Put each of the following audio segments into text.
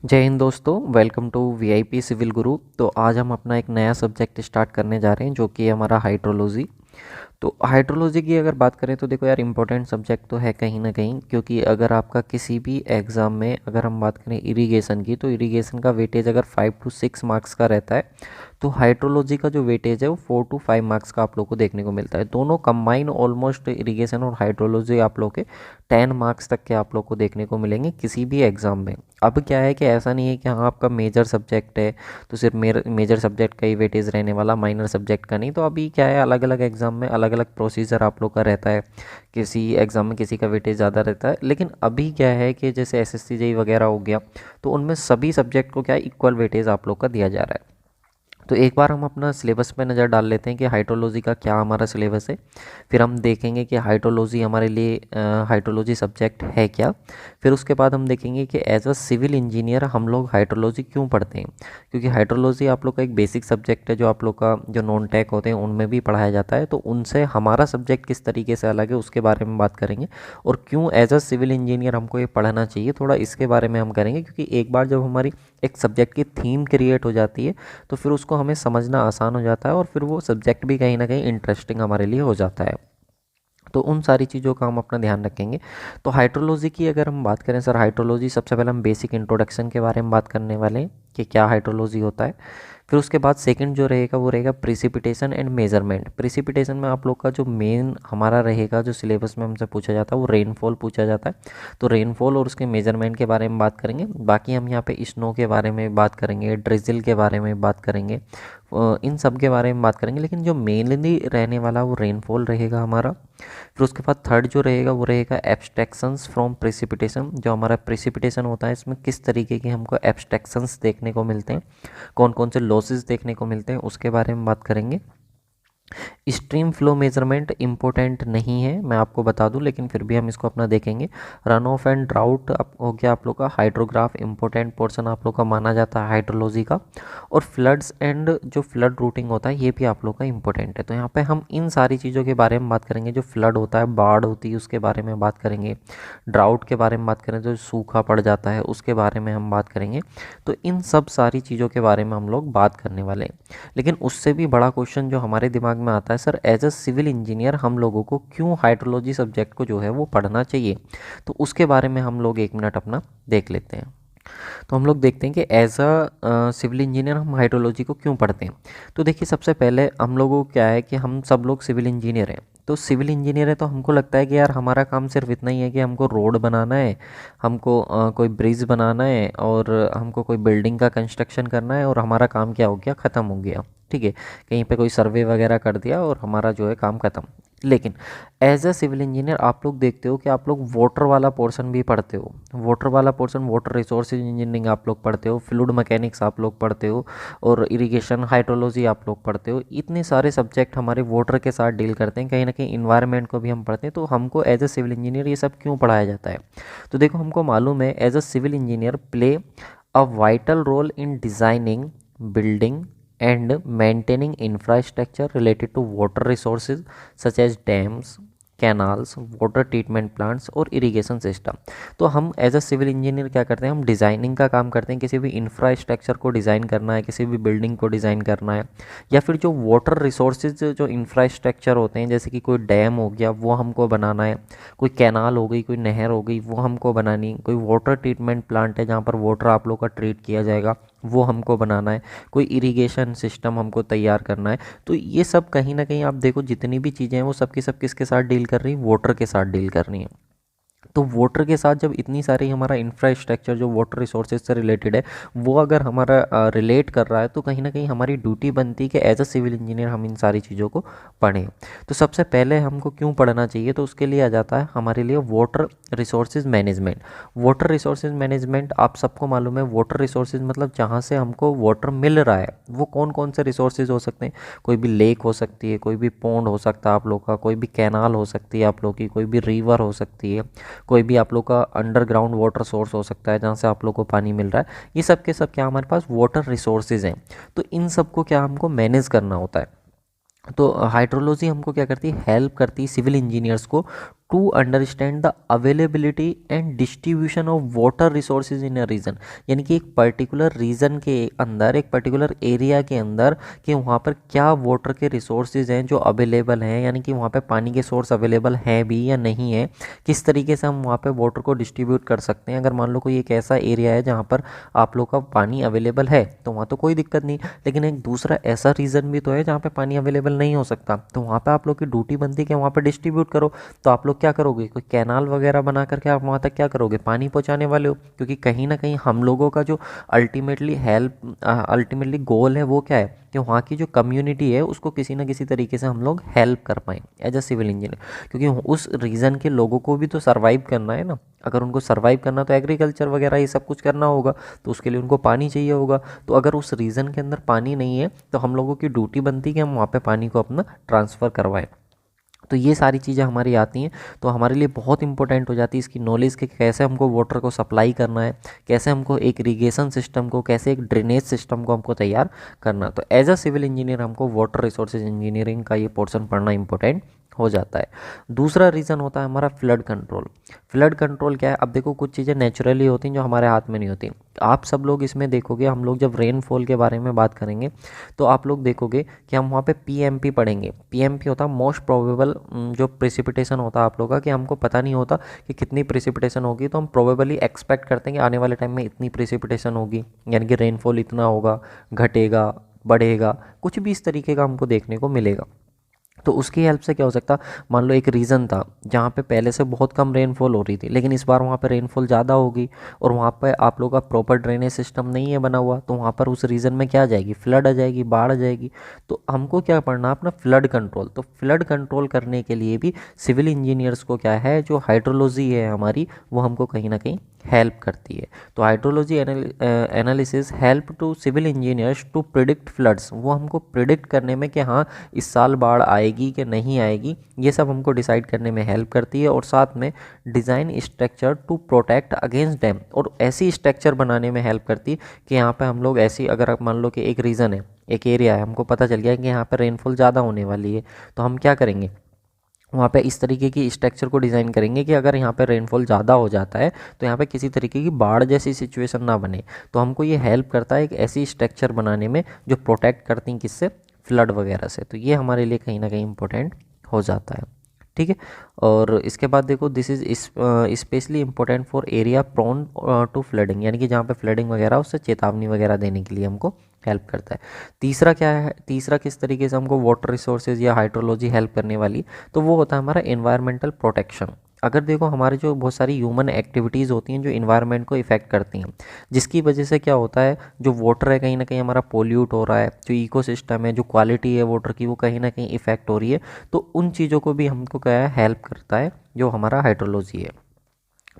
जय हिंद दोस्तों, welcome to VIP civil गुरु। तो आज हम अपना एक नया सब्जेक्ट स्टार्ट करने जा रहे हैं जो कि है हमारा हाइड्रोलॉजी। तो हाइड्रोलॉजी की अगर बात करें तो देखो यार, इम्पोर्टेंट सब्जेक्ट तो है कहीं ना कहीं, क्योंकि अगर आपका किसी भी एग्ज़ाम में अगर हम बात करें इरिगेशन की, तो इरिगेशन का वेटेज अगर 5 to 6 मार्क्स का रहता है, तो हाइड्रोलॉजी का जो वेटेज है वो 4 to 5 मार्क्स का आप लोग को देखने को मिलता है। दोनों कंबाइन ऑलमोस्ट इरिगेशन और हाइड्रोलॉजी आप लोग के 10 मार्क्स तक के आप लोग को देखने को मिलेंगे किसी भी एग्ज़ाम में। अब क्या है कि ऐसा नहीं है कि हाँ आपका मेजर सब्जेक्ट है तो सिर्फ मेजर सब्जेक्ट का ही वेटेज रहने वाला, माइनर सब्जेक्ट का नहीं। तो अभी क्या है, अलग अलग एग्ज़ाम में अलग अलग प्रोसीजर आप लोग का रहता है। किसी एग्ज़ाम में किसी का वेटेज ज़्यादा रहता है, लेकिन अभी क्या है कि जैसे एसएससी जेई वगैरह हो गया, तो उनमें सभी सब्जेक्ट को क्या है, इक्वल वेटेज आप लोग का दिया जा रहा है। तो एक बार हम अपना सिलेबस पे नज़र डाल लेते हैं कि हाइड्रोलॉजी का क्या हमारा सिलेबस है। फिर हम देखेंगे कि हाइड्रोलॉजी हमारे लिए हाइड्रोलॉजी सब्जेक्ट है क्या। फिर उसके बाद हम देखेंगे कि एज अ सिविल इंजीनियर हम लोग हाइड्रोलॉजी क्यों पढ़ते हैं, क्योंकि हाइड्रोलॉजी आप लोग का एक बेसिक सब्जेक्ट है जो आप लोग का जो नॉन टेक होते हैं उनमें भी पढ़ाया जाता है। तो उनसे हमारा सब्जेक्ट किस तरीके से अलग है उसके बारे में बात करेंगे, और क्यों एज अ सिविल इंजीनियर हमको ये पढ़ना चाहिए, थोड़ा इसके बारे में हम करेंगे। क्योंकि एक बार जब हमारी एक सब्जेक्ट की थीम क्रिएट हो जाती है तो फिर उसको हमें समझना आसान हो जाता है, और फिर वो सब्जेक्ट भी कहीं ना कहीं इंटरेस्टिंग हमारे लिए हो जाता है। तो उन सारी चीज़ों का हम अपना ध्यान रखेंगे। तो हाइड्रोलॉजी की अगर हम बात करें सर, हाइड्रोलॉजी सबसे पहले हम बेसिक इंट्रोडक्शन के बारे में बात करने वाले हैं कि क्या हाइड्रोलॉजी होता है। फिर उसके बाद सेकंड जो रहेगा वो रहेगा प्रिसिपिटेशन एंड मेजरमेंट। प्रिसिपिटेशन में आप लोग का जो मेन हमारा रहेगा, जो सिलेबस में हमसे पूछा जाता है वो रेनफॉल पूछा जाता है। तो रेनफॉल और उसके मेजरमेंट के बारे में बात करेंगे। बाकी हम यहाँ पे स्नो के बारे में बात करेंगे, ड्रिजल के बारे में बात करेंगे, इन सब के बारे में बात करेंगे। लेकिन जो मेनली रहने वाला वो रेनफॉल रहेगा हमारा। फिर उसके बाद थर्ड जो रहेगा वो रहेगा एब्स्ट्रैक्शंस फ्रॉम प्रिसिपिटेशन। जो हमारा प्रिसिपिटेशन होता है इसमें किस तरीके के हमको एब्स्ट्रैक्शंस देखने को मिलते हैं, कौन कौन से लॉसेस देखने को मिलते हैं, उसके बारे में बात करेंगे। स्ट्रीम फ्लो मेजरमेंट इम्पोर्टेंट नहीं है, मैं आपको बता दूं, लेकिन फिर भी हम इसको अपना देखेंगे। रन ऑफ एंड ड्राउट हो गया आप लोग का। हाइड्रोग्राफ इंपॉर्टेंट पोर्शन आप लोग का माना जाता है हाइड्रोलॉजी का। और फ्लड्स एंड जो फ्लड रूटिंग होता है ये भी आप लोग का इंपॉर्टेंट है। तो यहाँ पे हम इन सारी चीज़ों के बारे में बात करेंगे। जो फ्लड होता है, बाढ़ होती है, उसके बारे में बात करेंगे। ड्राउट के बारे में बात करें तो सूखा पड़ जाता है, उसके बारे में हम बात करेंगे। तो इन सब सारी चीज़ों के बारे में हम लोग बात करने वाले हैं। लेकिन उससे भी बड़ा क्वेश्चन जो हमारे दिमाग में आता है sir, as a civil engineer हम लोगों को क्यों हाइड्रोलॉजी सब्जेक्ट को जो है वो पढ़ना चाहिए। तो उसके बारे में हम लोग 1 मिनट अपना देख लेते हैं। तो हम लोग देखते हैं कि एज अ सिविल इंजीनियर हम हाइड्रोलॉजी को क्यों पढ़ते हैं। तो देखिए, सबसे पहले हम लोगों को क्या है कि हम सब लोग सिविल इंजीनियर हैं। तो सिविल इंजीनियर है तो हमको लगता है कि यार हमारा काम सिर्फ इतना ही है कि हमको रोड बनाना है, हमको कोई ब्रिज बनाना है, और हमको कोई बिल्डिंग का कंस्ट्रक्शन करना है, और हमारा काम क्या हो गया, ख़त्म हो गया। ठीक है, कहीं पे कोई सर्वे वगैरह कर दिया और हमारा जो है काम ख़त्म। लेकिन एज अ सिविल इंजीनियर आप लोग देखते हो कि आप लोग वाटर वाला पोर्शन भी पढ़ते हो। वाटर वाला पोर्शन, वाटर रिसोर्सेज इंजीनियरिंग आप लोग पढ़ते हो, फ्लूइड मैकेनिक्स आप लोग पढ़ते हो, और इरिगेशन हाइड्रोलॉजी आप लोग पढ़ते हो। इतने सारे सब्जेक्ट हमारे वाटर के साथ डील करते हैं, कहीं ना कहीं इन्वायरमेंट को भी हम पढ़ते हैं। तो हमको एज अ सिविल इंजीनियर ये सब क्यों पढ़ाया जाता है। तो देखो, हमको मालूम है as a civil engineer play a vital role in designing, building and maintaining infrastructure related to water resources such as dams, canals, water treatment plants और इरिगेशन सिस्टम। तो हम एज अ सिविल इंजीनियर क्या करते हैं, हम designing का काम करते हैं। किसी भी इंफ्रास्ट्रक्चर को डिज़ाइन करना है, किसी भी बिल्डिंग को डिज़ाइन करना है, या फिर जो वाटर रिसोर्सेज जो इंफ्रास्ट्रक्चर होते हैं, जैसे कि कोई डैम हो गया वो हमको बनाना है, कोई कैनाल हो गई, कोई नहर हो गई वो हमको बनानी, कोई वाटर ट्रीटमेंट प्लांट है जहाँ पर वाटर आप लोग का ट्रीट किया जाएगा वो हमको बनाना है, कोई इरिगेशन सिस्टम हमको तैयार करना है। तो ये सब कहीं ना कहीं आप देखो, जितनी भी चीज़ें हैं वो सब की सब किसके साथ डील कर रही, वाटर के साथ डील कर रही हैं। तो वाटर के साथ जब इतनी सारी हमारा इंफ्रास्ट्रक्चर जो वाटर रिसोर्सेज से रिलेटेड है वो अगर हमारा रिलेट कर रहा है, तो कहीं ना कहीं हमारी ड्यूटी बनती है कि एज अ सिविल इंजीनियर हम इन सारी चीज़ों को पढ़ें। तो सबसे पहले हमको क्यों पढ़ना चाहिए, तो उसके लिए आ जाता है हमारे लिए water resources management. Water resources management आप सबको मालूम है, वाटर रिसोर्सेज मतलब जहाँ से हमको वाटर मिल रहा है वो कौन कौन से रिसोर्सेज हो सकते हैं। कोई भी लेक हो सकती है, कोई भी पॉन्ड हो सकता है आप लोग का, कोई भी कैनाल हो सकती है आप लोग की, कोई भी रिवर हो सकती है, कोई भी आप लोग का अंडरग्राउंड वाटर सोर्स हो सकता है जहाँ से आप लोग को पानी मिल रहा है। ये सब के सब क्या हमारे पास वाटर रिसोर्सेज हैं। तो इन सब को क्या हमको मैनेज करना होता है। तो हाइड्रोलॉजी हमको क्या करती है, हेल्प करती है सिविल इंजीनियर्स को to understand the availability and distribution of water resources in a region, यानी कि एक पर्टिकुलर रीजन के अंदर, एक पर्टिकुलर एरिया के अंदर कि वहाँ पर क्या वाटर के रिसोर्सेज हैं जो अवेलेबल हैं, यानी कि वहाँ पे पानी के सोर्स अवेलेबल हैं भी या नहीं है, किस तरीके से हम वहाँ पे वाटर को डिस्ट्रीब्यूट कर सकते हैं। अगर मान लो कोई एक ऐसा एरिया है जहाँ पर आप लोग का पानी अवेलेबल है तो वहाँ तो कोई दिक्कत नहीं, लेकिन एक दूसरा ऐसा रीज़न भी तो है जहाँ पे पानी अवेलेबल नहीं हो सकता, तो वहाँ पे आप लोग की ड्यूटी बनती है कि वहाँ पे डिस्ट्रीब्यूट करो। तो आप लोग क्या करोगे, कोई कैनाल वगैरह बना करके आप वहाँ तक क्या करोगे, पानी पहुँचाने वाले हो, क्योंकि कहीं ना कहीं हम लोगों का जो अल्टीमेटली गोल है वो क्या है कि वहाँ की जो कम्युनिटी है उसको किसी ना किसी तरीके से हम लोग हेल्प कर पाएँ एज अ सिविल इंजीनियर, क्योंकि उस रीजन के लोगों को भी तो सर्वाइव करना है ना। अगर उनको सर्वाइव करना तो एग्रीकल्चर वगैरह ये सब कुछ करना होगा, तो उसके लिए उनको पानी चाहिए होगा। तो अगर उस रीजन के अंदर पानी नहीं है तो हम लोगों की ड्यूटी बनती है कि हम वहाँ पे पानी को अपना ट्रांसफ़र करवाएं। तो ये सारी चीज़ें हमारी आती हैं, तो हमारे लिए बहुत इंपॉर्टेंट हो जाती है इसकी नॉलेज कि कैसे हमको वाटर को सप्लाई करना है, कैसे हमको एक इरीगेशन सिस्टम को, कैसे एक ड्रेनेज सिस्टम को हमको तैयार करना। तो एज अ सिविल इंजीनियर हमको वाटर रिसोर्सेज इंजीनियरिंग का ये पोर्शन पढ़ना इंपॉर्टेंट हो जाता है। दूसरा रीज़न होता है हमारा फ्लड कंट्रोल। फ्लड कंट्रोल क्या है, अब देखो कुछ चीज़ें नेचुरली होती हैं जो हमारे हाथ में नहीं होती। आप सब लोग इसमें देखोगे, हम लोग जब रेनफॉल के बारे में बात करेंगे तो आप लोग देखोगे कि हम वहाँ पे पीएमपी पढ़ेंगे। पीएमपी होता है मोस्ट प्रोबेबल जो प्रेसिपिटेशन होता है आप लोग का, कि हमको पता नहीं होता कि कितनी प्रेसिपिटेशन होगी, तो हम प्रोबेबली एक्सपेक्ट करते हैं कि आने वाले टाइम में इतनी प्रेसिपिटेशन होगी, यानी कि रेनफॉल इतना होगा, घटेगा, बढ़ेगा, कुछ भी इस तरीके का हमको देखने को मिलेगा। तो उसकी हेल्प से क्या हो सकता, मान लो एक रीज़न था जहाँ पे पहले से बहुत कम रेनफॉल हो रही थी, लेकिन इस बार वहाँ पे रेनफॉल ज़्यादा होगी और वहाँ पे आप लोगों का प्रॉपर ड्रेनेज सिस्टम नहीं है बना हुआ, तो वहाँ पर उस रीजन में क्या आ जाएगी, फ्लड आ जाएगी, बाढ़ आ जाएगी। तो हमको क्या पढ़ना अपना फ्लड कंट्रोल। तो फ्लड कंट्रोल करने के लिए भी सिविल इंजीनियर्स को क्या है, जो हाइड्रोलॉजी है हमारी, वो हमको कहीं ना कहीं हेल्प करती है। तो hydrology analysis help to civil engineers to predict floods, वो हमको प्रिडिक्ट करने में कि हाँ इस साल बाढ़ आएगी कि नहीं आएगी, ये सब हमको डिसाइड करने में हेल्प करती है। और साथ में design structure to protect against dam, और ऐसी स्ट्रक्चर बनाने में हेल्प करती है कि यहाँ पे हम लोग ऐसी, अगर आप मान लो कि एक रीज़न है, एक एरिया है, हमको पता चल गया कि यहाँ पर रेनफॉल ज़्यादा होने वाली है, तो हम क्या करेंगे, वहाँ पे इस तरीके की स्ट्रक्चर को डिज़ाइन करेंगे कि अगर यहाँ पे रेनफॉल ज़्यादा हो जाता है तो यहाँ पे किसी तरीके की बाढ़ जैसी सिचुएशन ना बने। तो हमको ये हेल्प करता है एक ऐसी स्ट्रक्चर बनाने में जो प्रोटेक्ट करती हैं किससे, फ्लड वगैरह से। तो ये हमारे लिए कहीं ना कहीं इंपॉर्टेंट हो जाता है, ठीक है। और इसके बाद देखो, this is specially important for area prone to flooding, यानी कि जहाँ पे फ्लडिंग वगैरह उससे चेतावनी वगैरह देने के लिए हमको हेल्प करता है। तीसरा क्या है, तीसरा किस तरीके से हमको वाटर रिसोर्सेज या हाइड्रोलॉजी हेल्प करने वाली, तो वो होता है हमारा एनवायरमेंटल प्रोटेक्शन। अगर देखो हमारे जो बहुत सारी ह्यूमन एक्टिविटीज़ होती हैं जो इन्वायरमेंट को इफ़ेक्ट करती हैं, जिसकी वजह से क्या होता है, जो वाटर है कहीं ना कहीं हमारा पोल्यूट हो रहा है, जो इकोसिस्टम है, जो क्वालिटी है वाटर की, वो कहीं ना कहीं इफ़ेक्ट हो रही है। तो उन चीज़ों को भी हमको क्या है, हेल्प करता है जो हमारा हाइड्रोलॉजी है।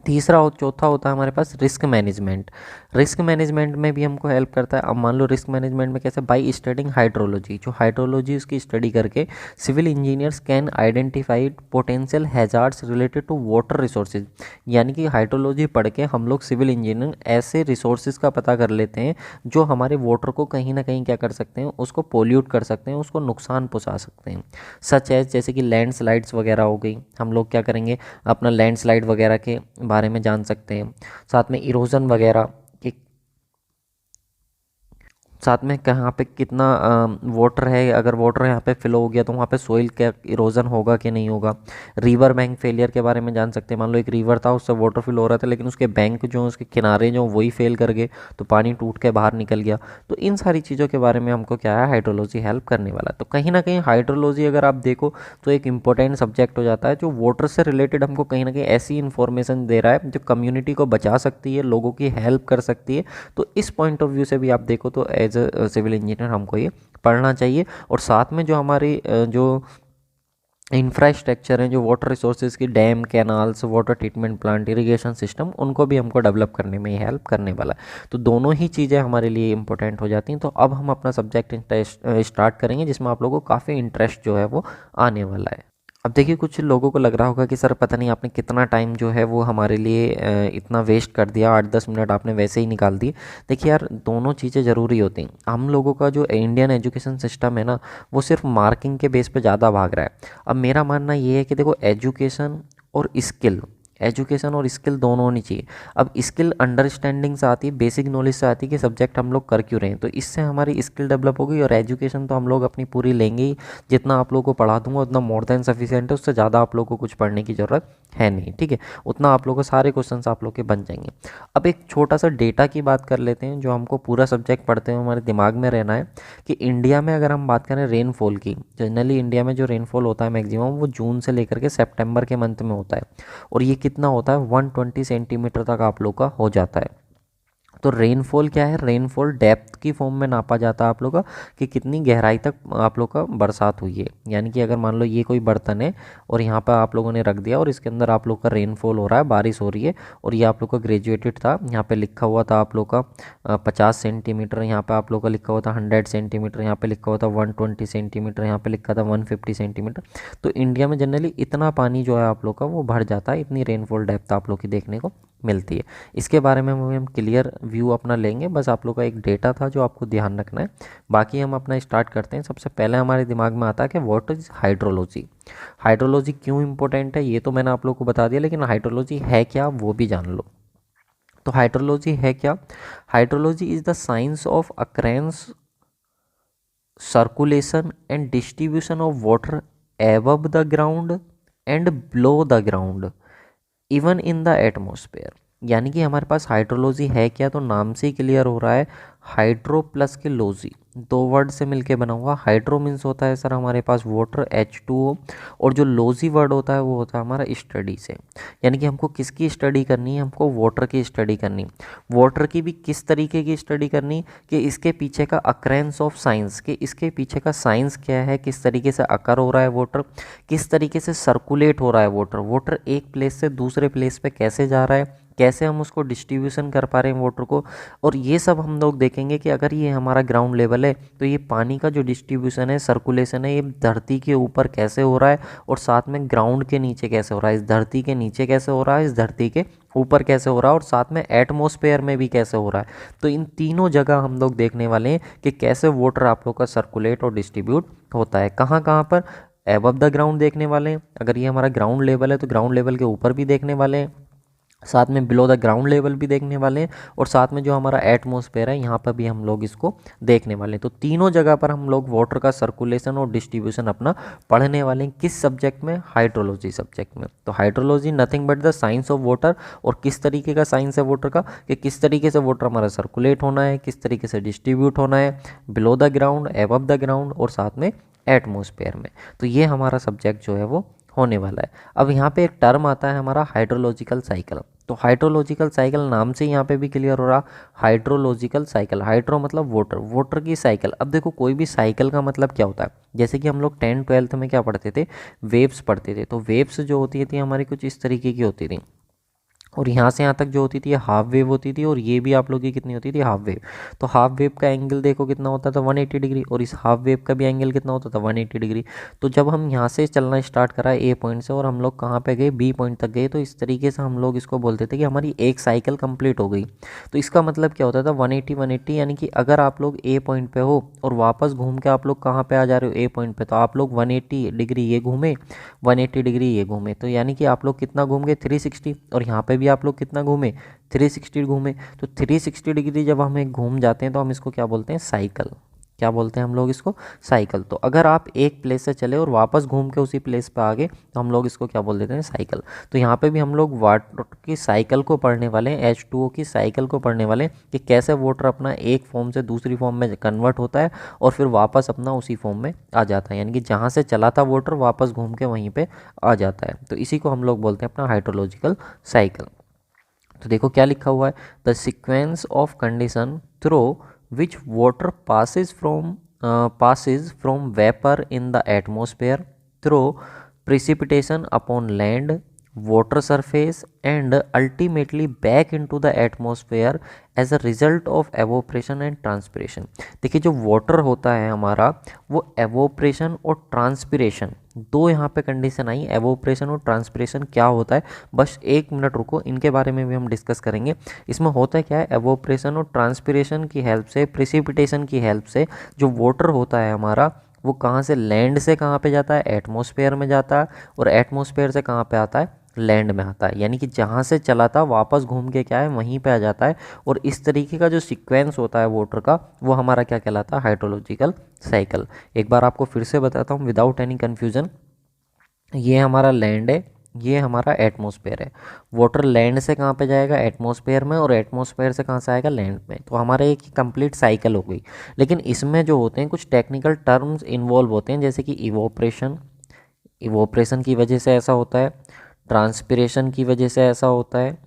तीसरा और चौथा होता है हमारे पास रिस्क मैनेजमेंट। रिस्क मैनेजमेंट में भी हमको हेल्प करता है। अब मान लो रिस्क मैनेजमेंट में कैसे, बाई स्टडिंग हाइड्रोलॉजी, जो हाइड्रोलॉजी उसकी स्टडी करके civil engineers can identify potential hazards related to water resources, यानी कि हाइड्रोलॉजी पढ़ के हम लोग सिविल इंजीनियरिंग ऐसे रिसोर्सेज का पता कर लेते हैं जो हमारे वाटर को कहीं ना कहीं क्या कर सकते हैं, उसको पोल्यूट कर सकते हैं, उसको नुकसान पहुँचा सकते हैं। सच है जैसे कि लैंडस्लाइड्स वगैरह हो गई, हम लोग क्या करेंगे, अपना लैंडस्लाइड वगैरह के बारे में जान सकते हैं। साथ में इरोजन वगैरह कि साथ में कहाँ पे कितना वाटर है, अगर वाटर यहाँ पे फिल हो गया तो वहाँ पे सोइल का इरोजन होगा कि नहीं होगा। रिवर बैंक फेलियर के बारे में जान सकते हैं, मान लो एक रिवर था उससे वाटर फिल हो रहा था लेकिन उसके बैंक जो उसके किनारे जो वही फेल कर गए तो पानी टूट के बाहर निकल गया। तो इन सारी चीज़ों के बारे में हमको क्या है, हाइड्रोलॉजी हेल्प करने वाला है। तो कहीं ना कहीं हाइड्रोलॉजी अगर आप देखो तो एक इंपॉर्टेंट सब्जेक्ट हो जाता है जो वाटर से रिलेटेड हमको कहीं ना कहीं ऐसी इन्फॉर्मेशन दे रहा है जो कम्युनिटी को बचा सकती है, लोगों की हेल्प कर सकती है। तो इस पॉइंट ऑफ व्यू से भी आप देखो तो एज सिविल इंजीनियर हमको ये पढ़ना चाहिए। और साथ में जो हमारी जो इंफ्रास्ट्रक्चर हैं, जो वाटर रिसोर्सेज की dam, canals, water treatment plant, irrigation system, उनको भी हमको डेवलप करने में हेल्प करने वाला है। तो दोनों ही चीज़ें हमारे लिए इंपॉर्टेंट हो जाती हैं। तो अब हम अपना सब्जेक्ट स्टार्ट करेंगे जिसमें आप लोगों को काफ़ी इंटरेस्ट जो है वो आने वाला है। अब देखिए कुछ लोगों को लग रहा होगा कि सर पता नहीं आपने कितना टाइम जो है वो हमारे लिए इतना वेस्ट कर दिया, 8-10 मिनट आपने वैसे ही निकाल दिए। देखिए यार, दोनों चीज़ें ज़रूरी होती हैं। हम लोगों का जो इंडियन एजुकेशन सिस्टम है ना, वो सिर्फ मार्किंग के बेस पे ज़्यादा भाग रहा है। अब मेरा मानना ये है कि देखो एजुकेशन और स्किल, एजुकेशन और स्किल दोनों होनी चाहिए। अब स्किल अंडरस्टैंडिंग से आती है, बेसिक नॉलेज से आती है कि सब्जेक्ट हम लोग कर क्यों रहे हैं, तो इससे हमारी स्किल डेवलप होगी। और एजुकेशन तो हम लोग अपनी पूरी लेंगे ही, जितना आप लोगों को पढ़ा दूंगा उतना मोर देन सफिशिएंट है, उससे ज़्यादा आप लोगों को कुछ पढ़ने की ज़रूरत है नहीं, ठीक है। उतना आप लोगों को सारे क्वेश्चन आप लोग के बन जाएंगे। अब एक छोटा सा डेटा की बात कर लेते हैं, जो हमको पूरा सब्जेक्ट पढ़ते हुए हमारे दिमाग में रहना है कि इंडिया में अगर हम बात करें रेनफॉल की, जनरली इंडिया में जो रेनफॉल होता है मैक्सिमम वो जून से लेकर के सितंबर के मंथ में होता है, और ये कितना होता है 120 सेंटीमीटर तक आप लोग का हो जाता है। तो रेनफॉल क्या है, रेनफॉल डेप्थ की फॉर्म में नापा जाता है आप लोग का, कि कितनी गहराई तक आप लोग का बरसात हुई है। यानी कि अगर मान लो ये कोई बर्तन है और यहाँ पर आप लोगों ने रख दिया और इसके अंदर आप लोग का रेनफॉल हो रहा है, बारिश हो रही है, और ये आप लोग का ग्रेजुएटेड था, यहाँ पे लिखा हुआ था आप लोग का 50 सेंटीमीटर, यहाँ पे आप लोग का लिखा हुआ था 100 सेंटीमीटर, यहाँ पे लिखा हुआ था 120 सेंटीमीटर, यहाँ पे लिखा था 150 सेंटीमीटर। तो इंडिया में जनरली इतना पानी जो है आप लोग का वो भर जाता है, इतनी रेनफॉल डेप्थ आप लोग की देखने को मिलती है। इसके बारे में हम क्लियर व्यू अपना लेंगे, बस आप लोग का एक डेटा था जो आपको ध्यान रखना है। बाकी हम अपना स्टार्ट करते हैं। सबसे पहले हमारे दिमाग में आता है कि व्हाट इज हाइड्रोलॉजी। हाइड्रोलॉजी क्यों इंपॉर्टेंट है ये तो मैंने आप लोग को बता दिया, लेकिन हाइड्रोलॉजी है क्या वो भी जान लो। तो हाइड्रोलॉजी है क्या, hydrology is the science of occurrences, circulation and distribution of water above the ground and below the ground even in the atmosphere. यानी कि हमारे पास हाइड्रोलॉजी है क्या, तो नाम से ही क्लियर हो रहा है, हाइड्रो प्लस के लॉजी, दो वर्ड से मिलके बना हुआ। हाइड्रो मीन्स होता है सर हमारे पास वाटर H2O, और जो लॉजी वर्ड होता है वो होता है हमारा स्टडी से। यानी कि हमको किसकी स्टडी करनी है, हमको वाटर की स्टडी करनी। वाटर की भी किस तरीके की स्टडी करनी, कि इसके पीछे का अक्रेंस ऑफ साइंस, कि इसके पीछे का साइंस क्या है, किस तरीके से अकर हो रहा है वाटर, किस तरीके से सर्कुलेट हो रहा है वाटर, वाटर एक प्लेस से दूसरे प्लेस पे कैसे जा रहा है, कैसे हम उसको डिस्ट्रीब्यूशन कर पा रहे हैं वाटर को। और ये सब हम लोग देखेंगे कि अगर ये हमारा ग्राउंड लेवल है तो ये पानी का जो डिस्ट्रीब्यूशन है, सर्कुलेशन है, ये धरती के ऊपर कैसे हो रहा है, और साथ में ग्राउंड के नीचे कैसे हो रहा है, इस धरती के नीचे कैसे हो रहा है, इस धरती के ऊपर कैसे हो रहा है, और साथ में एटमॉस्फेयर में भी कैसे हो रहा है। तो इन तीनों जगह हम लोग देखने वाले हैं कि कैसे वाटर आप लोग का सर्कुलेट और डिस्ट्रीब्यूट होता है। कहाँ कहाँ पर, एबव द ग्राउंड देखने वाले हैं, अगर ये हमारा ग्राउंड लेवल है तो ग्राउंड लेवल के ऊपर भी देखने वाले हैं, साथ में बिलो द ग्राउंड लेवल भी देखने वाले हैं, और साथ में जो हमारा एटमॉस्फेयर है यहाँ पर भी हम लोग इसको देखने वाले हैं। तो तीनों जगह पर हम लोग वाटर का सर्कुलेशन और डिस्ट्रीब्यूशन अपना पढ़ने वाले हैं। किस सब्जेक्ट में, हाइड्रोलॉजी सब्जेक्ट में। तो hydrology nothing but the science of water, और किस तरीके का साइंस है वाटर का, कि किस तरीके से वाटर हमारा सर्कुलेट होना है, किस तरीके से डिस्ट्रीब्यूट होना है, below the ground, above the ground, और साथ में एटमॉस्फेयर में। तो ये हमारा सब्जेक्ट जो है वो होने वाला है। अब यहाँ पे एक टर्म आता है हमारा हाइड्रोलॉजिकल साइकिल। तो हाइड्रोलॉजिकल साइकिल नाम से यहाँ पे भी क्लियर हो रहा, हाइड्रोलॉजिकल साइकिल, हाइड्रो मतलब वाटर, वाटर की साइकिल। अब देखो कोई भी साइकिल का मतलब क्या होता है, जैसे कि हम लोग 10th-12th में क्या पढ़ते थे, वेव्स पढ़ते थे। तो वेव्स जो होती थी हमारी कुछ इस तरीके की होती थी, और यहाँ से यहाँ तक जो होती थी हाफ वेव होती थी, और ये भी आप लोग की कितनी होती थी, हाफ वेव। तो हाफ वेव का एंगल देखो कितना होता था 180 डिग्री, और इस हाफ वेव का भी एंगल कितना होता था 180 डिग्री। तो जब हम यहाँ से चलना स्टार्ट करा ए पॉइंट से, और हम लोग कहाँ पे गए, बी पॉइंट तक गए, तो इस तरीके से हम लोग इसको बोलते थे कि हमारी एक साइकिल कंप्लीट हो गई। तो इसका मतलब क्या होता था 180, यानी कि अगर आप लोग ए पॉइंट पे हो और वापस घूम के आप लोग कहाँ पे आ जा रहे हो, ए पॉइंट पे, तो आप लोग 180 डिग्री ये घूमे, 180 डिग्री ये घूमे, तो यानी कि आप लोग कितना घूम गए 360, और यहाँ पे भी आप लोग कितना घूमे 360 घूमे। तो 360 डिग्री जब हम एक घूम जाते हैं तो हम इसको क्या बोलते हैं, साइकिल। क्या बोलते हैं हम लोग इसको, साइकिल। तो अगर आप एक प्लेस से चले और वापस घूम के उसी प्लेस पे आ गए तो हम लोग इसको क्या बोल देते हैं, साइकिल। तो यहाँ पे भी हम लोग वाटर की साइकिल को पढ़ने वाले हैं, H2O की साइकिल को पढ़ने वाले हैं, कि कैसे वाटर अपना एक फॉर्म से दूसरी फॉर्म में कन्वर्ट होता है और फिर वापस अपना उसी फॉर्म में आ जाता है। यानी कि जहाँ से चला था वाटर वापस घूम के वहीं पर आ जाता है। तो इसी को हम लोग बोलते हैं अपना हाइड्रोलॉजिकल साइकिल। तो देखो क्या लिखा हुआ है, the sequence of condition through which water passes from vapor in the atmosphere through precipitation upon land, water surface and ultimately back into the atmosphere as a result of evaporation and transpiration। देखिए जो water होता है हमारा वो evaporation और transpiration दो यहाँ पे कंडीशन आई। एवोपरेशन और ट्रांसपिरेशन क्या होता है, बस एक मिनट रुको, इनके बारे में भी हम डिस्कस करेंगे। इसमें होता है क्या है, एवोपरेशन और ट्रांसपिरेशन की हेल्प से, प्रिसिपिटेशन की हेल्प से जो वाटर होता है हमारा वो कहाँ से, लैंड से कहाँ पे जाता है, एटमॉस्फेयर में जाता है, और एटमॉस्फेयर से कहाँ पे आता है, लैंड में आता है, यानी कि जहाँ से चला था वापस घूम के क्या है वहीं पे आ जाता है। और इस तरीके का जो सीक्वेंस होता है वाटर का वो हमारा क्या कहलाता है, हाइड्रोलॉजिकल साइकिल। एक बार आपको फिर से बताता हूँ विदाउट एनी कन्फ्यूज़न। ये हमारा लैंड है, ये हमारा एटमॉस्फेयर है। वाटर लैंड से कहाँ पे जाएगा, एटमॉस्फेयर में, और एटमॉस्फेयर से कहाँ से आएगा, लैंड में। तो हमारे एक कंप्लीट साइकिल हो गई। लेकिन इसमें जो होते हैं कुछ टेक्निकल टर्म्स इन्वॉल्व होते हैं, जैसे कि इवोपरेशन, इवोपरेशन की वजह से ऐसा होता है, ट्रांसपिरेशन की वजह से ऐसा होता है,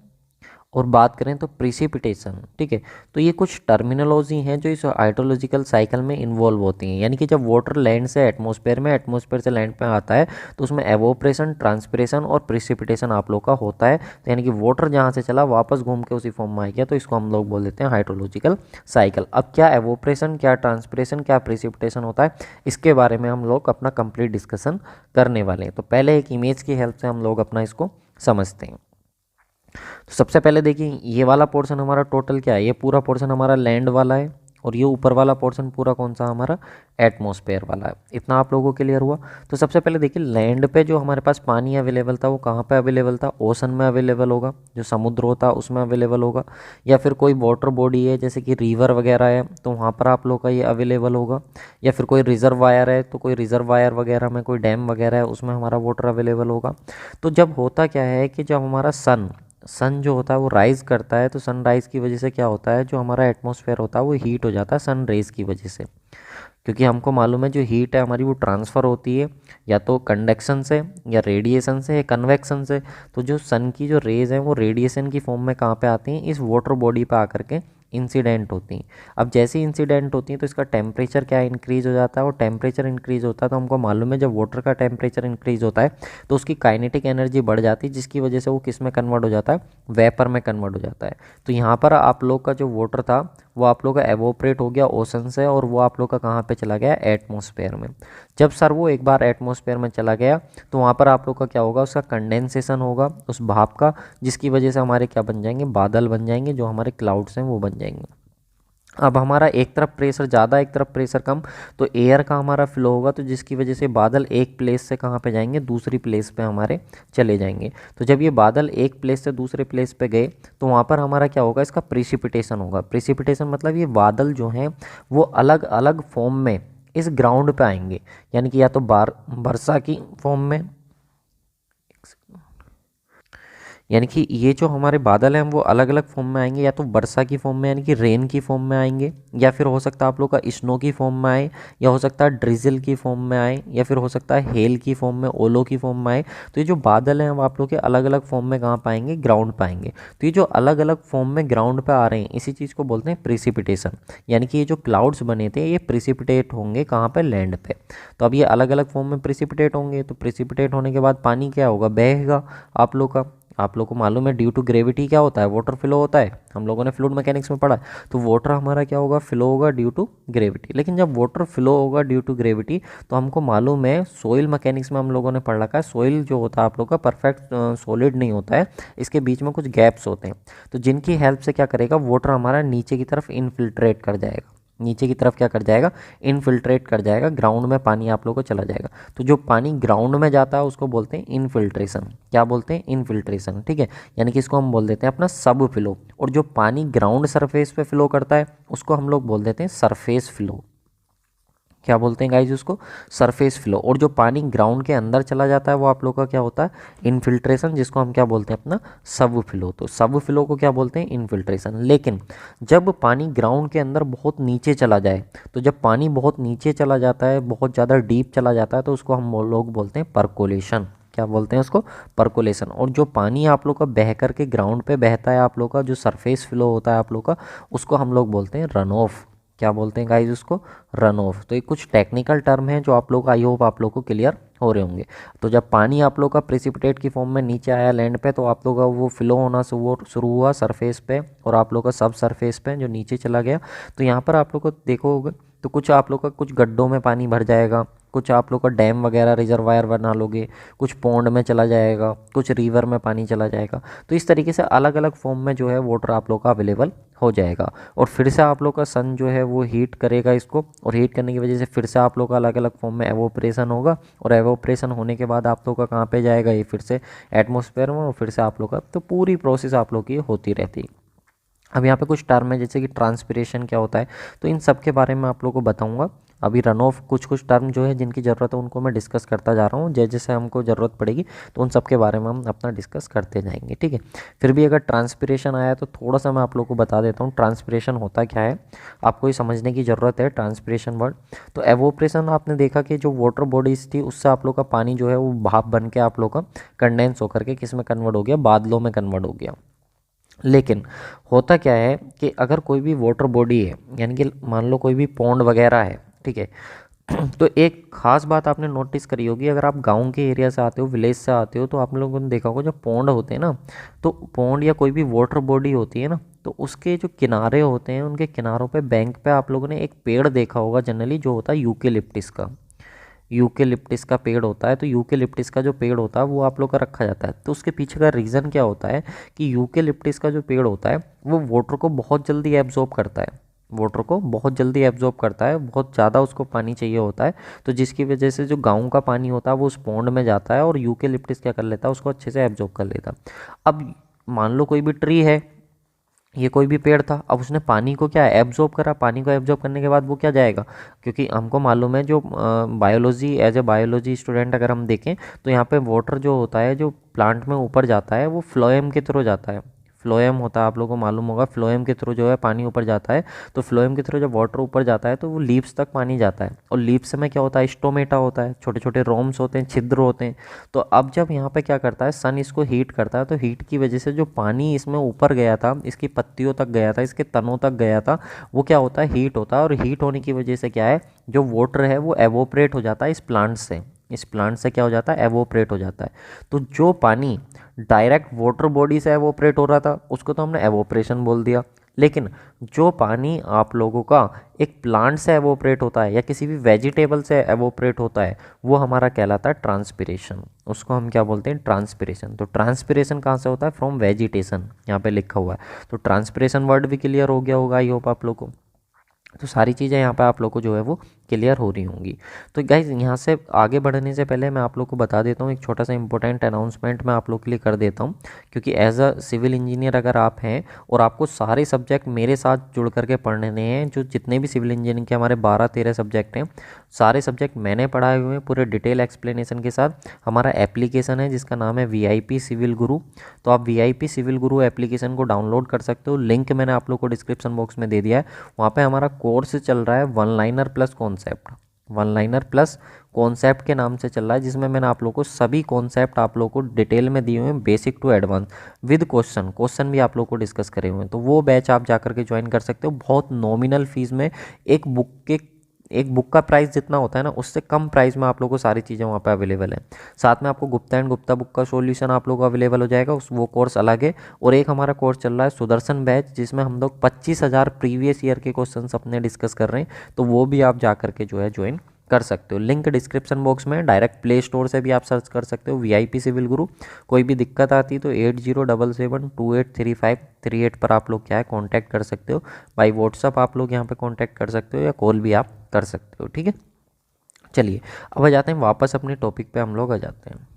और बात करें तो प्रिसिपिटेशन। ठीक है, तो ये कुछ टर्मिनोलॉजी हैं जो इस हाइड्रोलॉजिकल साइकिल में इन्वॉल्व होती हैं। यानी कि जब वाटर लैंड से एटमॉस्फेयर में, एटमॉस्फेयर से लैंड पे आता है, तो उसमें एवोपरेशन, ट्रांसपिरेशन और प्रिसिपिटेशन आप लोग का होता है। तो यानी कि वाटर जहाँ से चला वापस घूम के उसी फॉर्म में आ गया, तो इसको हम लोग बोल देते हैं हाइड्रोलॉजिकल साइकिल। अब क्या एवोपरेशन, क्या ट्रांसपिरेशन, क्या प्रिसिपिटेशन होता है, इसके बारे में हम लोग अपना कंप्लीट डिस्कशन करने वाले हैं। तो पहले एक इमेज की हेल्प से हम लोग अपना इसको समझते हैं। तो सबसे पहले देखिए, ये वाला पोर्शन हमारा टोटल क्या है, ये पूरा पोर्शन हमारा लैंड वाला है, और ये ऊपर वाला पोर्शन पूरा कौन सा हमारा, एटमॉस्फेयर वाला है। इतना आप लोगों को क्लियर हुआ। तो सबसे पहले देखिए, लैंड पे जो हमारे पास पानी अवेलेबल था वो कहाँ पे अवेलेबल था, ओशन में अवेलेबल होगा, जो समुद्र होता है उसमें अवेलेबल होगा, या फिर कोई वाटर बॉडी है जैसे कि रिवर वगैरह है तो वहाँ पर आप लोग का ये अवेलेबल होगा, या फिर कोई रिजर्वायर है तो कोई रिजर्वायर वगैरह में, कोई डैम वगैरह है उसमें हमारा वाटर अवेलेबल होगा। तो जब होता क्या है कि जब हमारा सन जो होता है वो राइज़ करता है, तो सनराइज़ की वजह से क्या होता है, जो हमारा एटमॉस्फेयर होता है वो हीट हो जाता है सन रेज़ की वजह से। क्योंकि हमको मालूम है जो हीट है हमारी वो ट्रांसफ़र होती है या तो कंडक्शन से, या रेडिएशन से, या कन्वेक्शन से। तो जो सन की जो रेज़ हैं वो रेडिएशन की फॉर्म में कहाँ पे आती हैं, इस वाटर बॉडी पे आकर के इंसिडेंट होती हैं। अब जैसे ही इंसिडेंट होती हैं तो इसका टेम्परेचर क्या इंक्रीज़ हो जाता है, और टेम्परेचर इंक्रीज़ होता है तो हमको मालूम है जब वाटर का टेम्परेचर इंक्रीज़ होता है तो उसकी काइनेटिक एनर्जी बढ़ जाती है, जिसकी वजह से वो किस में कन्वर्ट हो जाता है, वेपर में कन्वर्ट हो जाता है। तो यहाँ पर आप लोग का जो वाटर था वो आप लोग का एवोपरेट हो गया ओशन से, और वो आप लोग का कहाँ पे चला गया, एटमॉस्फेयर में। जब सर वो एक बार एटमॉस्फेयर में चला गया तो वहाँ पर आप लोग का क्या होगा, उसका कंडेंसेशन होगा उस भाप का, जिसकी वजह से हमारे क्या बन जाएंगे, बादल बन जाएंगे, जो हमारे क्लाउड्स हैं वो बन जाएंगे। अब हमारा एक तरफ प्रेशर ज़्यादा, एक तरफ प्रेशर कम, तो एयर का हमारा फ्लो होगा, तो जिसकी वजह से बादल एक प्लेस से कहाँ पे जाएंगे, दूसरी प्लेस पे हमारे चले जाएंगे। तो जब ये बादल एक प्लेस से दूसरे प्लेस पे गए तो वहाँ पर हमारा क्या होगा, इसका प्रिसिपिटेशन होगा। प्रिसिपिटेशन मतलब ये बादल जो हैं वो अलग अलग फॉर्म में इस ग्राउंड पे आएंगे, यानी कि या तो वर्षा की फॉर्म में, यानी कि ये जो हमारे बादल हैं वो अलग अलग फॉर्म में आएंगे, या तो वर्षा की फॉर्म में यानी कि रेन की फॉर्म में आएंगे, या फिर हो सकता है आप लोग का स्नो की फॉर्म में आए, या हो सकता है ड्रिजल की फॉर्म में आए, या फिर हो सकता है हेल की फॉर्म में, ओलो की फॉर्म में आए। तो ये जो बादल हैं वो आप लोग के अलग अलग फॉर्म में कहाँ पाएंगे, ग्राउंड पाएंगे। तो ये जो अलग अलग फॉर्म में ग्राउंड पे आ रहे हैं इसी चीज़ को बोलते हैं प्रिसिपिटेशन। यानी कि ये जो क्लाउड्स बने थे ये प्रिसिपिटेट होंगे कहाँ पे, लैंड पे। तो अब ये अलग अलग फॉर्म में प्रिसिपिटेट होंगे, तो प्रिसिपिटेट होने के बाद पानी क्या होगा, बहेगा। आप लोग को मालूम है ड्यू टू ग्रेविटी क्या होता है, वाटर फ्लो होता है, हम लोगों ने फ्लूइड मैकेनिक्स में पढ़ा। तो वाटर हमारा क्या होगा, फ्लो होगा ड्यू टू ग्रेविटी। लेकिन जब वाटर फ्लो होगा ड्यू टू ग्रेविटी तो हमको मालूम है, सोइल मैकेनिक्स में हम लोगों ने पढ़ रखा है, सोइल जो होता है आप लोग का परफेक्ट सॉलिड नहीं होता है, इसके बीच में कुछ गैप्स होते हैं। तो जिनकी हेल्प से क्या करेगा, वाटर हमारा नीचे की तरफ इनफिल्ट्रेट कर जाएगा, नीचे की तरफ क्या कर जाएगा, इनफिल्ट्रेट कर जाएगा, ग्राउंड में पानी आप लोग को चला जाएगा। तो जो पानी ग्राउंड में जाता है उसको बोलते हैं इनफिल्ट्रेशन। क्या बोलते हैं, इनफिल्ट्रेशन। ठीक है, यानी कि इसको हम बोल देते हैं अपना सब फ्लो। और जो पानी ग्राउंड सरफेस पे फ्लो करता है उसको हम लोग बोल देते हैं सरफेस फ्लो। क्या बोलते हैं गाइज उसको, सरफेस फ्लो। और जो पानी ग्राउंड के अंदर चला जाता है वो आप लोग का क्या होता है, इनफिल्ट्रेशन, जिसको हम क्या बोलते हैं अपना सब फ्लो। तो सब फ्लो को क्या बोलते हैं, इनफिल्ट्रेशन। लेकिन जब पानी ग्राउंड के अंदर बहुत नीचे चला जाए, तो जब पानी बहुत नीचे चला जाता है, बहुत ज़्यादा डीप चला जाता है, तो उसको हम लोग बोलते हैं परकोलेशन। क्या बोलते हैं उसको, परकोलेशन। और जो पानी आप लोग का बह करके ग्राउंड पे बहता है, आप लोग का जो सरफेस फ्लो होता है आप लोग का, उसको हम लोग बोलते हैं रन ऑफ। क्या बोलते हैं गाइज उसको, रन ऑफ। तो ये कुछ टेक्निकल टर्म हैं जो आप लोग, आई होप आप लोग को क्लियर हो रहे होंगे। तो जब पानी आप लोग का प्रेसिपिटेट की फॉर्म में नीचे आया लैंड पे, तो आप लोग का वो फ्लो होना शुरू हुआ सरफेस पे, और आप लोग का सब सरफेस पे जो नीचे चला गया। तो यहाँ पर आप लोग को देखोगे तो कुछ आप लोग का कुछ गड्ढों में पानी भर जाएगा, कुछ आप लोग का डैम वगैरह रिजर्वायर बना लोगे, कुछ पौंड में चला जाएगा, कुछ रिवर में पानी चला जाएगा। तो इस तरीके से अलग अलग फॉर्म में जो है वाटर आप लोग का अवेलेबल हो जाएगा। और फिर से आप लोग का सन जो है वो हीट करेगा इसको, और हीट करने की वजह से फिर से आप लोग का अलग अलग फॉर्म में एवोपरेशन होगा, और एवोपरेशन होने के बाद आप लोग का कहाँ पे जाएगा, ये फिर से एटमॉस्फेयर में, और फिर से आप लोग का, तो पूरी प्रोसेस आप लोग की होती रहती है। अब यहाँ पे कुछ टर्म है जैसे कि ट्रांसपिरेशन क्या होता है, तो इन सब के बारे में आप लोगों को बताऊंगा। अभी रन ऑफ कुछ टर्म जो है जिनकी ज़रूरत है उनको मैं डिस्कस करता जा रहा हूँ, जैसे जैसे हमको ज़रूरत पड़ेगी तो उन सब के बारे में हम अपना डिस्कस करते जाएंगे, ठीक है। फिर भी अगर ट्रांसपिरेशन आया तो थोड़ा सा मैं आप लोग को बता देता हूँ ट्रांसपिरेशन होता क्या है, आपको ये समझने की ज़रूरत है ट्रांसपिरेशन वर्ड। तो एवोपरेशन आपने देखा कि जो वाटर बॉडीज़ थी उससे आप लोग का पानी जो है वो भाप बन के आप लोग का कंडेंस होकर के किस में कन्वर्ट हो गया, बादलों में कन्वर्ट हो गया। लेकिन होता क्या है कि अगर कोई भी वाटर बॉडी है, यानी कि मान लो कोई भी पौंड वगैरह है, ठीक है, तो एक ख़ास बात आपने नोटिस करी होगी, अगर आप गांव के एरिया से आते हो, विलेज से आते हो, तो आप लोगों ने देखा होगा जब पौंड होते हैं ना, तो पौंड या कोई भी वाटर बॉडी होती है ना, तो उसके जो किनारे होते हैं उनके किनारों पे बैंक पे आप लोगों ने एक पेड़ देखा होगा जनरली, जो होता है यूकेलिप्टिस का। यूकेलिप्टिस का पेड़ होता है, तो यूकेलिप्टिस का जो पेड़ होता है वो आप लोग का रखा जाता है। तो उसके पीछे का रीज़न क्या होता है कि यूकेलिप्टिस का जो पेड़ होता है वो वाटर को बहुत जल्दी एब्जॉर्ब करता है, वाटर को बहुत जल्दी एब्जॉर्ब करता है, बहुत ज़्यादा उसको पानी चाहिए होता है, तो जिसकी वजह से जो गाँव का पानी होता है वो उस पौंड में जाता है, और यूकेलिप्टिस क्या कर लेता है, उसको अच्छे से एब्जॉर्ब कर लेता है। अब मान लो कोई भी ट्री है, ये कोई भी पेड़ था, अब उसने पानी को क्या एब्जॉर्ब करा, पानी को एब्जॉर्ब करने के बाद वो क्या जाएगा, क्योंकि हमको मालूम है जो biology, as a biology student अगर हम देखें तो यहाँ पे वाटर जो होता है जो प्लांट में ऊपर जाता है वो फ्लोएम के थ्रू जाता है। फ्लोएम होता है, आप लोगों को मालूम होगा, फ्लोएम के थ्रू जो है पानी ऊपर जाता है। तो फ्लोएम के थ्रू जब वाटर ऊपर जाता है तो वो लीव्स तक पानी जाता है, और लीव्स में क्या होता है, स्टोमेटा होता है, छोटे छोटे रोम्स होते हैं, छिद्र होते हैं। तो अब जब यहाँ पे क्या करता है, सन इसको हीट करता है, तो हीट की वजह से जो पानी इसमें ऊपर गया था, इसकी पत्तियों तक गया था, इसके तनों तक गया था, वो क्या होता है, हीट होता है। और हीट होने की वजह से क्या है, जो वाटर है वो एवोपरेट हो जाता है इस प्लांट से, इस प्लांट से क्या हो जाता है, एवोपरेट हो जाता है। तो जो पानी डायरेक्ट वाटर बॉडी से एवोपरेट हो रहा था उसको तो हमने एवोपरेशन बोल दिया, लेकिन जो पानी आप लोगों का एक प्लांट से एवोपरेट होता है या किसी भी वेजिटेबल से एवोपरेट होता है वो हमारा कहलाता है ट्रांसपिरेशन। उसको हम क्या बोलते हैं, ट्रांसपिरेशन। तो ट्रांसपिरेशन कहाँ से होता है, फ्रॉम वेजिटेशन, यहाँ पे लिखा हुआ है। तो ट्रांसपिरेशन वर्ड भी क्लियर हो गया होगा आई होप आप लोग को। तो सारी चीज़ें यहाँ पे आप लोग को जो है वो क्लियर हो रही होंगी। तो गाइज़ यहाँ से आगे बढ़ने से पहले मैं आप लोग को बता देता हूँ, एक छोटा सा इंपॉर्टेंट अनाउंसमेंट मैं आप लोग के लिए कर देता हूँ, क्योंकि एज अ सिविल इंजीनियर अगर आप हैं और आपको सारे सब्जेक्ट मेरे साथ जुड़ करके पढ़ने हैं, जो जितने भी सिविल इंजीनियरिंग के हमारे 12-13 सब्जेक्ट हैं, सारे सब्जेक्ट मैंने पढ़ाए हुए हैं पूरे डिटेल एक्सप्लेनेशन के साथ। हमारा एप्लीकेशन है जिसका नाम है VIP सिविल गुरु। तो आप VIP सिविल गुरु एप्लीकेशन को डाउनलोड कर सकते हो, लिंक मैंने आप लोग को डिस्क्रिप्शन बॉक्स में दे दिया है। वहाँ पे हमारा कोर्स चल रहा है one liner plus concept, one liner plus concept के नाम से चल रहा है, जिसमें मैंने आप लोग को सभी कॉन्सेप्ट आप लोग को डिटेल में दिए हुए हैं, basic to advance, with question भी आप लोग को डिस्कस करे हुए हैं। तो वो बैच आप जाकर के ज्वाइन कर सकते हो बहुत नॉमिनल फीस में। एक बुक का प्राइस जितना होता है ना, उससे कम प्राइस में आप लोगों को सारी चीज़ें वहाँ पे अवेलेबल है। साथ में आपको गुप्ता एंड गुप्ता बुक का सॉल्यूशन आप लोगों को अवेलेबल हो जाएगा, वो कोर्स अलग है। और एक हमारा कोर्स चल रहा है सुदर्शन बैच, जिसमें हम लोग 25,000 प्रीवियस ईयर के क्वेश्चंस अपने डिस्कस कर रहे हैं। तो वो भी आप जा करके जो है ज्वाइन कर सकते हो, लिंक डिस्क्रिप्शन बॉक्स में, डायरेक्ट प्ले स्टोर से भी आप सर्च कर सकते हो VIP सिविल गुरु। कोई भी दिक्कत आती तो 8077283538 पर आप लोग क्या है कांटेक्ट कर सकते हो। बाई व्हाट्सअप आप लोग यहाँ पे कांटेक्ट कर सकते हो या कॉल भी आप कर सकते हो, ठीक है। चलिए अब आ जाते हैं वापस अपने टॉपिक पे हम लोग आ जाते हैं।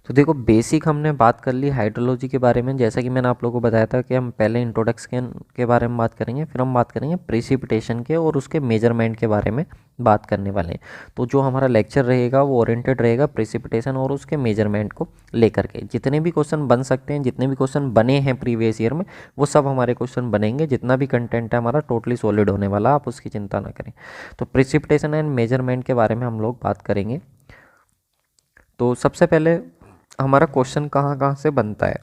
तो देखो बेसिक हमने बात कर ली हाइड्रोलॉजी के बारे में, जैसा कि मैंने आप लोगों को बताया था कि हम पहले इंट्रोडक्शन के बारे में बात करेंगे, फिर हम बात करेंगे प्रेसिपिटेशन के और उसके मेजरमेंट के बारे में बात करने वाले हैं। तो जो हमारा लेक्चर रहेगा वो ओरिएंटेड रहेगा प्रेसिपिटेशन और उसके मेजरमेंट को लेकर के। जितने भी क्वेश्चन बन सकते हैं, जितने भी क्वेश्चन बने हैं प्रीवियस ईयर में, वो सब हमारे क्वेश्चन बनेंगे। जितना भी कंटेंट है हमारा टोटली सॉलिड होने वाला, आप उसकी चिंता ना करें। तो प्रेसिपिटेशन एंड मेजरमेंट के बारे में हम लोग बात करेंगे। तो सबसे पहले हमारा क्वेश्चन कहाँ कहाँ से बनता है,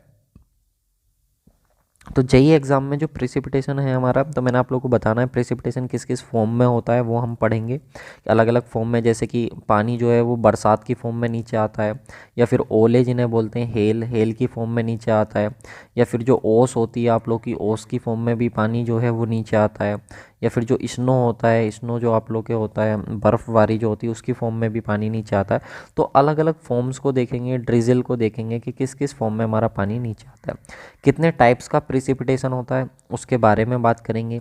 तो जेईई एग्ज़ाम में जो प्रेसिपिटेशन है हमारा, तो मैंने आप लोगों को बताना है प्रेसिपिटेशन किस किस फॉर्म में होता है, वो हम पढ़ेंगे अलग अलग फॉर्म में। जैसे कि पानी जो है वो बरसात की फॉर्म में नीचे आता है, या फिर ओले जिन्हें बोलते हैं हेल की फॉर्म में नीचे आता है, या फिर जो ओस होती है आप लोग की, ओस की फॉर्म में भी पानी जो है वो नीचे आता है, या फिर जो स्नो होता है, स्नो जो आप लोग के होता है, बर्फ़बारी जो होती है उसकी फॉर्म में भी पानी नीचे आता है। तो अलग अलग फॉर्म्स को देखेंगे, ड्रिजल को देखेंगे कि किस किस फॉर्म में हमारा पानी नीचे आता है। कितने टाइप्स का प्रिसिपिटेशन होता है उसके बारे में बात करेंगे।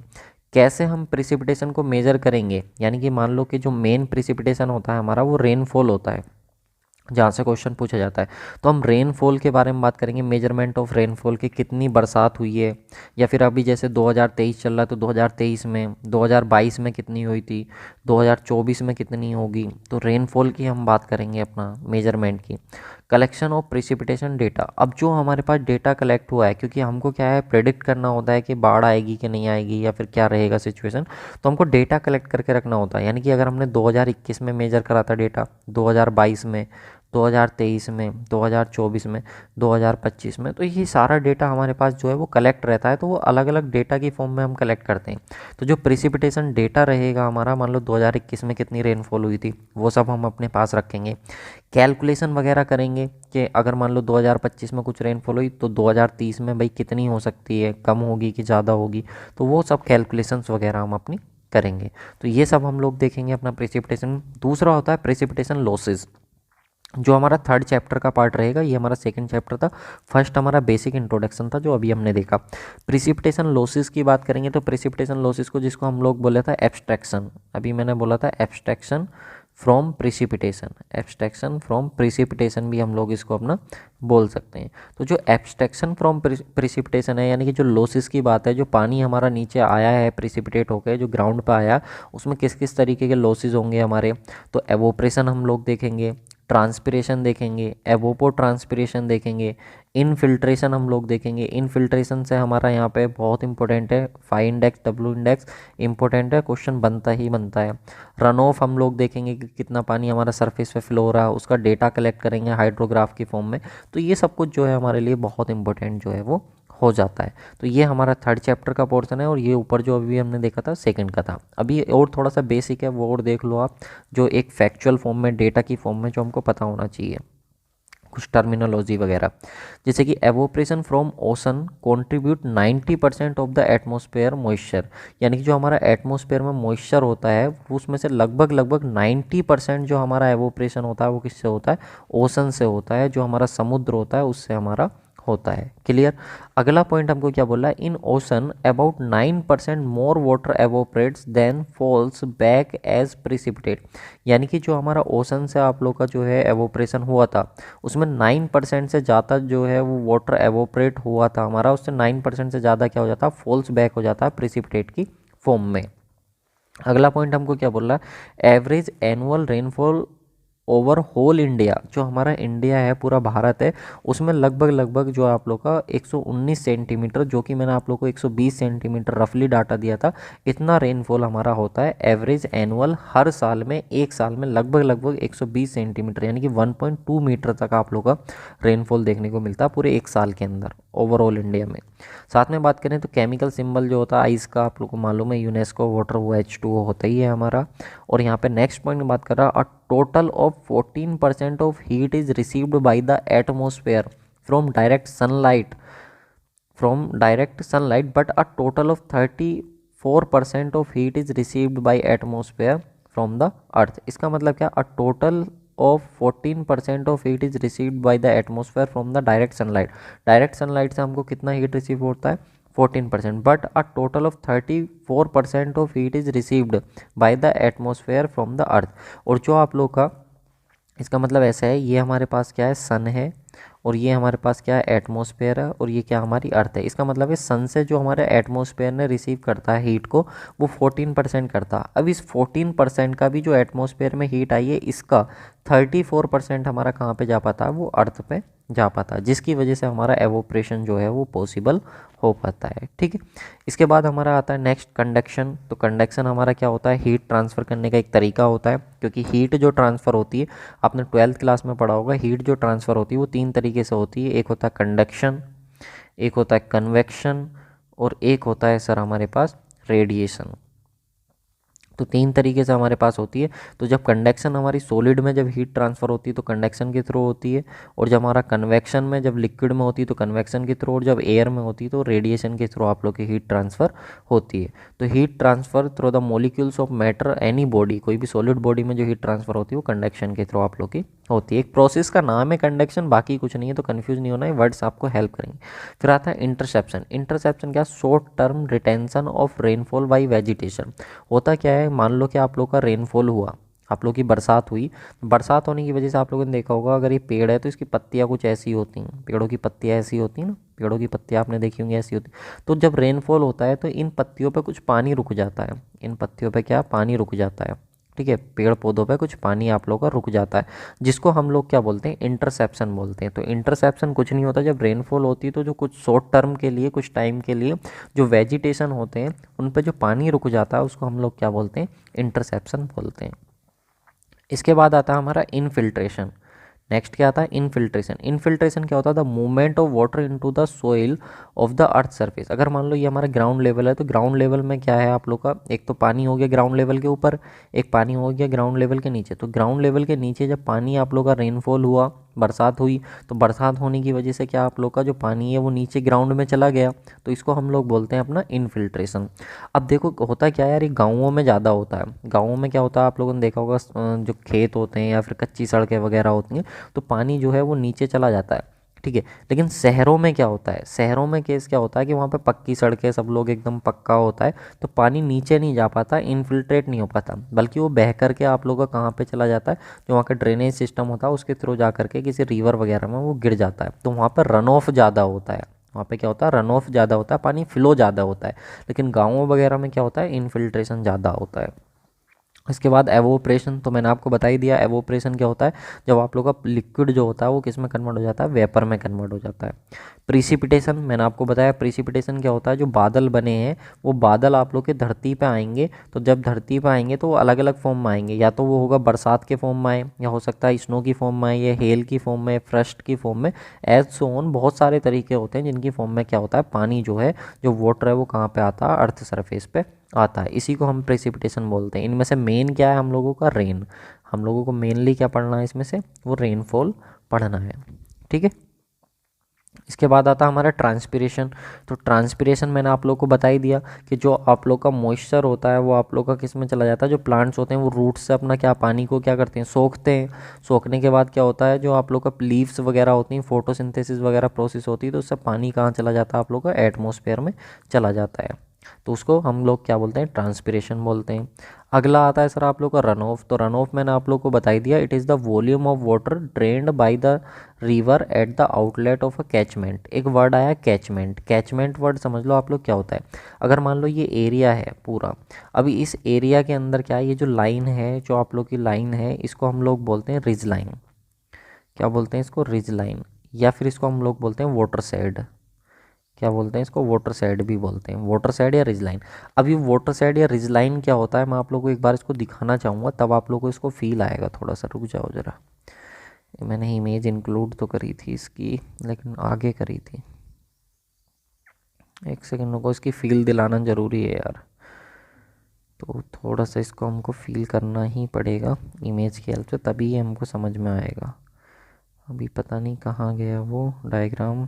कैसे हम प्रिसिपिटेशन को मेज़र करेंगे, यानी कि मान लो कि जो मेन प्रिसिपिटेशन होता है हमारा वो रेनफॉल होता है, जहाँ से क्वेश्चन पूछा जाता है। तो हम रेनफॉल के बारे में बात करेंगे, मेजरमेंट ऑफ रेनफॉल की कितनी बरसात हुई है, या फिर अभी जैसे 2023 चल रहा है तो 2023 में, 2022 में कितनी हुई थी, 2024 में कितनी होगी। तो रेनफॉल की हम बात करेंगे अपना मेजरमेंट की। कलेक्शन ऑफ प्रिसिपिटेशन डेटा, अब जो हमारे पास डेटा कलेक्ट हुआ है, क्योंकि हमको क्या है प्रेडिक्ट करना होता है कि बाढ़ आएगी कि नहीं आएगी या फिर क्या रहेगा सिचुएशन, तो हमको डेटा कलेक्ट करके रखना होता है। यानी कि अगर हमने 2021 में मेजर करा था डेटा, 2022 में, 2023 में, 2024 में, 2025 में, तो ये सारा डेटा हमारे पास जो है वो कलेक्ट रहता है। तो वो अलग अलग डेटा की फॉर्म में हम कलेक्ट करते हैं। तो जो प्रिसिपिटेशन डेटा रहेगा हमारा, मान लो 2021 में कितनी रेनफॉल हुई थी, वो सब हम अपने पास रखेंगे। कैलकुलेशन वगैरह करेंगे कि अगर मान लो 2025 में कुछ रेनफॉल हुई तो 2030 में भाई कितनी हो सकती है, कम होगी कि ज़्यादा होगी। तो वो सब कैलकुलेशंस वगैरह हम अपनी करेंगे। तो ये सब हम लोग देखेंगे अपना प्रिसिपिटेशन। दूसरा होता है प्रिसिपिटेशन लॉसेस, जो हमारा थर्ड चैप्टर का पार्ट रहेगा। ये हमारा सेकंड चैप्टर था, फर्स्ट हमारा बेसिक इंट्रोडक्शन था जो अभी हमने देखा। प्रिसिपिटेशन लॉसेस की बात करेंगे तो प्रिसिपिटेशन लॉसेस को, जिसको हम लोग बोले था एब्स्ट्रैक्शन, अभी मैंने बोला था abstraction from precipitation, abstraction from precipitation भी हम लोग इसको अपना बोल सकते हैं। तो जो एब्स्ट्रैक्शन फ्रॉम प्रिसिपिटेशन है, यानी कि जो लॉसेस की बात है, जो पानी हमारा नीचे आया है प्रिसिपिटेट होकर जो ग्राउंड पे आया, उसमें किस किस तरीके के लॉसेस होंगे हमारे। तो एवोपरेशन हम लोग देखेंगे, ट्रांसपिरेशन देखेंगे, एवोपो ट्रांसपिरेशन देखेंगे, इनफिल्ट्रेशन हम लोग देखेंगे। इनफिल्ट्रेशन से हमारा यहाँ पे बहुत इंपॉर्टेंट है, phi index, W index important है, क्वेश्चन बनता ही बनता है। रन ऑफ हम लोग देखेंगे कि कितना पानी हमारा सरफेस पे फ्लो हो रहा है, उसका डेटा कलेक्ट करेंगे हाइड्रोग्राफ की फॉर्म में। तो ये सब कुछ जो है हमारे लिए बहुत इंपॉर्टेंट जो है वो हो जाता है। तो ये हमारा थर्ड चैप्टर का पोर्शन है, और ये ऊपर जो अभी हमने देखा था सेकंड का था। अभी और थोड़ा सा बेसिक है वो और देख लो आप, जो एक फैक्चुअल फॉर्म में, डेटा की फॉर्म में जो हमको पता होना चाहिए, कुछ टर्मिनोलॉजी वगैरह। जैसे कि evaporation from ocean contribute 90% of the atmosphere moisture, यानी कि जो हमारा एटमॉस्फेयर में मॉइस्चर होता है उसमें से लगभग लगभग 90% जो हमारा एवोपरेशन होता है वो किससे होता है, ओशन से होता है, जो हमारा समुद्र होता है उससे हमारा होता है। क्लियर। अगला पॉइंट हमको क्या बोला है, in ocean about 9% more water evaporates than falls back as precipitate, यानी कि जो हमारा ओशन से आप लोग का जो है एवोपरेशन हुआ था उसमें 9% से ज़्यादा जो है वो वाटर एवोपरेट हुआ था हमारा, उससे 9% से ज़्यादा क्या हो जाता है, फॉल्स बैक हो जाता है प्रिसिपिटेट की फॉर्म में। अगला पॉइंट हमको क्या बोल रहा है, average annual rainfall over whole India, जो हमारा इंडिया है पूरा भारत है, उसमें लगभग लगभग जो आप लोग का 119 सेंटीमीटर, जो कि मैंने आप लोग को 120 सेंटीमीटर रफली डाटा दिया था, इतना रेनफॉल हमारा होता है एवरेज एनुअल हर साल में। एक साल में लगभग लगभग 120 सेंटीमीटर यानी कि 1.2 मीटर तक आप लोग का रेनफॉल देखने को मिलता है पूरे एक साल के अंदर ओवरऑल इंडिया में। साथ में बात करें तो केमिकल सिंबल जो होता है आइस का, आप लोग को मालूम है यूनेस्को वाटर वो H2O होता ही है हमारा। और यहाँ पे नेक्स्ट पॉइंट में बात कर रहा है, total of 14% of heat is received by the atmosphere from direct sunlight, but a total of 34% of heat is received by atmosphere from the earth. इसका मतलब क्या, a total of 14% of heat is received by the atmosphere from the direct sunlight. Direct sunlight से हमको कितना heat receive होता है, 14%, but a total of 34% of heat is received by the atmosphere from the earth. और जो आप लोग का इसका मतलब ऐसा है, ये हमारे पास क्या है, सन है, और ये हमारे पास क्या है, एटमॉस्फेयर है, और ये क्या हमारी अर्थ है। इसका मतलब है सन से जो हमारे एटमॉस्फेयर ने रिसीव करता है हीट को वो 14% करता है। अब इस 14% का भी जो एटमॉस्फेयर में हीट आई है इसका 34% हमारा कहाँ पे जा पाता है, वो अर्थ पे जा पाता है, जिसकी वजह से हमारा एवोपरेशन जो है वो पॉसिबल हो पाता है। ठीक है। इसके बाद हमारा आता है नेक्स्ट कंडक्शन। तो कंडक्शन हमारा क्या होता है, हीट ट्रांसफ़र करने का एक तरीका होता है, क्योंकि हीट जो ट्रांसफ़र होती है, आपने 12th क्लास में पढ़ा होगा, हीट जो ट्रांसफ़र होती है वो 3 तरीके से होती है। एक होता है कंडक्शन, एक होता है कन्वेक्शन, और एक होता है सर हमारे पास रेडिएशन। तो 3 तरीके से हमारे पास होती है। तो जब कंडक्शन हमारी सॉलिड में जब हीट ट्रांसफ़र होती है तो कंडक्शन के थ्रू होती है, और जब हमारा कन्वेक्शन में जब लिक्विड में होती है तो कन्वेक्शन के थ्रू, और जब एयर में होती है तो रेडिएशन के थ्रू आप लोग की हीट ट्रांसफ़र होती है। तो heat transfer through the molecules of matter any body, कोई भी सॉलिड बॉडी में जो हीट ट्रांसफ़र होती है वो कंडक्शन के थ्रू आप लोग की होती है। एक प्रोसेस का नाम है कंडक्शन, बाकी कुछ नहीं है, तो कन्फ्यूज़ नहीं होना है, वर्ड्स आपको हेल्प करेंगे। फिर आता है इंटरसेप्शन। इंटरसेप्शन क्या? Short term retention of rainfall by vegetation. होता क्या है, मान लो कि आप लोग का रेनफॉल हुआ, आप लोग की बरसात हुई, बरसात होने की वजह से आप लोगों ने देखा होगा अगर ये पेड़ है तो इसकी पत्तियाँ कुछ ऐसी होती हैं, पेड़ों की पत्तियाँ ऐसी होती हैं ना, पेड़ों की पत्तियाँ आपने देखी होंगी ऐसी होती। तो जब रेनफॉल होता है तो इन पत्तियों पे कुछ पानी रुक जाता है, इन पत्तियों पे क्या पानी रुक जाता है, ठीक है, पेड़ पौधों पे कुछ पानी आप लोगों का रुक जाता है, जिसको हम लोग क्या बोलते हैं? इंटरसेप्शन बोलते हैं। तो इंटरसेप्शन कुछ नहीं होता, जब रेनफॉल होती है तो जो कुछ शॉर्ट टर्म के लिए, कुछ टाइम के लिए जो वेजिटेशन होते हैं उन पे जो पानी रुक जाता है उसको हम लोग क्या बोलते हैं? इंटरसेप्शन बोलते हैं। इसके बाद आता है हमारा इनफिल्ट्रेशन। नेक्स्ट क्या आता है? इनफिल्ट्रेशन। इनफिल्ट्रेशन क्या होता है? The movement of water into the soil of the earth surface. अगर मान लो ये हमारा ग्राउंड लेवल है तो ग्राउंड लेवल में क्या है आप लोग का? एक तो पानी हो गया ग्राउंड लेवल के ऊपर, एक पानी हो गया ग्राउंड लेवल के नीचे। तो ग्राउंड लेवल के नीचे जब पानी आप लोग का रेनफॉल हुआ, बरसात हुई, तो बरसात होने की वजह से क्या आप लोग का जो पानी है वो नीचे ग्राउंड में चला गया, तो इसको हम लोग बोलते हैं अपना इनफिल्ट्रेशन। अब देखो होता क्या है यार, ये गाँवों में ज़्यादा होता है। गाँवों में क्या होता है आप लोगों ने देखा होगा, जो खेत होते हैं या फिर कच्ची सड़कें वगैरह होती हैं तो पानी जो है वो नीचे चला जाता है, ठीक है। लेकिन शहरों में क्या होता है? शहरों में केस क्या होता है कि वहाँ पे पक्की सड़कें, सब लोग एकदम पक्का होता है, तो पानी नीचे नहीं जा पाता, इनफिल्ट्रेट नहीं हो पाता, बल्कि वो बह करके आप लोगों का कहाँ पे चला जाता है? जो वहाँ का ड्रेनेज सिस्टम होता है उसके थ्रू जा करके किसी रिवर वगैरह में वो गिर जाता है। तो वहाँ पर रन ऑफ ज़्यादा होता है, वहाँ पे क्या होता है? रन ऑफ ज़्यादा होता है, पानी फ्लो ज़्यादा होता है। लेकिन गाँवों वगैरह में क्या होता है? इनफिल्ट्रेशन ज़्यादा होता है। इसके बाद एवोप्रेशन, तो मैंने आपको बता ही दिया एवोप्रेशन क्या होता है। जब आप लोग का लिक्विड जो होता है वो किस में कन्वर्ट हो जाता है? वेपर में कन्वर्ट हो जाता है। प्रिसिपिटेशन, मैंने आपको बताया प्रिसिपिटेशन क्या होता है। जो बादल बने हैं वो बादल आप लोग के धरती पे आएंगे, तो जब धरती पे आएंगे तो वो अलग अलग फॉर्म में आएंगे, या तो वो होगा बरसात के फॉर्म में आए, या हो सकता है स्नो की फॉर्म में आए, या हेल की फॉर्म में, फ्रस्ट की फॉर्म में, एज सो ऑन। बहुत सारे तरीके होते हैं जिनकी फॉर्म में क्या होता है? पानी जो है, जो वाटर है वो कहाँ पे आता है? अर्थ सरफेस पे आता है। इसी को हम प्रेसिपिटेशन बोलते हैं। इनमें से मेन क्या है हम लोगों का? रेन। हम लोगों को मेनली क्या पढ़ना है इसमें से? वो रेनफॉल पढ़ना है, ठीक है। इसके बाद आता है हमारा ट्रांसपिरेशन। तो ट्रांसपिरेशन मैंने आप लोग को बता ही दिया कि जो आप लोग का मॉइस्चर होता है वो आप लोग का किस में चला जाता है? जो प्लांट्स होते हैं वो रूट से अपना क्या पानी को क्या करते हैं? सोखते हैं। सोखने के बाद क्या होता है? जो आप लोग का लीव्स वगैरह होती हैं, फोटोसिंथेसिस वगैरह प्रोसेस होती है, तो उससे पानी कहाँ चला जाता है? आप लोग का एटमॉस्फेयर में चला जाता है। तो उसको हम लोग क्या बोलते हैं? ट्रांसपिरेशन बोलते हैं। अगला आता है सर आप लोग का रन ऑफ। तो रन ऑफ मैंने आप लोग को बता ही दिया, it is the volume of water drained by the river at the outlet of a catchment. एक वर्ड आया कैचमेंट। कैचमेंट वर्ड समझ लो आप लोग क्या होता है। अगर मान लो ये एरिया है पूरा, अभी इस एरिया के अंदर क्या है? ये जो लाइन है, जो आप लोग की लाइन है, इसको हम लोग बोलते हैं रिज लाइन। क्या बोलते हैं इसको? Ridge line. या फिर इसको हम लोग बोलते हैं वाटर साइड। क्या बोलते हैं इसको? वाटर साइड भी बोलते हैं, वाटर साइड या रिज लाइन। अब ये वाटर साइड या रिज लाइन क्या होता है, मैं आप लोगों को एक बार इसको दिखाना चाहूँगा, तब आप लोगों को इसको फील आएगा। थोड़ा सा रुक जाओ ज़रा, मैंने इमेज इंक्लूड तो करी थी इसकी, लेकिन आगे करी थी। एक सेकंड रुको, इसकी फील दिलाना ज़रूरी है यार, तो थोड़ा सा इसको हमको फील करना ही पड़ेगा इमेज की हेल्प से, तभी ये हमको समझ में आएगा। अभी पता नहीं कहाँ गया वो डायग्राम,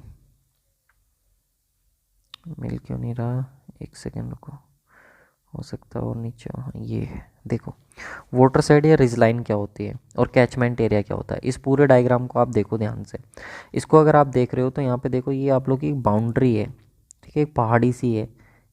मिल क्यों नहीं रहा? एक सेकेंड रुको, हो सकता है और नीचे। हाँ ये है, देखो वाटर साइड या रिज लाइन क्या होती है और कैचमेंट एरिया क्या होता है। इस पूरे डायग्राम को आप देखो ध्यान से। इसको अगर आप देख रहे हो तो यहाँ पे देखो, ये आप लोग की एक बाउंड्री है, ठीक है, एक पहाड़ी सी है,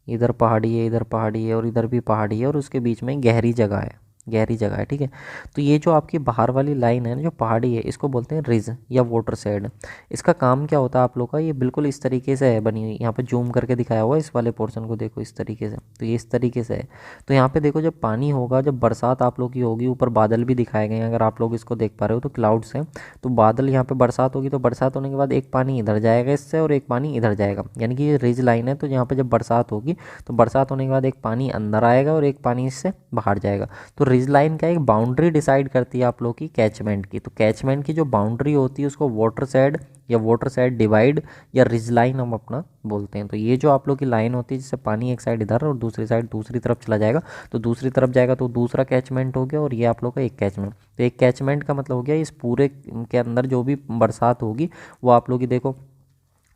इधर पहाड़ी है, इधर पहाड़ी है, और इधर भी पहाड़ी है, और उसके बीच में गहरी जगह है, गहरी जगह है, ठीक है। तो ये जो आपकी बाहर वाली लाइन है ना, जो पहाड़ी है, इसको बोलते हैं रिज या वाटर साइड। इसका काम क्या होता है आप लोग का? ये बिल्कुल इस तरीके से है बनी हुई, यहाँ पे जूम करके दिखाया हुआ है, इस वाले पोर्शन को देखो इस तरीके से, तो ये इस तरीके से है। तो यहाँ पे देखो जब पानी होगा, जब बरसात आप लोग की होगी, ऊपर बादल भी दिखाए गए हैं, अगर आप लोग इसको देख पा रहे हो तो क्लाउड्स हैं, तो बादल यहाँ पे बरसात होगी, तो बरसात होने के बाद एक पानी इधर जाएगा इससे और एक पानी इधर जाएगा, यानी कि ये रिज लाइन है। तो यहाँ पे जब बरसात होगी तो बरसात होने के बाद एक पानी अंदर आएगा और एक पानी इससे बाहर जाएगा। तो रिज लाइन क्या एक बाउंड्री डिसाइड करती है आप लोग की कैचमेंट की। तो कैचमेंट की जो बाउंड्री होती है उसको वाटर साइड या वाटर साइड डिवाइड या रिज लाइन हम अपना बोलते हैं। तो ये जो आप लोग की लाइन होती है जिससे पानी एक साइड इधर और दूसरी साइड दूसरी तरफ चला जाएगा, तो दूसरी तरफ जाएगा तो दूसरा कैचमेंट हो गया, और ये आप लोग का एक कैचमेंट। तो एक कैचमेंट का मतलब हो गया इस पूरे के अंदर जो भी बरसात होगी वो आप लोग की देखो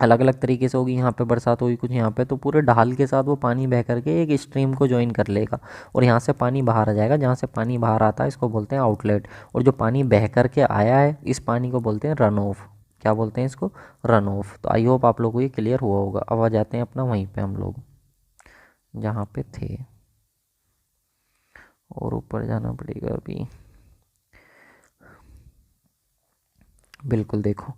अलग अलग तरीके से होगी। यहाँ पे बरसात होगी कुछ यहाँ पे, तो पूरे ढाल के साथ वो पानी बह करके एक स्ट्रीम को ज्वाइन कर लेगा और यहाँ से पानी बाहर आ जाएगा। जहाँ से पानी बाहर आता है इसको बोलते हैं आउटलेट, और जो पानी बह करके आया है इस पानी को बोलते हैं रन ऑफ। क्या बोलते हैं इसको? Run of. तो आई होप आप लोगों को ये क्लियर हुआ होगा। अब आ जाते हैं अपना वहीं पे हम लोग जहाँ पे थे, और ऊपर जाना पड़ेगा अभी। बिल्कुल देखो,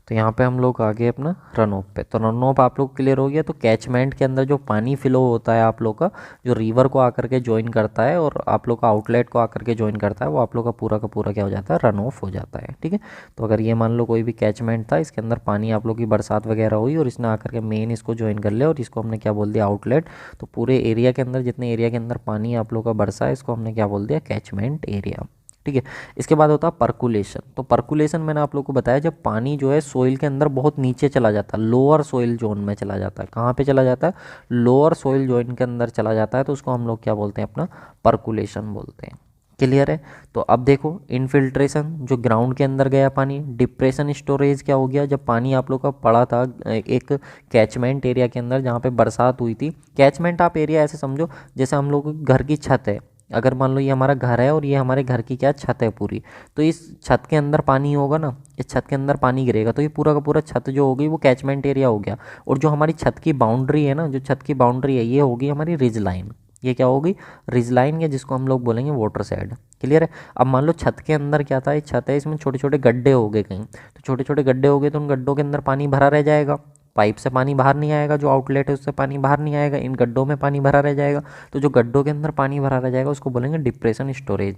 तो यहाँ पे हम लोग आ गए अपना रन ऑफ पे। तो रन ऑफ आप लोग क्लियर हो गया। तो कैचमेंट के अंदर जो पानी फ्लो होता है आप लोग का, जो रिवर को आकर के ज्वाइन करता है और आप लोग का आउटलेट को आकर के ज्वाइन करता है, वो आप लोग का पूरा क्या हो जाता है? रन ऑफ हो जाता है। ठीक है, तो अगर ये मान लो कोई भी कैचमेंट था, इसके अंदर पानी आप लोग की बरसात वगैरह हुई और इसने आकर के मेन इसको ज्वाइन कर लिया और इसको हमने क्या बोल दिया? आउटलेट। तो पूरे एरिया के अंदर जितने एरिया के अंदर पानी आप लोग का बरसा है इसको हमने क्या बोल दिया? Catchment area. ठीक है, इसके बाद होता है पर्कुलेशन। तो पर्कुलेशन मैंने आप लोग को बताया जब पानी जो है सोइल के अंदर बहुत नीचे चला जाता है, लोअर सोइल जोन में चला जाता है। कहाँ पे चला जाता है? लोअर सोइल जोन के अंदर चला जाता है, तो उसको हम लोग क्या बोलते हैं? अपना पर्कुलेशन बोलते हैं। क्लियर है? तो अब देखो इनफिल्ट्रेशन, जो ग्राउंड के अंदर गया पानी। डिप्रेशन स्टोरेज क्या हो गया? जब पानी आप लोग का पड़ा था एक कैचमेंट एरिया के अंदर जहाँ पे बरसात हुई थी। कैचमेंट आप एरिया ऐसे समझो जैसे हम लोग घर की छत है। अगर मान लो ये हमारा घर है और ये हमारे घर की क्या छत है पूरी, तो इस छत के अंदर पानी होगा ना, इस छत के अंदर पानी गिरेगा तो ये पूरा का पूरा छत जो होगी वो कैचमेंट एरिया हो गया। और जो हमारी छत की बाउंड्री है ना, जो छत की बाउंड्री है ये होगी हमारी रिज लाइन। ये क्या होगी? रिज लाइन, या जिसको हम लोग बोलेंगे वाटर साइड। क्लियर है? अब मान लो छत के अंदर क्या था? ये छत है, इसमें छोटे छोटे गड्ढे हो गए कहीं, तो छोटे छोटे गड्ढे हो गए तो उन गड्ढों के अंदर पानी भरा रह जाएगा। पाइप से पानी बाहर नहीं आएगा, जो आउटलेट है उससे पानी बाहर नहीं आएगा, इन गड्ढों में पानी भरा रह जाएगा। तो जो गड्ढों के अंदर पानी भरा रह जाएगा उसको बोलेंगे डिप्रेशन स्टोरेज।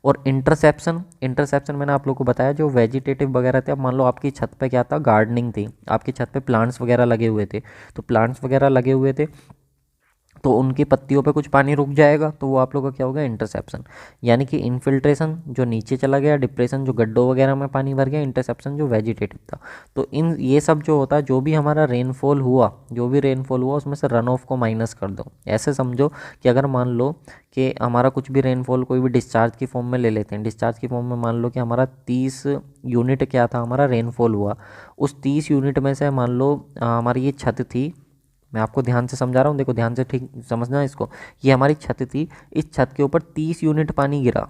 और इंटरसेप्शन, इंटरसेप्शन मैंने आप लोग को बताया जो वेजिटेटिव वगैरह थे। अब मान लो आपकी छत पे क्या था? गार्डनिंग थी, आपकी छत पे प्लांट्स वगैरह लगे हुए थे, तो प्लांट्स वगैरह लगे हुए थे तो उनकी पत्तियों पे कुछ पानी रुक जाएगा, तो वो आप लोग का क्या होगा? इंटरसेप्शन। यानी कि इनफिल्ट्रेशन जो नीचे चला गया, डिप्रेशन जो गड्ढों वगैरह में पानी भर गया, इंटरसेप्शन जो वेजिटेटिव था। तो इन ये सब जो होता है, जो भी हमारा रेनफॉल हुआ, जो भी रेनफॉल हुआ उसमें से रन ऑफ को माइनस कर दो। ऐसे समझो कि अगर मान लो कि हमारा कुछ भी रेनफॉल कोई भी डिस्चार्ज की फॉर्म में ले लेते हैं, डिस्चार्ज की फॉर्म में मान लो कि हमारा 30 यूनिट क्या था? हमारा रेनफॉल हुआ। उस 30 यूनिट में से मान लो हमारी ये छत थी, मैं आपको ध्यान से समझा रहा हूँ, देखो ध्यान से ठीक समझना इसको। ये हमारी छत थी, इस छत के ऊपर 30 यूनिट पानी गिरा,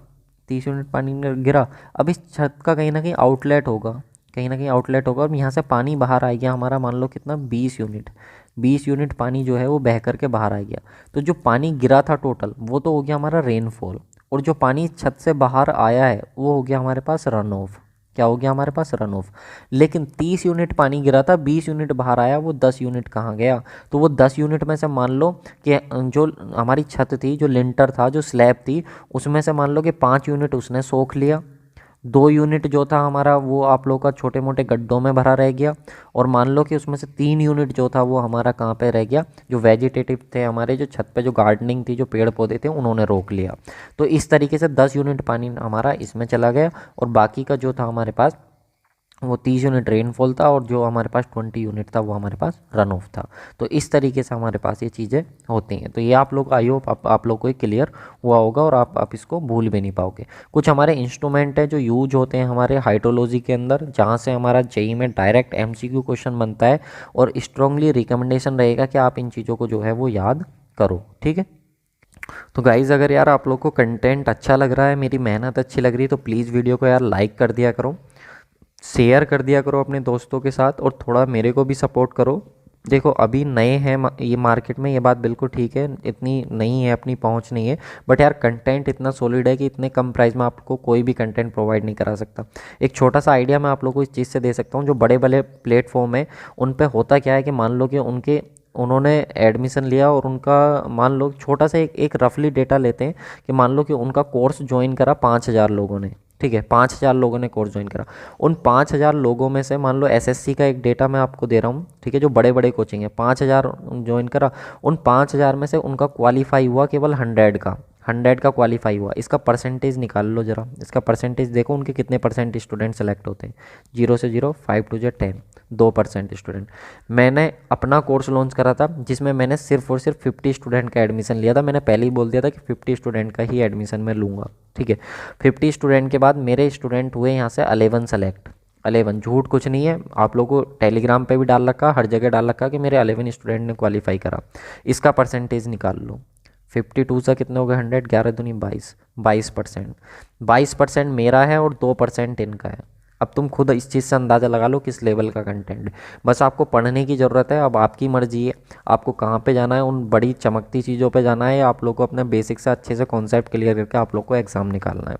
30 यूनिट पानी गिरा। अब इस छत का कहीं ना कहीं आउटलेट होगा, कहीं ना कहीं आउटलेट होगा, और यहाँ से पानी बाहर आ गया हमारा मान लो कितना? 20 यूनिट। 20 यूनिट पानी जो है वो बह करके बाहर आ गया। तो जो पानी गिरा था टोटल वो तो हो गया हमारा रेनफॉल, और जो पानी छत से बाहर आया है वो हो गया हमारे पास रन ऑफ। क्या हो गया हमारे पास? Run of. लेकिन 30 यूनिट पानी गिरा था, 20 यूनिट बाहर आया, वो 10 यूनिट कहाँ गया? तो वो 10 यूनिट में से मान लो कि जो हमारी छत थी, जो लिंटर था, जो स्लैब थी, उसमें से मान लो कि 5 यूनिट उसने सोख लिया। 2 यूनिट जो था हमारा वो आप लोग का छोटे मोटे गड्ढों में भरा रह गया, और मान लो कि उसमें से 3 यूनिट जो था वो हमारा कहाँ पे रह गया? जो वेजिटेटिव थे हमारे, जो छत पे जो गार्डनिंग थी, जो पेड़ पौधे थे, उन्होंने रोक लिया। तो इस तरीके से 10 यूनिट पानी हमारा इसमें चला गया, और बाकी का जो था हमारे पास वो 30 यूनिट रेनफॉल था, और जो हमारे पास 20 यूनिट था वो हमारे पास रन ऑफ था। तो इस तरीके से हमारे पास ये चीज़ें होती हैं। तो ये आप लोग आई होप आप लोग को क्लियर हुआ होगा, और आप इसको भूल भी नहीं पाओगे। कुछ हमारे इंस्ट्रूमेंट है जो यूज होते हैं हमारे हाइड्रोलॉजी के अंदर, जहाँ से हमारा जेईई में डायरेक्ट MCQ क्वेश्चन बनता है, और स्ट्रांगली रिकमेंडेशन रहेगा कि आप इन चीज़ों को जो है वो याद करो। ठीक है, तो गाइज़ अगर यार आप लोग को कंटेंट अच्छा लग रहा है, मेरी मेहनत अच्छी लग रही है, तो प्लीज़ वीडियो को यार लाइक कर दिया करो, शेयर कर दिया करो अपने दोस्तों के साथ, और थोड़ा मेरे को भी सपोर्ट करो। देखो अभी नए हैं ये मार्केट में, ये बात बिल्कुल ठीक है, इतनी नहीं है, अपनी पहुंच नहीं है, बट यार कंटेंट इतना सॉलिड है कि इतने कम प्राइस में आपको कोई भी कंटेंट प्रोवाइड नहीं करा सकता। एक छोटा सा आइडिया मैं आप लोगों को इस चीज़ से दे सकता हूँ। जो बड़े बड़े प्लेटफॉर्म है उन पे होता क्या है कि मान लो कि उन्होंने एडमिशन लिया, और उनका मान लो छोटा सा एक रफली डेटा लेते हैं कि मान लो कि उनका कोर्स ज्वाइन करा 5000 लोगों ने। ठीक है, 5000 लोगों ने कोर्स ज्वाइन करा। उन 5000 लोगों में से मान लो SSC का एक डेटा मैं आपको दे रहा हूँ, ठीक है, जो बड़े बड़े कोचिंग है, 5000 ज्वाइन करा। उन 5000 में से उनका क्वालिफाई हुआ केवल 100 का, 100 का क्वालिफाई हुआ, इसका परसेंटेज निकाल लो ज़रा, इसका परसेंटेज देखो उनके कितने परसेंट स्टूडेंट सेलेक्ट होते हैं। 0 से 0, 5 to 10, 2% स्टूडेंट। मैंने अपना कोर्स लॉन्च करा था जिसमें मैंने सिर्फ और सिर्फ 50 स्टूडेंट का एडमिशन लिया था। मैंने पहले ही बोल दिया था कि 50 स्टूडेंट का ही एडमिशन मैं लूँगा, ठीक है। 50 स्टूडेंट के बाद मेरे स्टूडेंट हुए यहाँ से 11 सेलेक्ट। 11, झूठ कुछ नहीं है, आप लोगों को टेलीग्राम पे भी डाल रखा, हर जगह डाल रखा कि मेरे 11 स्टूडेंट ने क्वालिफाई करा। इसका परसेंटेज निकाल लो, 52 से कितने हो गए 100, 11 दूनी 22, 22%। 22% मेरा है और 2% इनका है। अब तुम खुद इस चीज़ से अंदाज़ा लगा लो किस लेवल का कंटेंट है। बस आपको पढ़ने की ज़रूरत है, अब आपकी मर्जी है आपको कहाँ पे जाना है, उन बड़ी चमकती चीज़ों पे जाना है या आप लोग को अपने बेसिक से अच्छे से कॉन्सेप्ट क्लियर करके आप लोग को एग्ज़ाम निकालना है।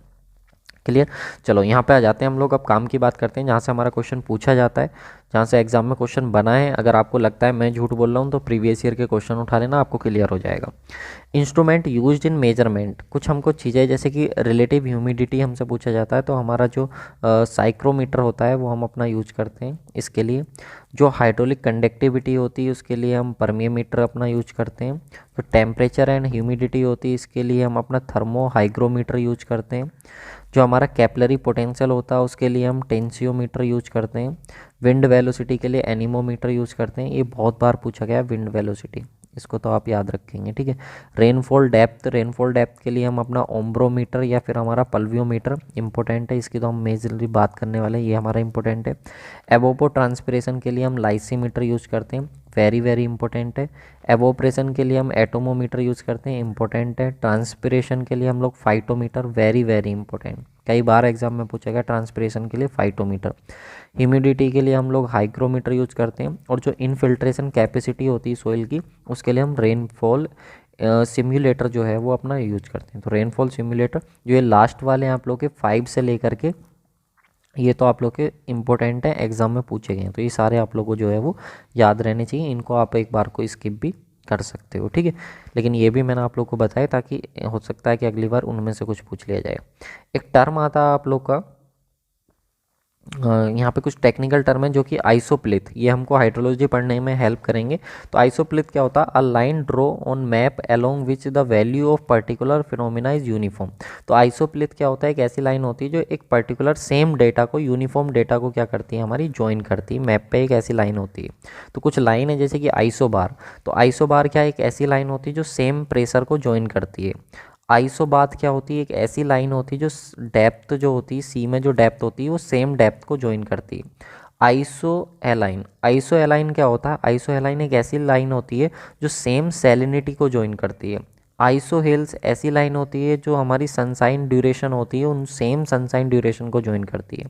क्लियर। चलो यहाँ पे आ जाते हैं हम लोग, अब काम की बात करते हैं जहाँ से हमारा क्वेश्चन पूछा जाता है, जहाँ से एग्जाम में क्वेश्चन बना है। अगर आपको लगता है मैं झूठ बोल रहा हूँ तो प्रीवियस ईयर के क्वेश्चन उठा लेना, आपको क्लियर हो जाएगा। इंस्ट्रूमेंट यूज्ड इन मेजरमेंट, कुछ हमको चीज़ें जैसे कि रिलेटिव ह्यूमिडिटी हमसे पूछा जाता है तो हमारा जो साइक्रोमीटर होता है वो हम अपना यूज करते हैं इसके लिए। जो हाइड्रोलिक कंडक्टिविटी होती है उसके लिए हम परमियोमीटर अपना यूज करते हैं। जो टेम्परेचर एंड ह्यूमिडिटी होती है इसके लिए हम अपना थर्मो हाइग्रोमीटर यूज करते हैं। जो हमारा कैपिलरी पोटेंशियल होता है उसके लिए हम टेंसियोमीटर यूज करते हैं। विंड वेलोसिटी के लिए एनीमोमीटर यूज करते हैं, ये बहुत बार पूछा गया है विंड वेलोसिटी, इसको तो आप याद रखेंगे, ठीक है। रेनफॉल डेप्थ के लिए हम अपना ओम्ब्रोमीटर या फिर हमारा पल्वियोमीटर इंपॉर्टेंट है, इसकी तो हम मेजरली बात करने वाले हैं, ये हमारा इंपॉर्टेंट है। एवोपो ट्रांसपिरेशन के लिए हम लाइसीमीटर यूज करते हैं, वेरी वेरी इंपॉर्टेंट है। एवोप्रेशन के लिए हम एटोमोमीटर यूज़ करते हैं, इंपॉर्टेंट है। ट्रांसपिरेशन के लिए हम लोग फाइटोमीटर, वेरी वेरी इंपॉर्टेंट, कई बार एग्जाम में पूछा गया ट्रांसपिरेशन के लिए फाइटोमीटर। ह्यूमिडिटी के लिए हम लोग हाइग्रोमीटर यूज करते हैं। और जो इनफिल्ट्रेशन कैपेसिटी होती है सोइल की उसके लिए हम रेनफॉल सिम्युलेटर जो है वो अपना यूज करते हैं। तो रेनफॉल सिम्युलेटर जो ये लास्ट वाले हैं आप लोग के 5 से लेकर के, ये तो आप लोग के इम्पोर्टेंट है, एग्जाम में पूछे गए हैं, तो ये सारे आप लोगों को जो है वो याद रहने चाहिए। इनको आप एक बार को स्किप भी कर सकते हो, ठीक है। लेकिन ये भी मैंने आप लोग को बताया ताकि हो सकता है कि अगली बार उनमें से कुछ पूछ लिया जाए। एक टर्म आता है आप लोग का, यहाँ पे कुछ टेक्निकल टर्म है जो कि आइसोप्लिथ, ये हमको हाइड्रोलॉजी पढ़ने में हेल्प करेंगे। तो आइसोप्लिथ क्या होता है, a line draw on map along which the value of particular phenomena is uniform. तो आइसोप्लिथ क्या होता है, एक ऐसी लाइन होती है जो एक पर्टिकुलर सेम डेटा को, यूनिफॉर्म डेटा को क्या करती है, हमारी ज्वाइन करती है। मैप पे एक ऐसी लाइन होती है। तो कुछ लाइन है जैसे कि आइसोबार, तो आइसोबार क्या एक ऐसी लाइन होती है जो सेम प्रेशर को ज्वाइन करती है। आइसोबाथ क्या होती है, एक ऐसी लाइन होती है जो डेप्थ जो होती है सी में, जो डेप्थ होती है वो सेम डेप्थ को ज्वाइन करती है। आइसो एलाइन क्या होता है, आइसो एलाइन एक ऐसी लाइन होती है जो सेम सैलिनिटी को ज्वाइन करती है। आइसो हेल्स ऐसी लाइन होती है जो हमारी सनसाइन ड्यूरेशन होती है उन सेम सनसाइन ड्यूरेशन को ज्वाइन करती है।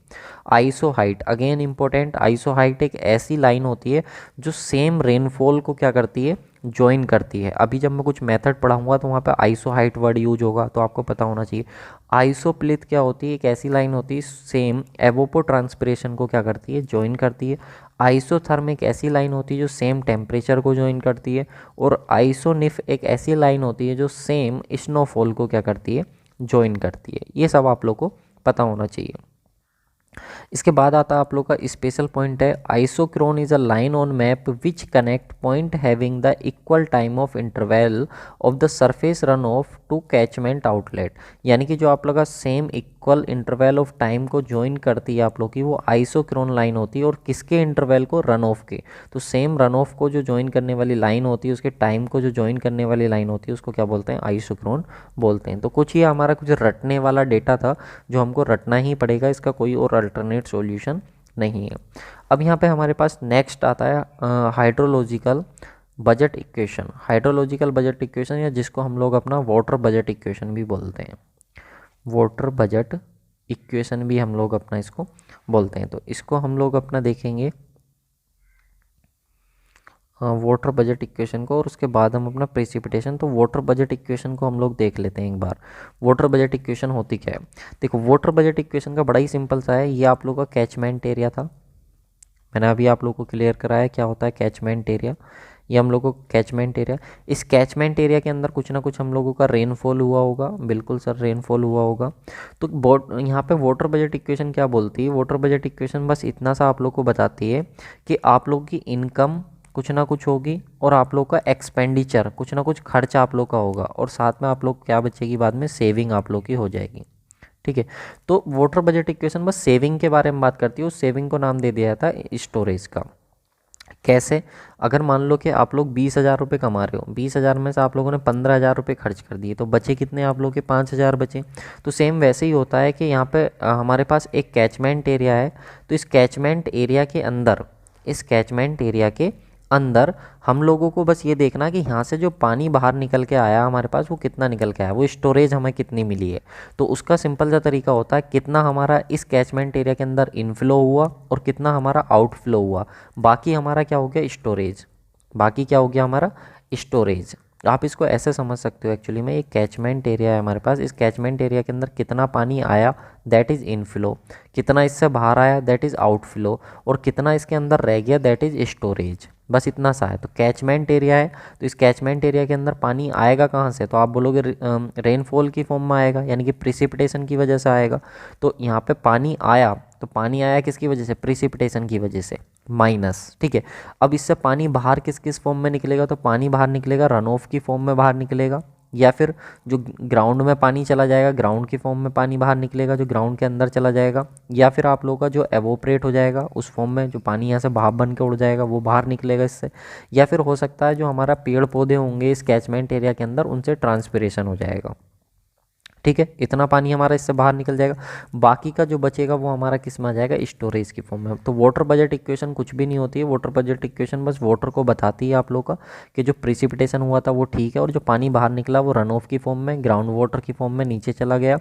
Iso height again important, iso height एक ऐसी लाइन होती है जो सेम रेनफॉल को क्या करती है, ज्वाइन करती है। अभी जब मैं कुछ मेथड पढ़ाऊंगा तो वहाँ पे आइसो हाइट वर्ड यूज होगा, तो आपको पता होना चाहिए। आइसोप्लिथ क्या होती है, एक ऐसी लाइन होती है सेम एवोपो ट्रांसपिरेशन को क्या करती है, ज्वाइन करती है। आइसोथर्म एक ऐसी लाइन होती है जो सेम टेम्परेचर को ज्वाइन करती है। और आइसोनिफ एक ऐसी लाइन होती है जो सेम स्नोफॉल को क्या करती है, ज्वाइन करती है। ये सब आप लोग को पता होना चाहिए। इसके बाद आता है आप लोग का स्पेशल पॉइंट है, isochrone is a line on map which connect point having the equal time of interval of the surface runoff to catchment outlet. यानी कि जो आप लोग का same equal interval of time को ज्वाइन करती है आप लोग की, वो आइसोक्रोन लाइन होती है। और किसके इंटरवल को, रन ऑफ के। तो सेम रन ऑफ को जो ज्वाइन करने वाली लाइन होती है, उसके टाइम को जो ज्वाइन करने वाली लाइन होती है, उसको क्या बोलते हैं, आइसोक्रोन बोलते हैं। तो कुछ ये हमारा कुछ रटने वाला डेटा था जो हमको रटना ही पड़ेगा, इसका कोई और अल्टरनेट सॉल्यूशन नहीं है। अब यहाँ पे हमारे पास नेक्स्ट आता है hydrological budget equation. Hydrological budget equation या जिसको हम लोग अपना वाटर बजट इक्वेशन भी बोलते हैं, वाटर बजट इक्वेशन भी हम लोग अपना इसको बोलते हैं। तो इसको हम लोग अपना देखेंगे वाटर बजट इक्वेशन को, और उसके बाद हम अपना प्रेसिपिटेशन। तो वाटर बजट इक्वेशन को हम लोग देख लेते हैं एक बार। वाटर बजट इक्वेशन होती क्या है, देखो वाटर बजट इक्वेशन का बड़ा ही सिंपल सा है। ये आप लोग का कैचमेंट एरिया था, मैंने अभी आप लोग को क्लियर कराया क्या होता है कैचमेंट एरिया। ये हम लोग को कैचमेंट एरिया, इस कैचमेंट एरिया के अंदर कुछ ना कुछ हम लोगों का रेनफॉल हुआ होगा, बिल्कुल सर रेनफॉल हुआ होगा। तो यहाँ पे वाटर बजट इक्वेशन क्या बोलती है, वाटर बजट इक्वेशन बस इतना सा आप लोग को बताती है कि आप लोग की इनकम कुछ ना कुछ होगी, और आप लोग का एक्सपेंडिचर कुछ ना कुछ खर्चा आप लोग का होगा, और साथ में आप लोग क्या बचेगी बाद में, सेविंग आप लोग की हो जाएगी। ठीक है, तो वाटर बजट इक्वेशन बस सेविंग के बारे में बात करती है। उस सेविंग को नाम दे दिया था स्टोरेज का। कैसे, अगर मान लो कि आप लोग 20,000 रुपये कमा रहे हो, 20,000 में से आप लोगों ने 15,000 रुपये खर्च कर दिए, तो बचे कितने आप लोग के, 5,000 बचे। तो सेम वैसे ही होता है कि यहाँ पे हमारे पास एक कैचमेंट एरिया है, तो इस कैचमेंट एरिया के अंदर, इस कैचमेंट एरिया के अंदर हम लोगों को बस ये देखना कि यहाँ से जो पानी बाहर निकल के आया हमारे पास, वो कितना निकल के आया, वो स्टोरेज हमें कितनी मिली है। तो उसका सिंपल सा तरीका होता है, कितना हमारा इस कैचमेंट एरिया के अंदर इनफ्लो हुआ और कितना हमारा आउटफ्लो हुआ, बाकी हमारा क्या हो गया, स्टोरेज। बाकी क्या हो गया हमारा, स्टोरेज। आप इसको ऐसे समझ सकते हो, एक्चुअली में एक कैचमेंट एरिया है हमारे पास, इस कैचमेंट एरिया के अंदर कितना पानी आया, दैट इज़ इनफ्लो, कितना इससे बाहर आया, दैट इज़ आउटफ्लो, और कितना इसके अंदर रह गया, दैट इज़ स्टोरेज। बस इतना सा है। तो कैचमेंट एरिया है, तो इस कैचमेंट एरिया के अंदर पानी आएगा कहाँ से, तो आप बोलोगे रेनफॉल की फॉर्म में आएगा, यानी कि प्रिसिपिटेशन की वजह से आएगा। तो यहाँ पे पानी आया, तो पानी आया किसकी वजह से, प्रिसिपिटेशन की वजह से, माइनस। ठीक है, अब इससे पानी बाहर किस किस फॉर्म में निकलेगा, तो पानी बाहर निकलेगा रन ऑफ की फॉर्म में बाहर निकलेगा, या फिर जो ग्राउंड में पानी चला जाएगा, ग्राउंड की फॉर्म में पानी बाहर निकलेगा, जो ग्राउंड के अंदर चला जाएगा, या फिर आप लोगों का जो एवोपरेट हो जाएगा उस फॉर्म में, जो पानी यहाँ से भाप बन के उड़ जाएगा वो बाहर निकलेगा इससे, या फिर हो सकता है जो हमारा पेड़ पौधे होंगे इस कैचमेंट एरिया के अंदर, उनसे ट्रांसपिरेशन हो जाएगा। ठीक है, इतना पानी हमारा इससे बाहर निकल जाएगा, बाकी का जो बचेगा वो हमारा किस में आ जाएगा, स्टोरेज की फॉर्म में। तो वाटर बजट इक्वेशन कुछ भी नहीं होती है, वाटर बजट इक्वेशन बस वाटर को बताती है आप लोग का कि जो प्रिसिपिटेशन हुआ था वो ठीक है, और जो पानी बाहर निकला वो रन ऑफ की फॉर्म में, ग्राउंड वाटर की फॉर्म में नीचे चला गया,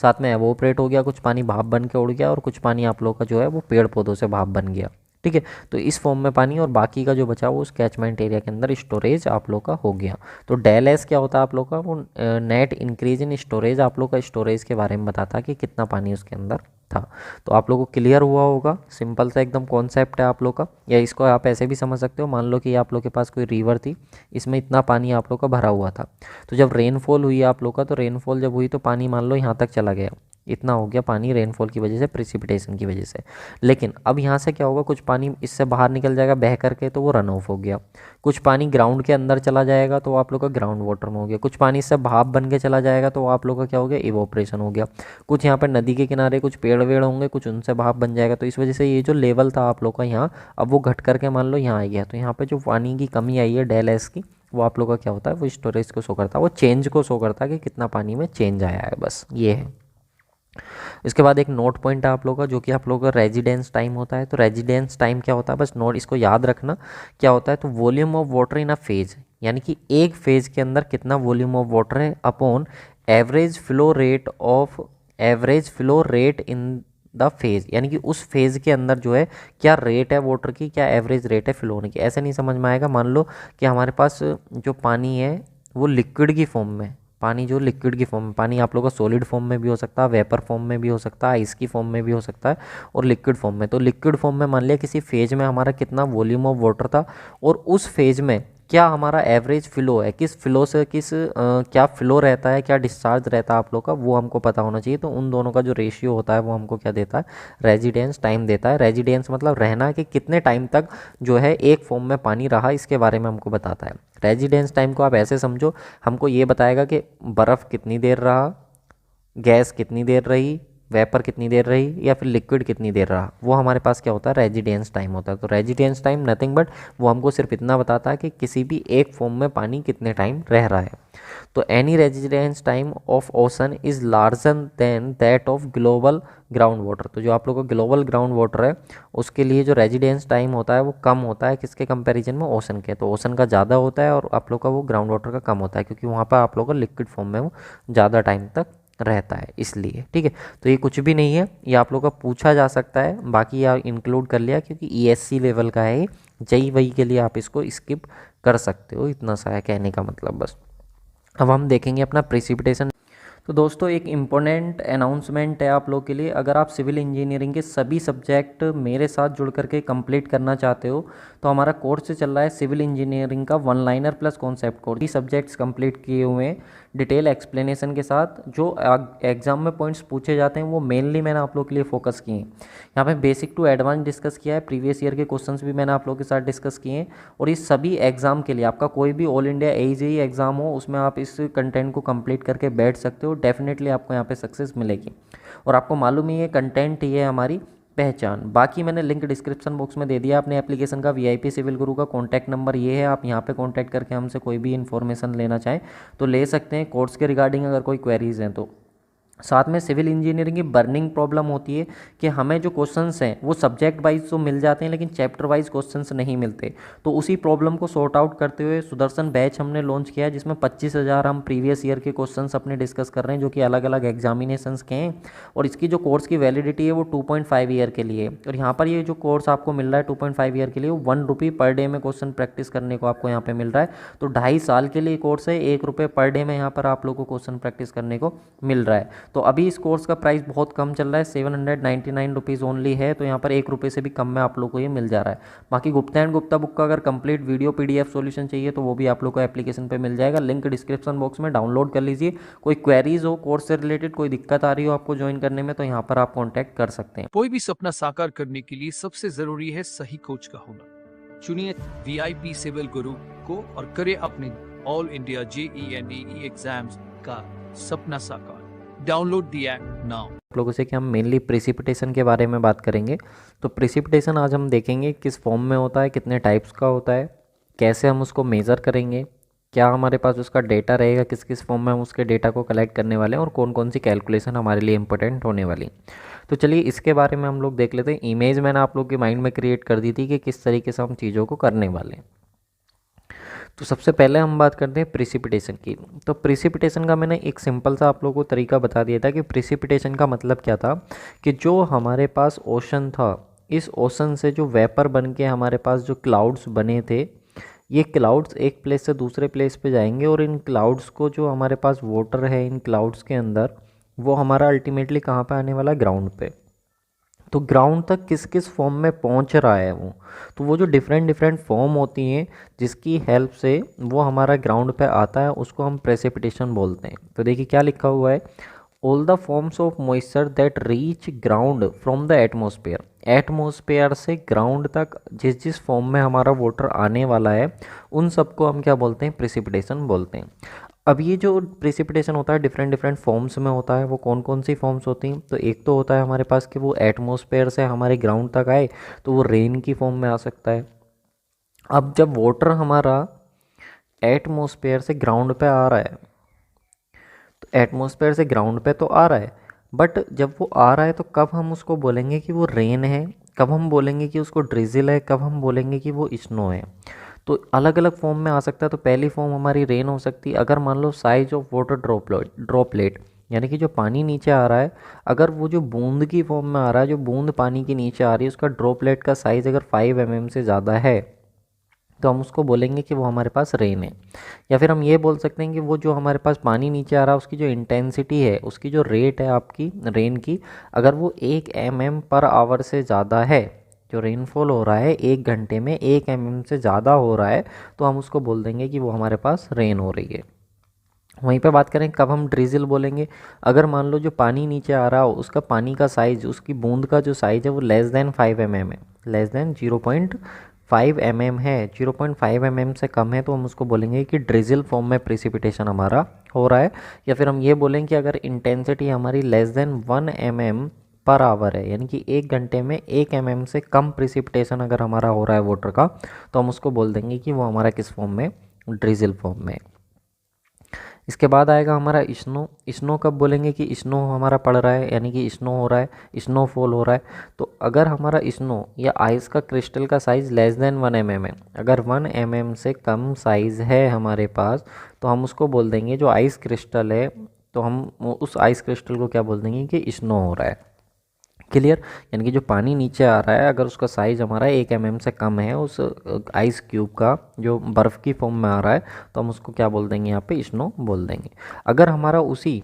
साथ में एवोपरेट हो गया, कुछ पानी भाप बन के उड़ गया, और कुछ पानी आप लोग का जो है वो पेड़ पौधों से भाप बन गया। ठीक है, तो इस फॉर्म में पानी, और बाकी का जो बचा वो उस कैचमेंट एरिया के अंदर स्टोरेज आप लोग का हो गया। तो डेल एस क्या होता है आप लोग का, वो नेट इंक्रीज इन स्टोरेज, आप लोग का स्टोरेज के बारे में बताता है कि कितना पानी उसके अंदर था। तो आप लोगों को क्लियर हुआ होगा, सिंपल सा एकदम कॉन्सेप्ट है आप लोग का। या इसको आप ऐसे भी समझ सकते हो, मान लो कि आप लोग के पास कोई रिवर थी, इसमें इतना पानी आप लोग का भरा हुआ था, तो जब रेनफॉल हुई आप लोग का, तो रेनफॉल जब हुई तो पानी मान लो यहाँ तक चला गया, इतना हो गया पानी रेनफॉल की वजह से, प्रिसिपिटेशन की वजह से। लेकिन अब यहाँ से क्या होगा, कुछ पानी इससे बाहर निकल जाएगा बह करके, तो वो रन ऑफ हो गया। कुछ पानी ग्राउंड के अंदर चला जाएगा, तो आप लोग का ग्राउंड वाटर में हो गया। कुछ पानी इससे भाप बन के चला जाएगा, तो आप लोग का क्या हो गया, इवोपरेशन हो गया। कुछ यहाँ पर नदी के किनारे कुछ पेड़ वेड़ होंगे, कुछ उनसे भाप बन जाएगा, तो इस वजह से ये जो लेवल था आप लोग का यहाँ, अब वो घट करके मान लो यहाँ आ गया। तो यहाँ पर जो पानी की कमी आई है डेल एस की, वो आप लोग का क्या होता है, वो स्टोरेज को शो करता है, वो चेंज को शो करता है कि कितना पानी में चेंज आया है, बस ये है। इसके बाद एक नोट पॉइंट है आप लोगों का, जो कि आप लोगों का रेजिडेंस टाइम होता है। तो रेजिडेंस टाइम क्या होता है, बस नोट इसको याद रखना क्या होता है। तो volume of water in a phase, यानी कि एक फेज के अंदर कितना वॉल्यूम ऑफ वाटर है, upon average flow rate of, average flow rate in the phase, यानी कि उस फेज के अंदर जो है क्या रेट है वाटर की, क्या एवरेज रेट है फ्लो होने की। ऐसे नहीं समझ में आएगा, मान लो कि हमारे पास जो पानी है वो लिक्विड की फॉर्म में, पानी जो लिक्विड की फॉर्म में, पानी आप लोगों का सॉलिड फॉर्म में भी हो सकता है, वेपर फॉर्म में भी हो सकता है, आइस की फॉर्म में भी हो सकता है, और लिक्विड फॉर्म में। तो लिक्विड फॉर्म में मान लिया किसी फेज में हमारा कितना वॉल्यूम ऑफ वाटर था, और उस फेज में क्या हमारा एवरेज फ्लो है, किस फ्लो से क्या फ्लो रहता है, क्या डिस्चार्ज रहता है आप लोग का, वो हमको पता होना चाहिए। तो उन दोनों का जो रेशियो होता है वो हमको क्या देता है, रेजिडेंस टाइम देता है। रेजिडेंस मतलब रहना, कि कितने टाइम तक जो है एक फॉर्म में पानी रहा, इसके बारे में हमको बताता है। रेजिडेंस टाइम को आप ऐसे समझो, हमको ये बताएगा कि बर्फ़ कितनी देर रहा, गैस कितनी देर रही, वेपर कितनी देर रही, या फिर लिक्विड कितनी देर रहा, वो हमारे पास क्या होता है, रेजिडेंस टाइम होता है। तो रेजिडेंस टाइम नथिंग बट वो हमको सिर्फ इतना बताता है कि किसी भी एक फॉर्म में पानी कितने टाइम रह रहा है। तो any residence time of ocean is larger than that of global ground water. तो जो आप लोगों का ग्लोबल ग्राउंड वाटर है उसके लिए जो रेजिडेंस टाइम होता है वो कम होता है, किसके कंपैरिजन में, ओशन के। तो ओशन का ज़्यादा होता है और आप लोग का वो ग्राउंड वाटर का कम होता है, क्योंकि वहाँ पर आप लोग का लिक्विड फॉर्म में वो ज़्यादा टाइम तक रहता है, इसलिए। ठीक है, तो ये कुछ भी नहीं है, ये आप लोग का पूछा जा सकता है, बाकी आप इंक्लूड कर लिया क्योंकि ईएससी लेवल का है, जई वही के लिए आप इसको स्किप कर सकते हो, इतना सा है कहने का मतलब बस। अब हम देखेंगे अपना प्रेसिपिटेशन। तो दोस्तों एक इम्पोर्टेंट अनाउंसमेंट है आप लोग के लिए। अगर आप सिविल इंजीनियरिंग के सभी सब्जेक्ट मेरे साथ जुड़ करके कंप्लीट करना चाहते हो तो हमारा कोर्स चल रहा है सिविल इंजीनियरिंग का one liner plus concept course. ये सब्जेक्ट्स कंप्लीट किए हुए हैं डिटेल एक्सप्लेनेशन के साथ। जो एग्जाम में पॉइंट्स पूछे जाते हैं वो मेनली मैंने आप लोग के लिए फोकस किए हैं। यहाँ पे बेसिक टू एडवांस डिस्कस किया है, प्रीवियस ईयर के क्वेश्चंस भी मैंने आप लोग के साथ डिस्कस किए हैं। और ये सभी एग्जाम के लिए आपका कोई भी ऑल इंडिया AJE एग्जाम हो उसमें आप इस कंटेंट को कंप्लीट करके बैठ सकते हो। डेफिनेटली आपको यहाँ पे सक्सेस मिलेगी। और आपको मालूम ही है कंटेंट ही है हमारी पहचान। बाकी मैंने लिंक डिस्क्रिप्शन बॉक्स में दे दिया अपने एप्लीकेशन का। VIP सिविल गुरु का कॉन्टैक्ट नंबर ये है, आप यहाँ पे कॉन्टैक्ट करके हमसे कोई भी इन्फॉर्मेशन लेना चाहें तो ले सकते हैं। कोर्स के रिगार्डिंग अगर कोई क्वेरीज हैं तो साथ में सिविल इंजीनियरिंग की बर्निंग प्रॉब्लम होती है कि हमें जो क्वेश्चंस हैं वो सब्जेक्ट वाइज तो मिल जाते हैं लेकिन चैप्टर वाइज क्वेश्चंस नहीं मिलते। तो उसी प्रॉब्लम को सॉर्ट आउट करते हुए सुदर्शन बैच हमने लॉन्च किया है जिसमें 25,000 हम प्रीवियस ईयर के क्वेश्चंस अपने डिस्कस कर रहे हैं जो कि अलग अलग एग्जामिनेशंस के हैं। और इसकी जो कोर्स की वैलिडिटी है वो 2.5 ईयर के लिए। और यहाँ पर ये जो कोर्स आपको मिल रहा है 2.5 ईयर के लिए, वो ₹1 पर डे में क्वेश्चन प्रैक्टिस करने को आपको यहाँ पे मिल रहा है। तो 2.5 साल के लिए कोर्स है, ₹1 पर डे में यहाँ पर आप लोगों को क्वेश्चन प्रैक्टिस करने को मिल रहा है। तो अभी इस कोर्स का प्राइस बहुत कम चल रहा है, ₹799 ओनली है। तो यहाँ पर ₹1 से भी कम में आप लोग को ये मिल जा रहा है। बाकी गुप्ता एंड गुप्ता बुक का अगर कंप्लीट वीडियो PDF सॉल्यूशन चाहिए तो वो भी आप लोग को एप्लीकेशन पे मिल जाएगा। लिंक डिस्क्रिप्शन बॉक्स में डाउनलोड कर लीजिए। कोई क्वेरीज हो कोर्स से रिलेटेड, कोई दिक्कत आ रही हो आपको ज्वाइन करने में तो यहाँ पर आप कॉन्टैक्ट कर सकते हैं। कोई भी सपना साकार करने के लिए सबसे जरूरी है सही कोच का होना। चुनिए VIP सिविल गुरु को और करें अपने all India JEE NDE exams का सपना साकार। Download the app now. आप लोगों से कि हम मेनली प्रेसिपिटेशन के बारे में बात करेंगे। तो प्रेसिपिटेशन आज हम देखेंगे किस फॉर्म में होता है, कितने टाइप्स का होता है, कैसे हम उसको मेज़र करेंगे, क्या हमारे पास उसका डेटा रहेगा, किस किस फॉर्म में हम उसके डेटा को कलेक्ट करने वाले हैं और कौन कौन सी कैलकुलेशन हमारे लिए इंपॉर्टेंट होने वाली। तो चलिए इसके बारे में हम लोग देख लेते हैं। इमेज मैंने आप लोग के माइंड में क्रिएट कर दी थी कि किस तरीके से हम चीज़ों को करने वाले हैं। तो सबसे पहले हम बात करते हैं प्रेसिपिटेशन की। तो प्रेसिपिटेशन का मैंने एक सिंपल सा आप लोगों को तरीका बता दिया था कि प्रेसिपिटेशन का मतलब क्या था कि जो हमारे पास ओशन था, इस ओशन से जो वेपर बन के हमारे पास जो क्लाउड्स बने थे, ये क्लाउड्स एक प्लेस से दूसरे प्लेस पे जाएंगे और इन क्लाउड्स को जो हमारे पास वाटर है इन क्लाउड्स के अंदर, वो हमारा अल्टीमेटली कहाँ पे आने वाला, ग्राउंड पे। तो ग्राउंड तक किस किस फॉर्म में पहुंच रहा है वो, तो वो जो डिफरेंट डिफरेंट फॉर्म होती हैं जिसकी हेल्प से वो हमारा ग्राउंड पे आता है उसको हम प्रेसिपिटेशन बोलते हैं। तो देखिए क्या लिखा हुआ है, all the forms of moisture that reach ground from the atmosphere. Atmosphere से ग्राउंड तक जिस जिस फॉर्म में हमारा वाटर आने वाला है उन सबको हम क्या बोलते हैं, प्रेसिपिटेशन बोलते हैं। अब ये जो प्रेसिपिटेशन होता है डिफरेंट डिफरेंट फॉर्म्स में होता है। वो कौन कौन सी फॉर्म्स होती हैं, तो एक तो होता है हमारे पास कि वो एटमॉस्फेयर से हमारे ग्राउंड तक आए तो वो रेन की फॉर्म में आ सकता है। अब जब वाटर हमारा एटमॉस्फेयर से ग्राउंड पे आ रहा है, तो एटमॉस्फेयर से ग्राउंड पे तो आ रहा है, बट जब वो आ रहा है तो कब हम उसको बोलेंगे कि वो रेन है, कब हम बोलेंगे कि उसको ड्रिजिल है, कब हम बोलेंगे कि वो स्नो है। तो अलग अलग फॉर्म में आ सकता है। तो पहली फॉर्म हमारी रेन हो सकती है अगर मान लो साइज ऑफ वाटर ड्रॉपलेट, यानी कि जो पानी नीचे आ रहा है, अगर वो जो बूंद की फॉर्म में आ रहा है, जो बूंद पानी के नीचे आ रही है उसका ड्रॉपलेट का साइज़ अगर 5 mm से ज़्यादा है तो हम उसको बोलेंगे कि वो हमारे पास रेन है। या फिर हम ये बोल सकते हैं कि वो जो हमारे पास पानी नीचे आ रहा है उसकी जो इंटेंसिटी है, उसकी जो रेट है आपकी रेन की, अगर वो 1 mm पर आवर से ज़्यादा है, जो रेनफॉल हो रहा है 1 घंटे में 1 mm से ज़्यादा हो रहा है, तो हम उसको बोल देंगे कि वो हमारे पास रेन हो रही है। वहीं पे बात करें कब हम ड्रिजल बोलेंगे, अगर मान लो जो पानी नीचे आ रहा हो उसका पानी का साइज़, उसकी बूंद का जो साइज़ है वो <5 mm है, <0.5 mm है, 0.5 mm से कम है तो हम उसको बोलेंगे कि ड्रिजल फॉर्म में प्रेसिपिटेशन हमारा हो रहा है। या फिर हम ये बोलेंगे कि अगर इंटेंसिटी हमारी <1 mm पर आवर है, यानी कि 1 घंटे में 1 mm से कम प्रेसिपिटेशन अगर हमारा हो रहा है वाटर का, तो हम उसको बोल देंगे कि वो हमारा किस फॉर्म में, ड्रिजल फॉर्म में। इसके बाद आएगा हमारा स्नो। स्नो कब बोलेंगे कि स्नो हमारा पड़ रहा है, यानी कि स्नो हो रहा है, स्नोफॉल हो रहा है। तो अगर हमारा स्नो या आइस का क्रिस्टल का साइज़ <1 mm है, अगर 1 mm से कम साइज़ है हमारे पास, तो हम उसको बोल देंगे जो आइस क्रिस्टल है, तो हम उस आइस क्रिस्टल को क्या बोल देंगे कि स्नो हो रहा है। क्लियर, यानी कि जो पानी नीचे आ रहा है अगर उसका साइज़ हमारा 1 mm से कम है, उस आइस क्यूब का जो बर्फ़ की फॉर्म में आ रहा है, तो हम उसको क्या बोल देंगे, यहाँ पे स्नो बोल देंगे। अगर हमारा उसी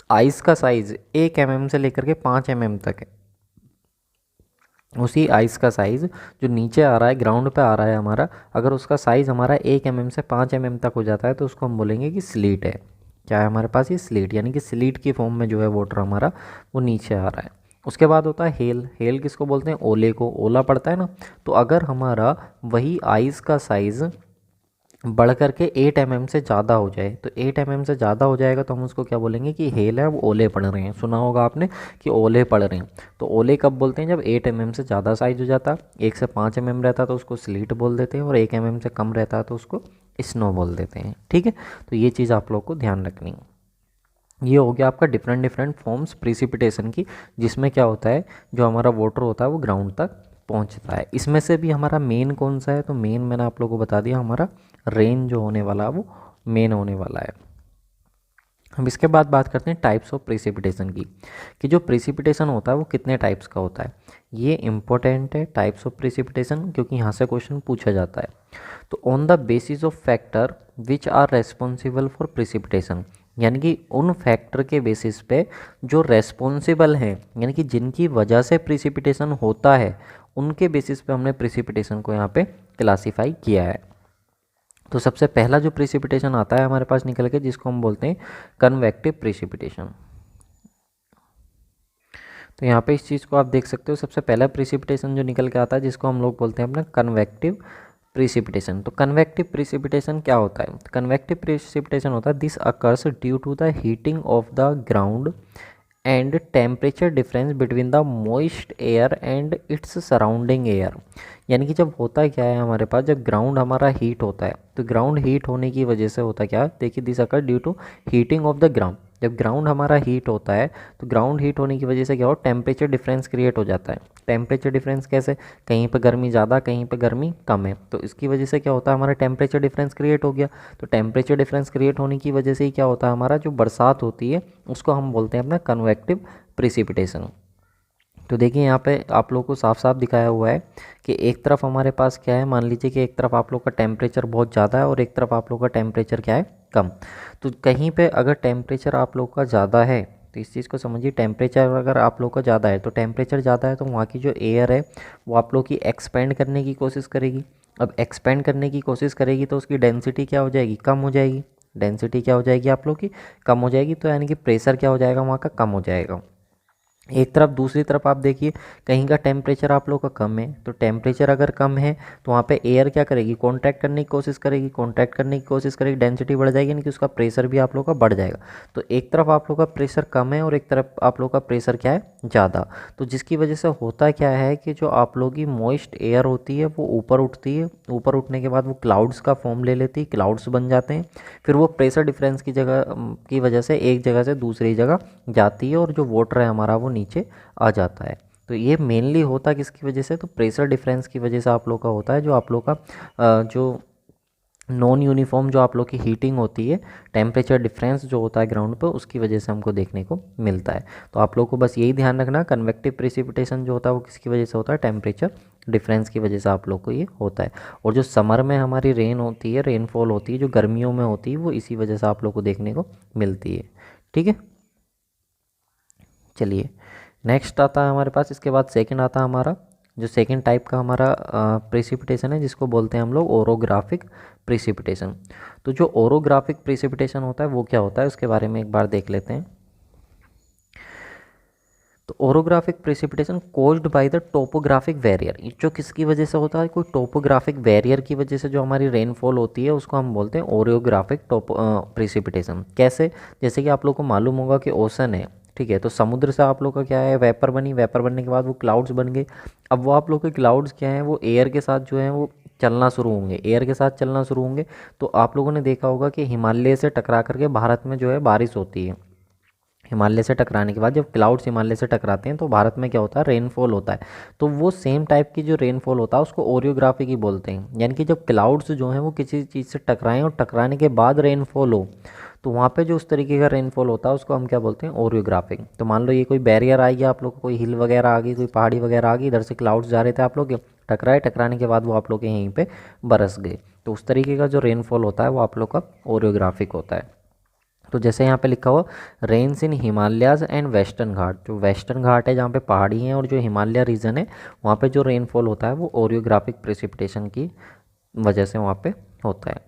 आइस का साइज़ 1 mm से लेकर के 5 mm तक है, उसी आइस का साइज़ जो नीचे आ रहा है, ग्राउंड पे आ रहा है हमारा, अगर उसका साइज़ हमारा 1 mm से 5 mm तक हो जाता है तो उसको हम बोलेंगे कि स्लीट है। क्या है हमारे पास? ये स्लीट, यानी कि स्लीट की फॉर्म में जो है वाटर हमारा वो नीचे आ रहा है। उसके बाद होता है हेल। हेल किसको बोलते हैं? ओले को। ओला पड़ता है ना, तो अगर हमारा वही आइस का साइज़ बढ़ करके 8 mm से ज़्यादा हो जाए, तो 8 mm से ज़्यादा हो जाएगा तो हम उसको क्या बोलेंगे कि हेल है, वो ओले पड़ रहे हैं। सुना होगा आपने कि ओले पड़ रहे हैं। तो ओले कब बोलते हैं? जब 8 mm से ज़्यादा साइज हो जाता, 1 से 5 mm रहता तो उसको स्लीट बोल देते हैं, और 1 mm से कम रहता तो उसको स्नो बोल देते हैं। ठीक है, तो ये चीज़ आप लोग को ध्यान रखनी है। ये हो गया आपका डिफरेंट डिफरेंट फॉर्म्स प्रिसिपिटेशन की, जिसमें क्या होता है, जो हमारा वाटर होता है वो ग्राउंड तक पहुंचता है। इसमें से भी हमारा मेन कौन सा है? तो मेन मैंने आप लोगों को बता दिया, हमारा रेन जो होने वाला है वो मेन होने वाला है। हम इसके बाद बात करते हैं टाइप्स ऑफ प्रिसिपिटेशन की, कि जो प्रिसिपिटेशन होता है वो कितने टाइप्स का होता है। ये इंपॉर्टेंट है टाइप्स ऑफ प्रिसिपिटेशन, क्योंकि यहाँ से क्वेश्चन पूछा जाता है। तो on the basis of factor which are responsible for precipitation, यानी कि उन फैक्टर के बेसिस पे जो रेस्पॉन्सिबल हैं, यानी कि जिनकी वजह से प्रिसिपिटेशन होता है, उनके बेसिस पे हमने प्रिसिपिटेशन को यहाँ पे क्लासीफाई किया है। तो सबसे पहला जो प्रिसिपिटेशन आता है हमारे पास निकल के, जिसको हम बोलते हैं कन्वेक्टिव प्रिसिपिटेशन। तो यहाँ पे इस चीज़ को आप देख सकते हो, सबसे पहला प्रिसिपिटेशन जो निकल के आता है जिसको हम लोग बोलते हैं अपना कन्वेक्टिव प्रिसिपिटेशन। तो कन्वेक्टिव प्रिसिपिटेशन क्या होता है? कन्वेक्टिव प्रिसिपिटेशन होता है this occurs due to the heating of the ground and temperature difference between the moist air and its surrounding air. यानी कि जब होता क्या है हमारे पास, जब ग्राउंड हमारा हीट होता है, तो ग्राउंड हीट होने की वजह से होता क्या है, देखिए this occur due to heating of the ground. जब ग्राउंड हमारा हीट होता है तो ग्राउंड हीट होने की वजह से क्या हो, टेम्परेचर डिफरेंस क्रिएट हो जाता है। टेम्परेचर डिफरेंस कैसे? कहीं पे गर्मी ज़्यादा, कहीं पे गर्मी कम है, तो इसकी वजह से क्या होता है, हमारा टेम्परेचर डिफरेंस क्रिएट हो गया। तो टेम्परेचर डिफरेंस क्रिएट होने की वजह से ही क्या होता है, हमारा जो बरसात होती है उसको हम बोलते हैं अपना कन्वेक्टिव प्रिसिपिटेशन। तो देखिए यहाँ पे आप लोगों को साफ साफ दिखाया हुआ है कि एक तरफ हमारे पास क्या है, मान लीजिए कि एक तरफ आप लोग का टेम्परेचर बहुत ज़्यादा है और एक तरफ आप लोग का टेम्परेचर क्या है, कम। तो कहीं पे अगर टेम्परेचर आप लोग का ज़्यादा है, तो इस चीज़ को समझिए, टेम्परेचर अगर आप लोग का ज़्यादा है, तो टेम्परेचर ज़्यादा है तो वहाँ की जो एयर है वो आप लोग की एक्सपेंड करने की कोशिश करेगी। अब एक्सपेंड करने की कोशिश करेगी तो उसकी डेंसिटी क्या हो जाएगी, कम हो जाएगी। डेंसिटी क्या हो जाएगी आप लोग की, कम हो जाएगी। तो यानी कि प्रेशर क्या हो जाएगा वहाँ का, कम हो जाएगा एक तरफ। दूसरी तरफ आप देखिए कहीं का टेम्परेचर आप लोग का कम है, तो टेम्परेचर अगर कम है तो वहाँ पे एयर क्या करेगी, कॉन्टैक्ट करने की कोशिश करेगी। कॉन्टैक्ट करने की कोशिश करेगी, डेंसिटी बढ़ जाएगी, यानी कि उसका प्रेशर भी आप लोग का बढ़ जाएगा। तो एक तरफ आप लोग का प्रेशर कम है और एक तरफ आप लोग का प्रेशर क्या है, ज़्यादा। तो जिसकी वजह से होता क्या है कि जो आप लोग की मॉइस्ट एयर होती है वो ऊपर उठती है। ऊपर उठने के बाद वो क्लाउड्स का फॉर्म ले लेती है, क्लाउड्स बन जाते हैं। फिर वो प्रेशर डिफरेंस की वजह से एक जगह से दूसरी जगह जाती है और जो वाटर है हमारा वो नीचे आ जाता है। तो ये मेनली होता किसकी वजह से, तो प्रेशर डिफरेंस की वजह से आप लोग का होता है। जो आप लोग का जो नॉन यूनिफॉर्म जो आप लोग की हीटिंग होती है, टेम्परेचर डिफरेंस जो होता है ग्राउंड पर, उसकी वजह से हमको देखने को मिलता है। तो आप लोग को बस यही ध्यान रखना, कन्वेक्टिव प्रेसिपिटेशन जो होता है वो किसकी वजह से होता है, टेम्परेचर डिफरेंस की वजह से आप लोग को ये होता है। और जो समर में हमारी रेन होती है, रेनफॉल होती है, जो गर्मियों में होती है, वो इसी वजह से आप लोग को देखने को मिलती है। ठीक है, चलिए नेक्स्ट आता है हमारे पास, इसके बाद सेकंड आता है हमारा, जो सेकंड टाइप का हमारा प्रेसिपिटेशन है जिसको बोलते हैं हम लोग ओरोग्राफिक प्रेसिपिटेशन। तो जो ओरोग्राफिक प्रेसिपिटेशन होता है वो क्या होता है उसके बारे में एक बार देख लेते हैं। तो orographic precipitation caused by the topographic barrier, जो किसकी वजह से होता है, कोई टोपोग्राफिक बैरियर की वजह से जो हमारी रेनफॉल होती है उसको हम बोलते हैं ओरियोग्राफिक प्रेसिपिटेशन। कैसे? जैसे कि आप लोग को मालूम होगा कि ओशन है, ठीक है, तो समुद्र से आप लोग का क्या है, वेपर बनी, वेपर बनने के बाद वो क्लाउड्स बन गए। अब वो आप लोग के क्लाउड्स क्या हैं, वो एयर के साथ जो है वो चलना शुरू होंगे, एयर के साथ चलना शुरू होंगे। तो आप लोगों ने देखा होगा कि हिमालय से टकरा करके भारत में जो है बारिश होती है। हिमालय से टकराने के बाद जब क्लाउड्स हिमालय से टकराते हैं तो भारत में क्या होता है, रेनफॉल होता है। तो वो सेम टाइप की जो रेनफॉल होता है उसको ओरियोग्राफी की बोलते हैं। यानी कि जब क्लाउड्स जो हैं वो किसी चीज़ से टकराएं और टकराने के बाद रेनफॉल हो, तो वहाँ पे जो उस तरीके का रेनफॉल होता है उसको हम क्या बोलते हैं, ओरियोग्राफिक। तो मान लो ये कोई बैरियर आ गया, आप लोग को कोई हिल वगैरह आ गई, कोई पहाड़ी वगैरह आ गई, इधर से क्लाउड्स जा रहे थे आप लोग के, टकराए, टकराने के बाद वो आप लोग के यहीं पे बरस गए। तो उस तरीके का जो रेनफॉल होता है वो आप लोग का ओरियोग्राफिक होता है। तो जैसे यहाँ पे लिखा हुआ rains in Himalayas and western Ghat, जो वेस्टर्न घाट है जहाँ पे पहाड़ी हैं और जो हिमालय रीजन है वहाँ पे जो रेनफॉल होता है वो ओरियोग्राफिक प्रेसिपिटेशन की वजह से वहाँ पे होता है।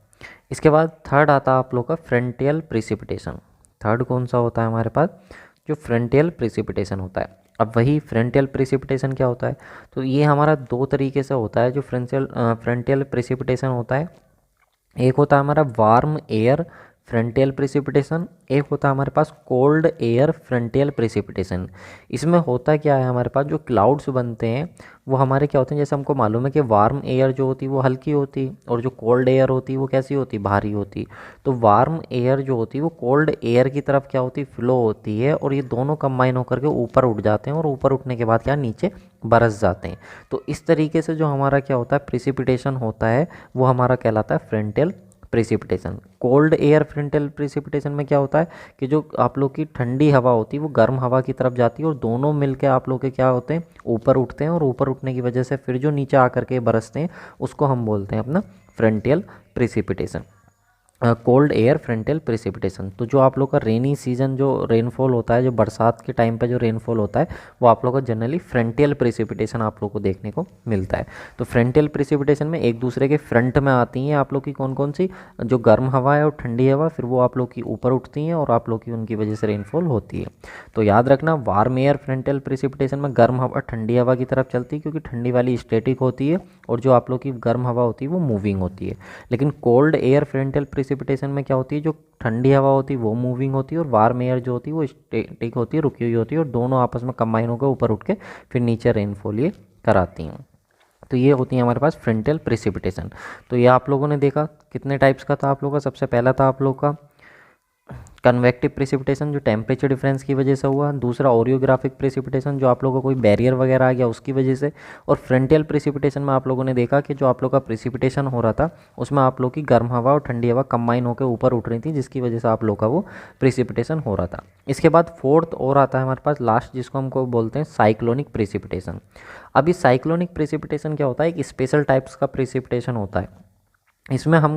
इसके बाद थर्ड आता है आप लोग का फ्रंटियल प्रेसिपिटेशन। थर्ड कौन सा होता है हमारे पास, जो फ्रंटियल प्रेसिपिटेशन होता है। अब वही फ्रंटियल प्रेसिपिटेशन क्या होता है, तो ये हमारा दो तरीके से होता है जो फ्रंटियल प्रेसिपिटेशन होता है। एक होता है हमारा वार्म एयर फ्रंटियल प्रेसिपिटेशन, एक होता है हमारे पास कोल्ड एयर फ्रंटियल प्रेसिपिटेशन। इसमें होता क्या है, हमारे पास जो क्लाउड्स बनते हैं वो हमारे क्या होते हैं, जैसे हमको मालूम है कि वार्म एयर जो होती है वो हल्की होती और जो कोल्ड एयर होती है वो कैसी होती, भारी होती। तो वार्म एयर जो होती है वो कोल्ड एयर की तरफ क्या होती, फ्लो होती है, और ये दोनों कंबाइन होकर के ऊपर उठ जाते हैं और ऊपर उठने के बाद क्या नीचे बरस जाते हैं। तो इस तरीके से जो हमारा क्या होता है प्रेसिपिटेशन होता है वो हमारा कहलाता है फ्रंटियल प्रेसिपिटेशन। कोल्ड एयर फ्रंटियल प्रेसिपिटेशन में क्या होता है कि जो आप लोग की ठंडी हवा होती है वो गर्म हवा की तरफ जाती है और दोनों मिलके आप लोग के क्या होते हैं, ऊपर उठते हैं, और ऊपर उठने की वजह से फिर जो नीचे आकर के बरसते हैं उसको हम बोलते हैं अपना फ्रंटियल प्रेसिपिटेशन, कोल्ड एयर फ्रंटियल प्रेसिपिटेशन। तो जो आप लोग का रेनी सीजन जो रेनफॉल होता है, जो बरसात के टाइम पे जो रेनफॉल होता है वो आप लोग का जनरली फ्रंटियल प्रेसिपिटेशन आप लोग को देखने को मिलता है। तो फ्रंटियल प्रेसिपिटेशन में एक दूसरे के फ्रंट में आती हैं आप लोग की कौन कौन सी, जो गर्म हवा है और ठंडी हवा, फिर वो आप लोग की ऊपर उठती हैं और आप लोग की उनकी वजह से रेनफॉल होती है। तो याद रखना वार्म एयर फ्रंटियल प्रेसिपिटेशन में गर्म हवा ठंडी हवा की तरफ चलती है, क्योंकि ठंडी वाली स्टैटिक होती है और जो आप लोग की गर्म हवा होती है वो मूविंग होती है। लेकिन कोल्ड एयर फ्रंटियल प्रेसिपिटेशन में क्या होती है, जो ठंडी हवा होती है वो मूविंग होती है और वार्म एयर जो होती है वो स्टैटिक होती है, रुकी हुई होती है, और दोनों आपस में कंबाइन होकर ऊपर उठ के फिर नीचे रेनफॉल ये कराती हैं। तो ये होती है हमारे पास फ्रंटियल प्रेसिपिटेशन। तो ये आप लोगों ने देखा कितने टाइप्स का था आप लोगों का। सबसे पहला था आप लोग का कन्वेक्टिव प्रेसिपिटेशन जो टेम्परेचर डिफरेंस की वजह से हुआ, दूसरा ओरियोग्राफिक प्रेसिपिटेशन जो आप लोगों का कोई बैरियर वगैरह आ गया उसकी वजह से, और फ्रंटियल प्रेसिपिटेशन में आप लोगों ने देखा कि जो आप लोग का प्रेसिपिटेशन हो रहा था उसमें आप लोग की गर्म हवा और ठंडी हवा कंबाइन होकर ऊपर उठ रही थी, जिसकी वजह से आप लोग का वो प्रेसिपिटेशन हो रहा था। इसके बाद फोर्थ और आता है हमारे पास लास्ट, जिसको हमको बोलते हैं साइक्लोनिक प्रेसिपिटेशन। अभी साइक्लोनिक प्रेसिपिटेशन क्या होता है, एक स्पेशल टाइप्स का प्रेसिपिटेशन होता है। इसमें हम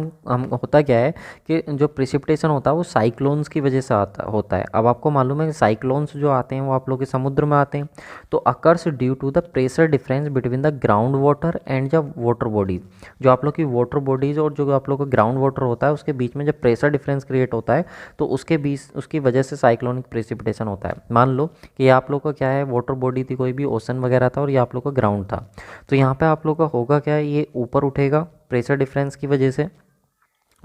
होता क्या है कि जो प्रेसिपिटेशन होता है वो साइक्लोन्स की वजह से होता है। अब आपको मालूम है कि साइक्लोन्स जो आते हैं वो आप लोग के समुद्र में आते हैं, तो occurs due to the pressure difference between the ground water and the water bodies. जो आप लोग की वाटर बॉडीज और जो आप लोग का ग्राउंड वाटर होता है उसके बीच में जब प्रेशर डिफरेंस क्रिएट होता है तो उसके बीच उसकी वजह से साइक्लोनिक प्रेसिपिटेशन होता है। मान लो कि आप लोग का क्या है, वाटर बॉडी थी, कोई भी ओशन वगैरह था और ये आप लोग का ग्राउंड था, तो यहाँ पे आप लोग का होगा क्या, ये ऊपर उठेगा प्रेशर डिफरेंस की वजह से,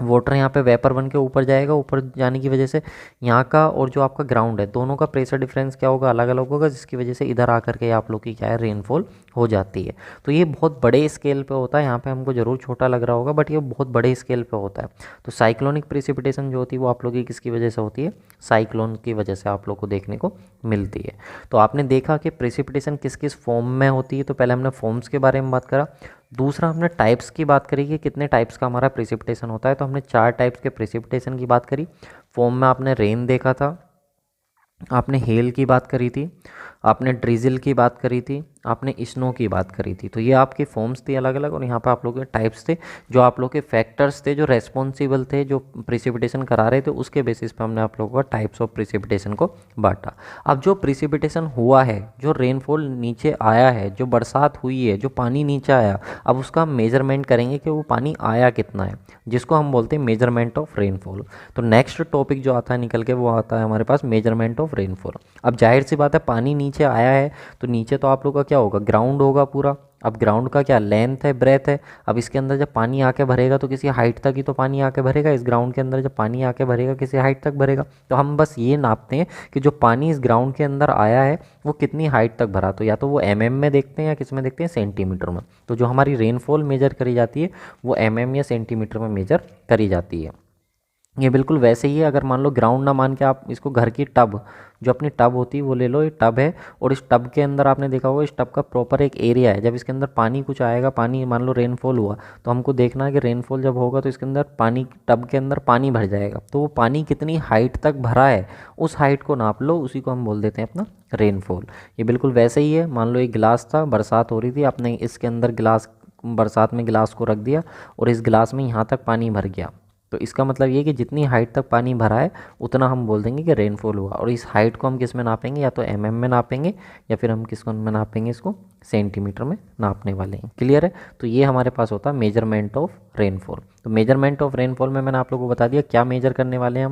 वाटर यहाँ पे वेपर बन के ऊपर जाएगा, ऊपर जाने की वजह से यहाँ का और जो आपका ग्राउंड है दोनों का प्रेशर डिफरेंस क्या होगा, अलग अलग होगा, जिसकी वजह से इधर आकर के आप लोग की क्या है रेनफॉल हो जाती है। तो ये बहुत बड़े स्केल पे होता है, यहाँ पे हमको ज़रूर छोटा लग रहा होगा बट ये बहुत बड़े स्केल पे होता है। तो साइक्लोनिक प्रेसिपिटेशन जो होती है वो आप लोग की किसकी वजह से होती है, साइक्लोन की वजह से आप लोग को देखने को मिलती है। तो आपने देखा कि प्रेसिपिटेशन किस किस फॉर्म में होती है, तो पहले हमने फॉर्म्स के बारे में बात करा। दूसरा हमने टाइप्स की बात करी कि कितने टाइप्स का हमारा प्रेसिपिटेशन होता है, तो हमने 4 टाइप्स के प्रेसिपिटेशन की बात करी। फॉर्म में आपने रेन देखा था, आपने हेल की बात करी थी, आपने ड्रिजल की बात करी थी, आपने स्नो की बात करी थी। तो ये आपके फॉर्म्स थे अलग अलग, और यहाँ पे आप लोगों के टाइप्स थे, जो आप लोग के फैक्टर्स थे जो रेस्पॉन्सिबल थे जो प्रेसिपिटेशन करा रहे थे, उसके बेसिस पे हमने आप लोगों का टाइप्स ऑफ प्रेसिपिटेशन को बांटा। अब जो प्रेसिपिटेशन हुआ है, जो रेनफॉल नीचे आया है, जो बरसात हुई है, जो पानी नीचे आया, अब उसका हम मेजरमेंट करेंगे कि वो पानी आया कितना है, जिसको हम बोलते हैं मेजरमेंट ऑफ रेनफॉल। तो नेक्स्ट टॉपिक जो आता है निकल के वो आता है हमारे पास मेजरमेंट ऑफ रेनफॉल। अब जाहिर सी बात है पानी नीचे आया है तो नीचे तो आप लोग का क्या होगा, ग्राउंड होगा पूरा। अब ग्राउंड का क्या लेंथ है, ब्रेथ है। अब इसके अंदर जब पानी आके भरेगा तो किसी हाइट तक ही तो पानी आके भरेगा, इस ग्राउंड के अंदर जब पानी आके भरेगा किसी हाइट तक भरेगा। तो हम बस ये नापते हैं कि जो पानी इस ग्राउंड के अंदर आया है वो कितनी हाइट तक भरा। तो या तो वो में देखते हैं या किस में देखते हैं, सेंटीमीटर में। तो जो हमारी रेनफॉल मेजर करी जाती है वो या सेंटीमीटर में मेजर करी जाती है। ये बिल्कुल वैसे ही है, अगर मान लो ग्राउंड ना मान के आप इसको घर की टब, जो अपनी टब होती है वो ले लो, ये टब है और इस टब के अंदर आपने देखा होगा इस टब का प्रॉपर एक एरिया है। जब इसके अंदर पानी कुछ आएगा, पानी मान लो रेनफॉल हुआ, तो हमको देखना है कि रेनफॉल जब होगा तो इसके अंदर पानी, टब के अंदर पानी भर जाएगा, तो वो पानी कितनी हाइट तक भरा है उस हाइट को नाप लो, उसी को हम बोल देते हैं अपना रेनफॉल। ये बिल्कुल वैसे ही है, मान लो एक गिलास था, बरसात हो रही थी, आपने इसके अंदर गिलास, बरसात में गिलास को रख दिया और इस गिलास में यहाँ तक पानी भर गया, तो इसका मतलब ये कि जितनी हाइट तक पानी भरा है उतना हम बोल देंगे कि रेनफॉल हुआ। और इस हाइट को हम किस में नापेंगे, या तो एमएम में नापेंगे या फिर हम किस में नापेंगे, इसको सेंटीमीटर में नापने वाले हैं। क्लियर है। तो ये हमारे पास होता है मेजरमेंट ऑफ रेनफॉल। तो मेजरमेंट ऑफ रेनफॉल में मैंने आप लोगों को बता दिया क्या मेजर करने वाले हैं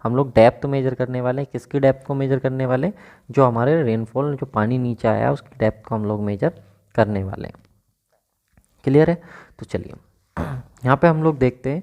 हम लोग डेप्थ मेजर करने वाले हैं। किसकी डेप्थ को मेजर करने वाले हैं, जो हमारे रेनफॉल जो पानी नीचे आया है उसकी डेप्थ को हम लोग मेजर करने वाले हैं। क्लियर है। तो चलिए यहाँ पे हम लोग देखते हैं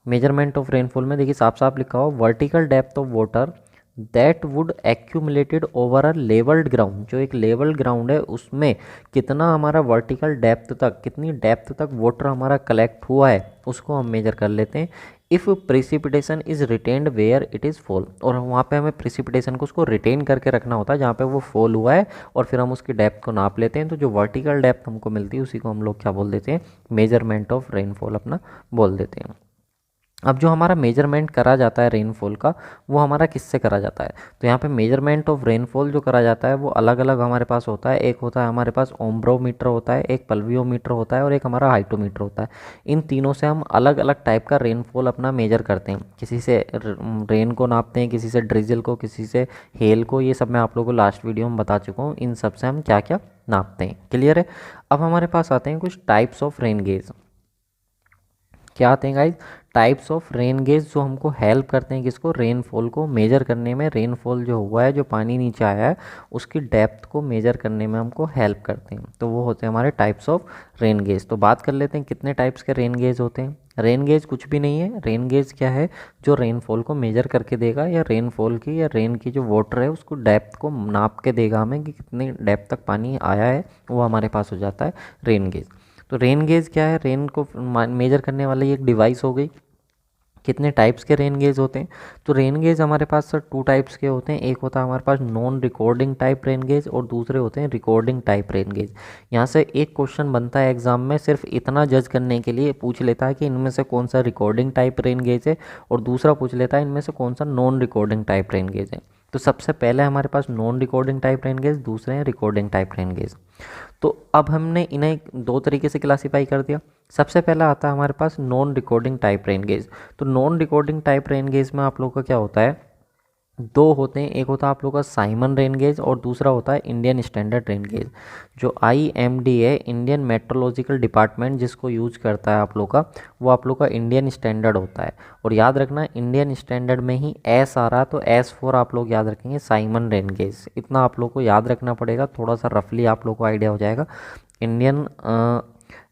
मेजरमेंट ऑफ रेनफॉल में। देखिए साफ साफ लिखा हो, vertical depth of water that would accumulated over a levelled ground. जो एक लेवल्ड ग्राउंड है उसमें कितना हमारा वर्टिकल डेप्थ तक, कितनी डेप्थ तक वाटर हमारा कलेक्ट हुआ है उसको हम मेजर कर लेते हैं। If precipitation is retained where it is fall, और वहाँ पे हमें प्रेसिपिटेशन को उसको रिटेन करके रखना होता है जहाँ पे वो फॉल हुआ है, और फिर हम उसकी डेप्थ को नाप लेते हैं। तो जो वर्टिकल डेप्थ हमको मिलती है उसी को हम लोग क्या बोल देते हैं, मेजरमेंट ऑफ रेनफॉल अपना बोल देते हैं। अब जो हमारा मेजरमेंट करा जाता है रेनफॉल का, वो हमारा किससे करा जाता है, तो यहाँ पे मेजरमेंट ऑफ रेनफॉल जो करा जाता है वो अलग अलग हमारे पास होता है। एक होता है हमारे पास ओम्ब्रोमीटर होता है, एक पल्वियोमीटर होता है, और एक हमारा हाइटोमीटर होता है। इन तीनों से हम अलग अलग टाइप का रेनफॉल अपना मेजर करते हैं। किसी से रेन को नापते हैं, किसी से ड्रिजल को, किसी से हेल को। ये सब मैं आप लोगों को लास्ट वीडियो में बता चुका हूँ, इन सब से हम क्या क्या नापते हैं। क्लियर है। अब हमारे पास आते हैं कुछ टाइप्स ऑफ रेन गेज। क्या आते हैं guys, types of rain gauge, जो हमको हेल्प करते हैं किसको, रेनफॉल को मेजर करने में। रेनफॉल जो हुआ है, जो पानी नीचे आया है उसकी डेप्थ को मेजर करने में हमको हेल्प करते हैं। तो वो होते हैं हमारे टाइप्स ऑफ रेन गेज। तो बात कर लेते हैं कितने टाइप्स के रेन गेज होते हैं। रेन गेज कुछ भी नहीं है। रेन गेज क्या है, जो रेनफॉल को मेजर करके देगा, या रेनफॉल की या रेन की जो वाटर है उसको डेप्थ को नाप के देगा हमें कि कितनी डेप्थ तक पानी आया है, वो हमारे पास हो जाता है रेन गेज। तो रेन गेज क्या है, रेन को मेजर करने वाली एक डिवाइस हो गई। कितने टाइप्स के रेन गेज होते हैं, तो रेन गेज हमारे पास सर 2 टाइप्स के होते हैं। एक होता है हमारे पास non recording type rain gauge, और दूसरे होते हैं रिकॉर्डिंग टाइप रेन गेज। यहाँ से एक क्वेश्चन बनता है एग्जाम में, सिर्फ इतना जज करने के लिए पूछ लेता है कि इनमें से कौन सा रिकॉर्डिंग टाइप रेन गेज है, और दूसरा पूछ लेता है इनमें से कौन सा non recording type rain gauge है। तो सबसे पहले हमारे पास non recording type rain gauge, दूसरे हैं रिकॉर्डिंग टाइप रेन गेज। तो अब हमने इन्हें 2 तरीके से क्लासीफाई कर दिया। सबसे पहला आता है हमारे पास non recording type rain gauge. तो non recording type rain gauge में आप लोगों का क्या होता है, 2 होते हैं। एक होता है आप लोगों का साइमन रेन गेज, और दूसरा होता है इंडियन स्टैंडर्ड रेन गेज। जो IMD है, इंडियन मेट्रोलॉजिकल डिपार्टमेंट जिसको यूज करता है आप लोग का, वो आप लोग का इंडियन स्टैंडर्ड होता है। और याद रखना इंडियन स्टैंडर्ड में ही S आ रहा है, तो S4 आप लोग याद रखेंगे साइमन रेन गेज। इतना आप लोग को याद रखना पड़ेगा, थोड़ा सा रफली आप लोग को आइडिया हो जाएगा। Indian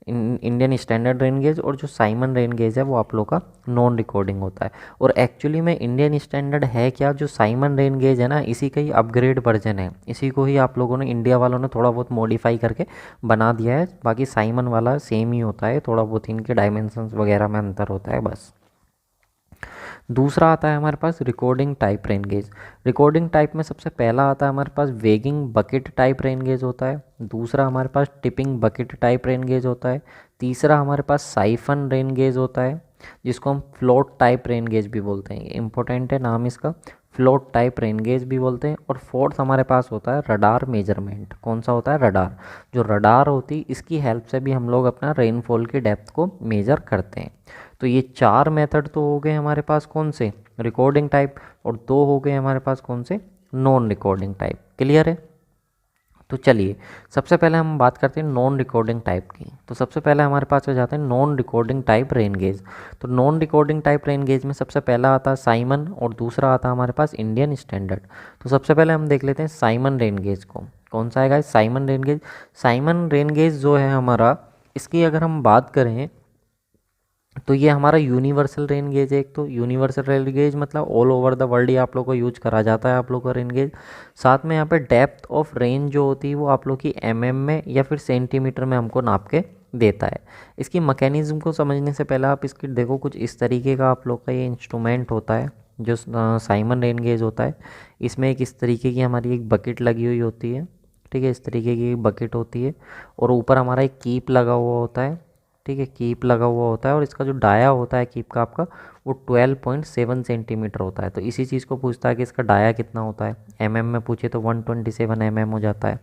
Indian standard rain gauge और जो साइमन रेन गेज है वो आप लोग का नॉन रिकॉर्डिंग होता है। और एक्चुअली में इंडियन स्टैंडर्ड है क्या, जो साइमन रेन गेज है ना, इसी का ही अपग्रेड वर्जन है। इसी को ही आप लोगों ने, इंडिया वालों ने थोड़ा बहुत मॉडिफाई करके बना दिया है। बाकी साइमन वाला सेम ही होता है, थोड़ा बहुत इनके डायमेंशंस वगैरह में अंतर होता है बस। दूसरा आता है हमारे पास recording type rain gauge. Recording type में सबसे पहला आता है हमारे पास weighing bucket type rain gauge होता है। दूसरा हमारे पास tipping bucket type rain gauge होता है। तीसरा हमारे पास साइफन रेन गेज होता है, जिसको हम फ्लोट टाइप रेन गेज भी बोलते हैं। इंपॉर्टेंट है नाम इसका, फ्लोट टाइप रेन गेज भी बोलते हैं। और फोर्थ हमारे पास होता है रडार मेजरमेंट। कौन सा होता है, रडार। जो रडार होती इसकी हेल्प से भी हम लोग अपना रेनफॉल की डेप्थ को मेजर करते हैं। तो ये 4 मेथड तो हो गए हमारे पास कौन से, रिकॉर्डिंग टाइप, और 2 हो गए हमारे पास कौन से, नॉन रिकॉर्डिंग टाइप। क्लियर है। तो चलिए सबसे पहले हम बात करते हैं नॉन रिकॉर्डिंग टाइप की। तो सबसे पहले हमारे पास आ जाते हैं non recording type rain gauge. तो non recording type rain gauge में सबसे पहला आता है साइमन, और दूसरा आता है हमारे पास इंडियन स्टैंडर्ड। तो सबसे पहले हम देख लेते हैं साइमन रेन गेज को। कौन सा आएगा, Simon rain gauge. Simon rain gauge जो है हमारा, इसकी अगर हम बात करें तो ये हमारा यूनिवर्सल रेन गेज है। एक तो यूनिवर्सल रेन गेज मतलब ऑल ओवर द वर्ल्ड ही आप लोग को यूज करा जाता है आप लोग का रेन गेज। साथ में यहाँ पे डेप्थ ऑफ रेन जो होती है वो आप लोग की mm में या फिर सेंटीमीटर में हमको नाप के देता है। इसकी मैकेनिज्म को समझने से पहले आप इसकी देखो, कुछ इस तरीके का आप लोग का ये इंस्ट्रूमेंट होता है जो साइमन रेन गेज होता है। इसमें एक इस तरीके की हमारी एक बकेट लगी हुई होती है, ठीक है, इस तरीके की बकेट होती है, और ऊपर हमारा एक कीप लगा हुआ होता है, ठीक है, कीप लगा हुआ होता है और इसका जो डाया होता है कीप का आपका वो 12.7 सेंटीमीटर होता है। तो इसी चीज़ को पूछता है कि इसका डाया कितना होता है, एमएम में पूछे तो 127 एमएम हो जाता है।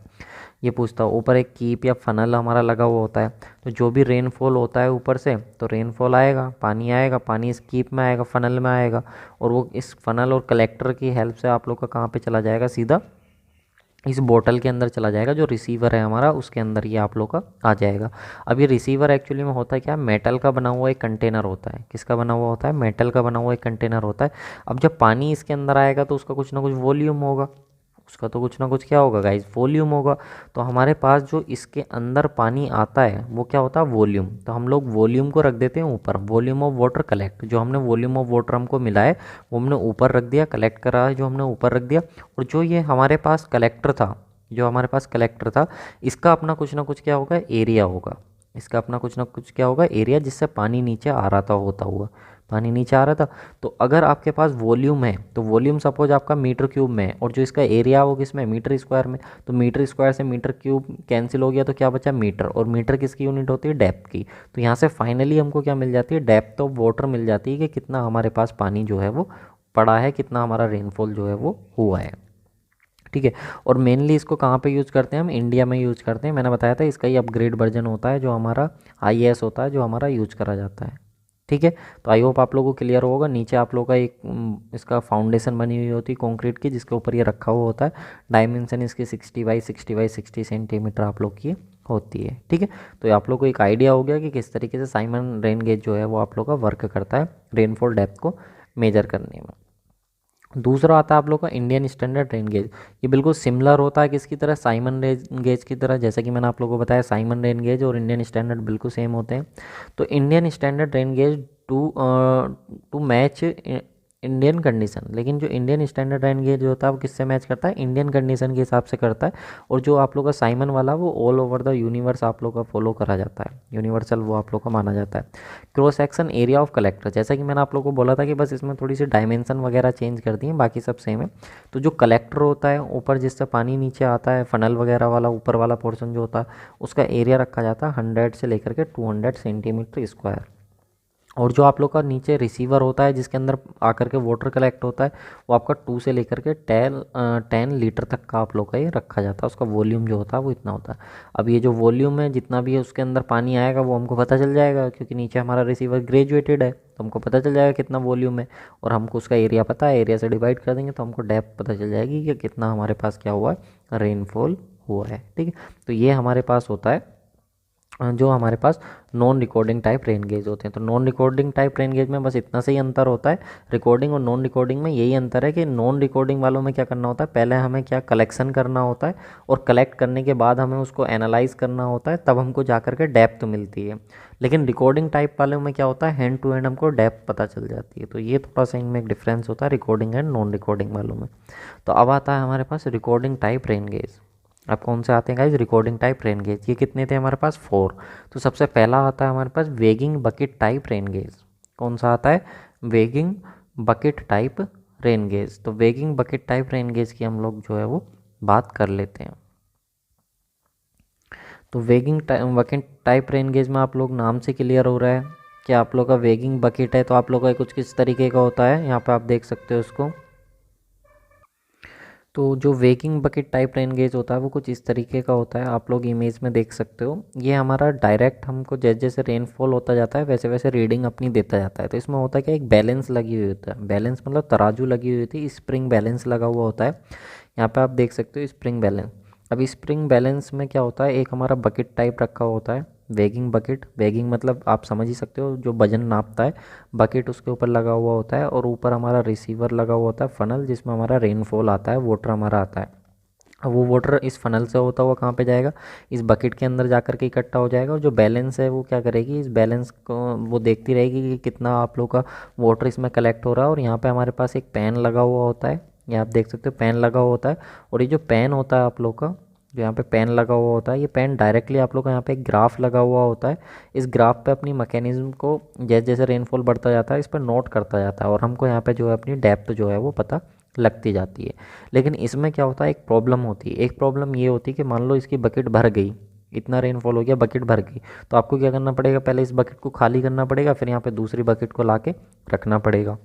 ये पूछता है ऊपर एक कीप या फनल हमारा लगा हुआ होता है, तो जो भी रेनफॉल होता है ऊपर से तो रेनफॉल आएगा, आएगा, पानी इस कीप में आएगा, फनल में आएगा, और वो इस फनल और कलेक्टर की हेल्प से आप लोग का कहाँ पे चला जाएगा, सीधा इस बोतल के अंदर चला जाएगा, जो रिसीवर है हमारा उसके अंदर ये आप लोग का आ जाएगा। अब ये रिसीवर एक्चुअली में होता है क्या, मेटल का बना हुआ एक कंटेनर होता है। किसका बना हुआ होता है, मेटल का बना हुआ एक कंटेनर होता है। अब जब पानी इसके अंदर आएगा तो उसका कुछ ना कुछ वॉल्यूम होगा, उसका तो कुछ ना कुछ क्या होगा गाइस, वॉल्यूम होगा। तो हमारे पास जो इसके अंदर पानी आता है वो क्या होता है, वॉल्यूम। तो हम लोग वॉल्यूम को रख देते हैं ऊपर, वॉल्यूम ऑफ वाटर कलेक्ट, जो हमने वॉल्यूम ऑफ वाटर हमको मिला है वो हमने ऊपर रख दिया, कलेक्ट करा है जो हमने ऊपर रख दिया। और जो ये हमारे पास कलेक्टर था, जो हमारे पास कलेक्टर था, इसका अपना कुछ ना कुछ क्या होगा, एरिया होगा। इसका अपना कुछ ना कुछ क्या होगा, एरिया, जिससे पानी नीचे आ रहा था, होता हुआ पानी नीचे आ रहा था। तो अगर आपके पास वॉल्यूम है तो वॉल्यूम सपोज आपका मीटर क्यूब में है, और जो इसका एरिया वो किस में, मीटर स्क्वायर में। तो मीटर स्क्वायर से मीटर क्यूब कैंसिल हो गया तो क्या बचा, मीटर। और मीटर किसकी यूनिट होती है, डेप्थ की। तो यहाँ से फाइनली हमको क्या मिल जाती है, डेप्थ ऑफ वाटर मिल जाती है, कि कितना हमारे पास पानी जो है वो पड़ा है, कितना हमारा रेनफॉल जो है वो हुआ है। ठीक है। और मेनली इसको कहाँ पे यूज़ करते हैं, हम इंडिया में यूज़ करते हैं। मैंने बताया था इसका ही अपग्रेड वर्जन होता है जो हमारा आईएएस होता है, जो हमारा यूज़ करा जाता है। ठीक है। तो आई होप आप लोगों को क्लियर होगा। नीचे आप लोगों का एक इसका फाउंडेशन बनी हुई होती है कंक्रीट की, जिसके ऊपर ये रखा हुआ होता है। डायमेंशन इसकी 60 बाई 60 सेंटीमीटर आप लोग की होती है। ठीक है। तो ये आप लोग को एक आइडिया हो गया कि किस तरीके से साइमन रेन गेज जो है वो आप लोग का वर्क करता है रेनफॉल डेप्थ को मेजर करने में। दूसरा आता है आप लोग का इंडियन स्टैंडर्ड रेन गेज। ये बिल्कुल सिमिलर होता है किसकी तरह, साइमन रेन गेज की तरह। जैसा कि मैंने आप लोगों को बताया, साइमन रेन गेज और इंडियन स्टैंडर्ड बिल्कुल सेम होते हैं। तो Indian standard rain gauge to match Indian condition, लेकिन जो इंडियन स्टैंडर्ड रेन गेज होता है वो किससे मैच करता है, इंडियन कंडीशन के हिसाब से करता है। और जो आप लोग का साइमन वाला वो ऑल ओवर द यूनिवर्स आप लोग का फॉलो करा जाता है, यूनिवर्सल वो आप लोग का माना जाता है। Cross section area of collector, जैसा कि मैंने आप लोग को बोला था कि बस इसमें थोड़ी सी डायमेंशन वगैरह चेंज कर दी है, बाकी सब सेम है। तो जो कलेक्टर होता है ऊपर जिससे पानी नीचे आता है, फनल वगैरह वाला ऊपर वाला पोर्शन जो होता है, उसका एरिया रखा जाता है 100 से लेकर के 200 सेंटीमीटर स्क्वायर। और जो आप लोग का नीचे रिसीवर होता है जिसके अंदर आकर के वाटर कलेक्ट होता है, वो आपका 2 से लेकर के 10 लीटर तक का आप लोग का ये रखा जाता है। उसका वॉल्यूम जो होता है वो इतना होता है। अब ये जो वॉल्यूम है जितना भी है उसके अंदर पानी आएगा वो हमको पता चल जाएगा, क्योंकि नीचे हमारा रिसीवर ग्रेजुएटेड है तो हमको पता चल जाएगा कितना वॉल्यूम है। और हमको उसका एरिया पता है, एरिया से डिवाइड कर देंगे तो हमको डेप्थ पता चल जाएगी कि कितना हमारे पास क्या हुआ है, रेनफॉल हुआ है। ठीक है। तो ये हमारे पास होता है जो हमारे पास non recording type rain gauge होते हैं। तो non recording type rain gauge में बस इतना से ही अंतर होता है। रिकॉर्डिंग और नॉन रिकॉर्डिंग में यही अंतर है कि नॉन रिकॉर्डिंग वालों में क्या करना होता है, पहले हमें क्या कलेक्शन करना होता है, और कलेक्ट करने के बाद हमें उसको एनालाइज करना होता है, तब हमको जा करके डेप्थ मिलती है। लेकिन रिकॉर्डिंग टाइप वालों में क्या होता है, हैंड टू हैंड हमको डेप्थ पता चल जाती है। तो ये थोड़ा सा इनमें एक डिफरेंस होता है रिकॉर्डिंग एंड नॉन रिकॉर्डिंग वालों में। तो अब आता है हमारे पास रिकॉर्डिंग टाइप रेन गेज। अब कौन से आते हैं guys, recording type rain gauge. ये कितने थे हमारे पास, 4। तो सबसे पहला आता है हमारे पास weighing bucket type rain gauge. कौन सा आता है, weighing bucket type rain gauge. तो weighing bucket type rain gauge की हम लोग जो है वो बात कर लेते हैं। तो weighing bucket type rain gauge में आप लोग नाम से क्लियर हो रहा है कि आप लोग का वेगिंग बकेट है तो आप लोग का कुछ किस तरीके का होता है, यहाँ पे आप देख सकते हो उसको। तो जो waking bucket type rain gauge होता है वो कुछ इस तरीके का होता है, आप लोग इमेज में देख सकते हो। ये हमारा डायरेक्ट हमको जैसे जैसे रेनफॉल होता जाता है वैसे वैसे रीडिंग अपनी देता जाता है। तो इसमें होता है कि एक बैलेंस लगी हुई होता है, बैलेंस मतलब तराजू लगी हुई होती है, स्प्रिंग बैलेंस लगा हुआ होता है। यहाँ पे आप देख सकते हो स्प्रिंग बैलेंस। अब स्प्रिंग बैलेंस में क्या होता है, एक हमारा बकेट टाइप रखा होता है, वेगिंग बकेट। वेगिंग मतलब आप समझ ही सकते हो जो वजन नापता है, बकेट उसके ऊपर लगा हुआ होता है, और ऊपर हमारा रिसीवर लगा हुआ होता है, फनल, जिसमें हमारा रेनफॉल आता है, वाटर हमारा आता है। अब वो वाटर इस फनल से होता हुआ कहाँ पे जाएगा, इस बकेट के अंदर जाकर के इकट्ठा हो जाएगा। और जो बैलेंस है वो क्या करेगी, इस बैलेंस को वो देखती रहेगी कि कितना आप लोग का वाटर इसमें कलेक्ट हो रहा है। और यहाँ पे हमारे पास एक पेन लगा हुआ होता है, ये आप देख सकते हो पेन लगा हुआ होता है। और ये जो पेन होता है आप लोग का, जो यहाँ पे पेन लगा हुआ होता है, ये पेन डायरेक्टली आप लोग का यहाँ पे एक ग्राफ लगा हुआ होता है। इस ग्राफ पे अपनी मैकेनिज्म को जैसे जैसे रेनफॉल बढ़ता जाता है इस पर नोट करता जाता है, और हमको यहाँ पे जो है अपनी डेप्थ जो है वो पता लगती जाती है। लेकिन इसमें क्या होता है, एक प्रॉब्लम होती है। एक प्रॉब्लम ये होती है कि मान लो इसकी बकेट भर गई, इतना रेनफॉल हो गया, बकेट भर गई, तो आपको क्या करना पड़ेगा, पहले इस बकेट को खाली करना पड़ेगा, फिर यहाँ पे दूसरी बकेट को ला के रखना पड़ेगा।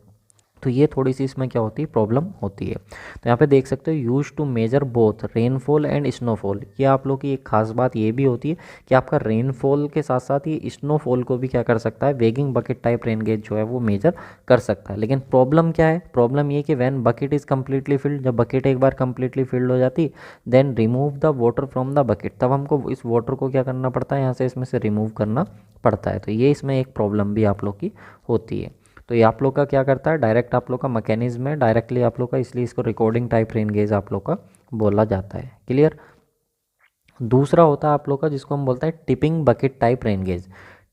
तो ये थोड़ी सी इसमें क्या होती है, प्रॉब्लम होती है। तो यहाँ पे देख सकते हो use to measure both rainfall and snowfall. ये आप लोग की एक खास बात ये भी होती है कि आपका रेनफॉल के साथ साथ ये स्नोफॉल को भी क्या कर सकता है, weighing bucket type rain gauge जो है वो मेजर कर सकता है। लेकिन प्रॉब्लम क्या है, प्रॉब्लम ये कि when bucket is completely filled, जब बकेट एक बार कम्प्लीटली फिल्ड हो जाती then remove the water from the bucket, तब हमको इस वाटर को क्या करना पड़ता है, यहाँ से इसमें से रिमूव करना पड़ता है। तो ये इसमें एक प्रॉब्लम भी आप लोग की होती है। तो ये आप लोग का क्या करता है, डायरेक्ट आप लोग का मैकेनिज्म है, डायरेक्टली आप लोग का, इसलिए इसको रिकॉर्डिंग टाइप रेन गेज आप लोग का बोला जाता है। क्लियर। दूसरा होता है आप लोग का जिसको हम बोलते हैं tipping bucket type rain gauge.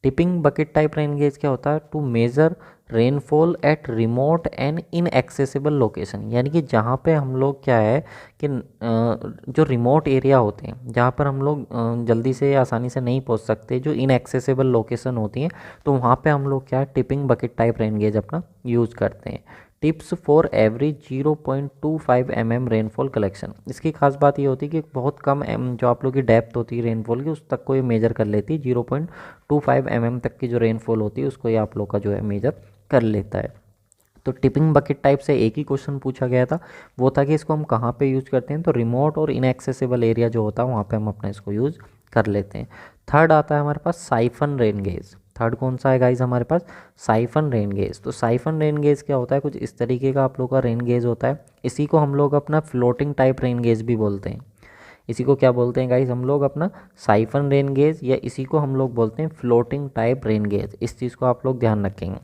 Tipping bucket type rain gauge क्या होता है, to measure rainfall at remote and inaccessible location, यानी कि जहाँ पे हम लोग क्या है कि जो रिमोट एरिया होते हैं, जहाँ पर हम लोग जल्दी से आसानी से नहीं पहुँच सकते, जो इनएक्सेसिबल लोकेशन होती हैं, तो वहाँ पे हम लोग क्या है, tipping bucket type rain gauge अपना यूज़ करते हैं। Tips for every 0.25 mm rainfall collection. इसकी खास बात ये होती है कि बहुत कम जो आप लोग की डेप्थ होती है रेनफॉल की, उस तक को ये मेजर कर लेती है। 0.25 mm तक की जो रेनफॉल होती है उसको ये आप लोग का जो है मेजर कर लेता है। तो टिपिंग बकेट टाइप से एक ही क्वेश्चन पूछा गया था, वो था कि इसको हम कहाँ पे यूज़ करते हैं, तो रिमोट और इनएक्सेसिबल एरिया जो होता है वहाँ पे हम अपना इसको यूज़ कर लेते हैं। थर्ड आता है हमारे पास साइफन रेन गेज। थर्ड कौन सा है गाइज हमारे पास, साइफन रेन गेज। तो साइफन रेन गेज क्या होता है, कुछ इस तरीके का आप लोग का रेन गेज होता है। इसी को हम लोग अपना फ्लोटिंग टाइप रेन गेज भी बोलते हैं। इसी को क्या बोलते हैं गाइज हम लोग अपना, साइफन रेन गेज, या इसी को हम लोग बोलते हैं फ्लोटिंग टाइप रेन गेज। इस चीज़ को आप लोग ध्यान रखेंगे।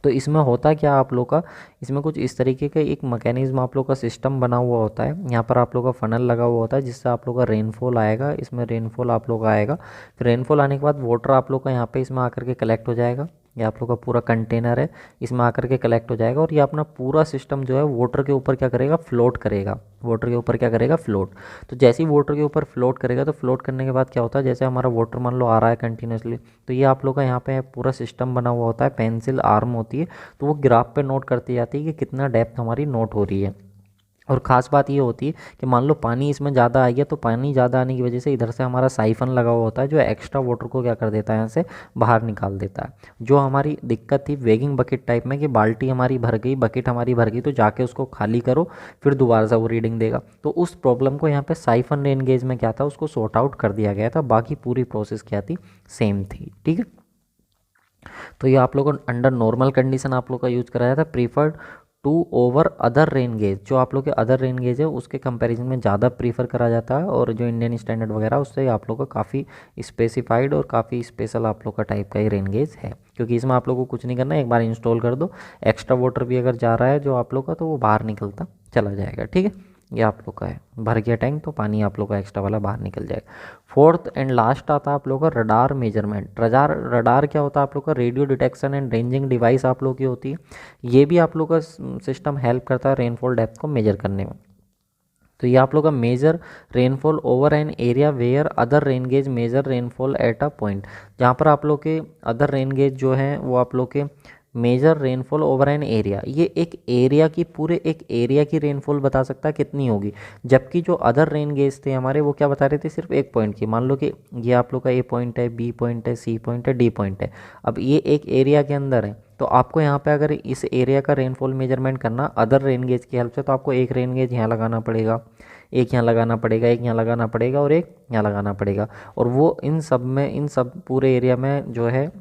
तो इसमें होता क्या आप लोग का, इसमें कुछ इस तरीके का एक मैकेनिज्म आप लोग का सिस्टम बना हुआ होता है। यहाँ पर आप लोग का फनल लगा हुआ होता है जिससे आप लोग का रेनफॉल आएगा, इसमें रेनफॉल आप लोग का आएगा। फिर रेनफॉल आने के बाद वाटर आप लोग का यहाँ पे इसमें आकर के कलेक्ट हो जाएगा। ये आप लोग का पूरा कंटेनर है, इसमें आकर के कलेक्ट हो जाएगा, और ये अपना पूरा सिस्टम जो है वाटर के ऊपर क्या करेगा, फ्लोट करेगा। वाटर के ऊपर क्या करेगा, फ्लोट। तो जैसे ही वाटर के ऊपर फ्लोट करेगा, तो फ्लोट करने के बाद क्या होता है, जैसे हमारा वाटर मान लो आ रहा है कंटिन्यूसली, तो ये आप लोग का यहाँ पे पूरा सिस्टम बना हुआ होता है, पेंसिल आर्म होती है, तो वो ग्राफ पे नोट करती जाती है कि कितना डेप्थ हमारी नोट हो रही है। और ख़ास बात ये होती है कि मान लो पानी इसमें ज़्यादा आ गया, तो पानी ज़्यादा आने की वजह से इधर से हमारा साइफन लगा हुआ होता है जो एक्स्ट्रा वाटर को क्या कर देता है, यहाँ से बाहर निकाल देता है। जो हमारी दिक्कत थी वेगिंग बकेट टाइप में कि बाल्टी हमारी भर गई, बकेट हमारी भर गई, तो जाके उसको खाली करो, फिर दोबारा से वो रीडिंग देगा। तो उस प्रॉब्लम को यहाँ पे साइफन रेन गेज में क्या था, उसको सॉर्ट आउट कर दिया गया था। बाकी पूरी प्रोसेस क्या थी, सेम थी। ठीक है। तो ये आप लोगों को अंडर नॉर्मल कंडीशन आप लोग का यूज़ कराया था, preferred to over other rain gauge. जो आप लोग के अदर रेन गेज है उसके कंपैरिजन में ज़्यादा प्रीफर करा जाता है, और जो इंडियन स्टैंडर्ड वगैरह उससे आप लोग का काफ़ी स्पेसिफाइड और काफ़ी स्पेशल आप लोग का टाइप का ही रेन गेज है, क्योंकि इसमें आप लोग को कुछ नहीं करना है, एक बार इंस्टॉल कर दो, एक्स्ट्रा वाटर भी अगर जा रहा है जो आप लोग का, तो वो बाहर निकलता चला जाएगा। ठीक है, ये आप लोग का है, भर गया टैंक तो पानी आप लोग का एक्स्ट्रा वाला बाहर निकल जाएगा। फोर्थ एंड लास्ट आता है आप लोग का रडार मेजरमेंट। रडार क्या होता है आप लोग का, radio detection and ranging device आप लोग की होती है। ये भी आप लोग का सिस्टम हेल्प करता है रेनफॉल डेप्थ को मेजर करने में। तो ये आप लोग का measure rainfall over an area where other rain gauge measure rainfall at a point. जहाँ पर आप लोग के अदर रेन गेज जो हैं वो आप लोग के measure rainfall over an area, ये एक एरिया की, पूरे एक एरिया की रेनफॉल बता सकता है कितनी होगी। जबकि जो अदर रेन गेज थे हमारे वो क्या बता रहे थे, सिर्फ एक पॉइंट की। मान लो कि ये आप लोग का ए पॉइंट है, बी पॉइंट है, सी पॉइंट है, डी पॉइंट है। अब ये एक एरिया के अंदर है, तो आपको यहाँ पे अगर इस एरिया का रेनफॉल मेजरमेंट करना अदर रेन गेज की हेल्प से, तो आपको एक रेन गेज यहाँ लगाना पड़ेगा, एक यहाँ लगाना पड़ेगा, एक यहाँ लगाना पड़ेगा, और एक यहाँ लगाना पड़ेगा। और वो इन सब पूरे एरिया में जो है,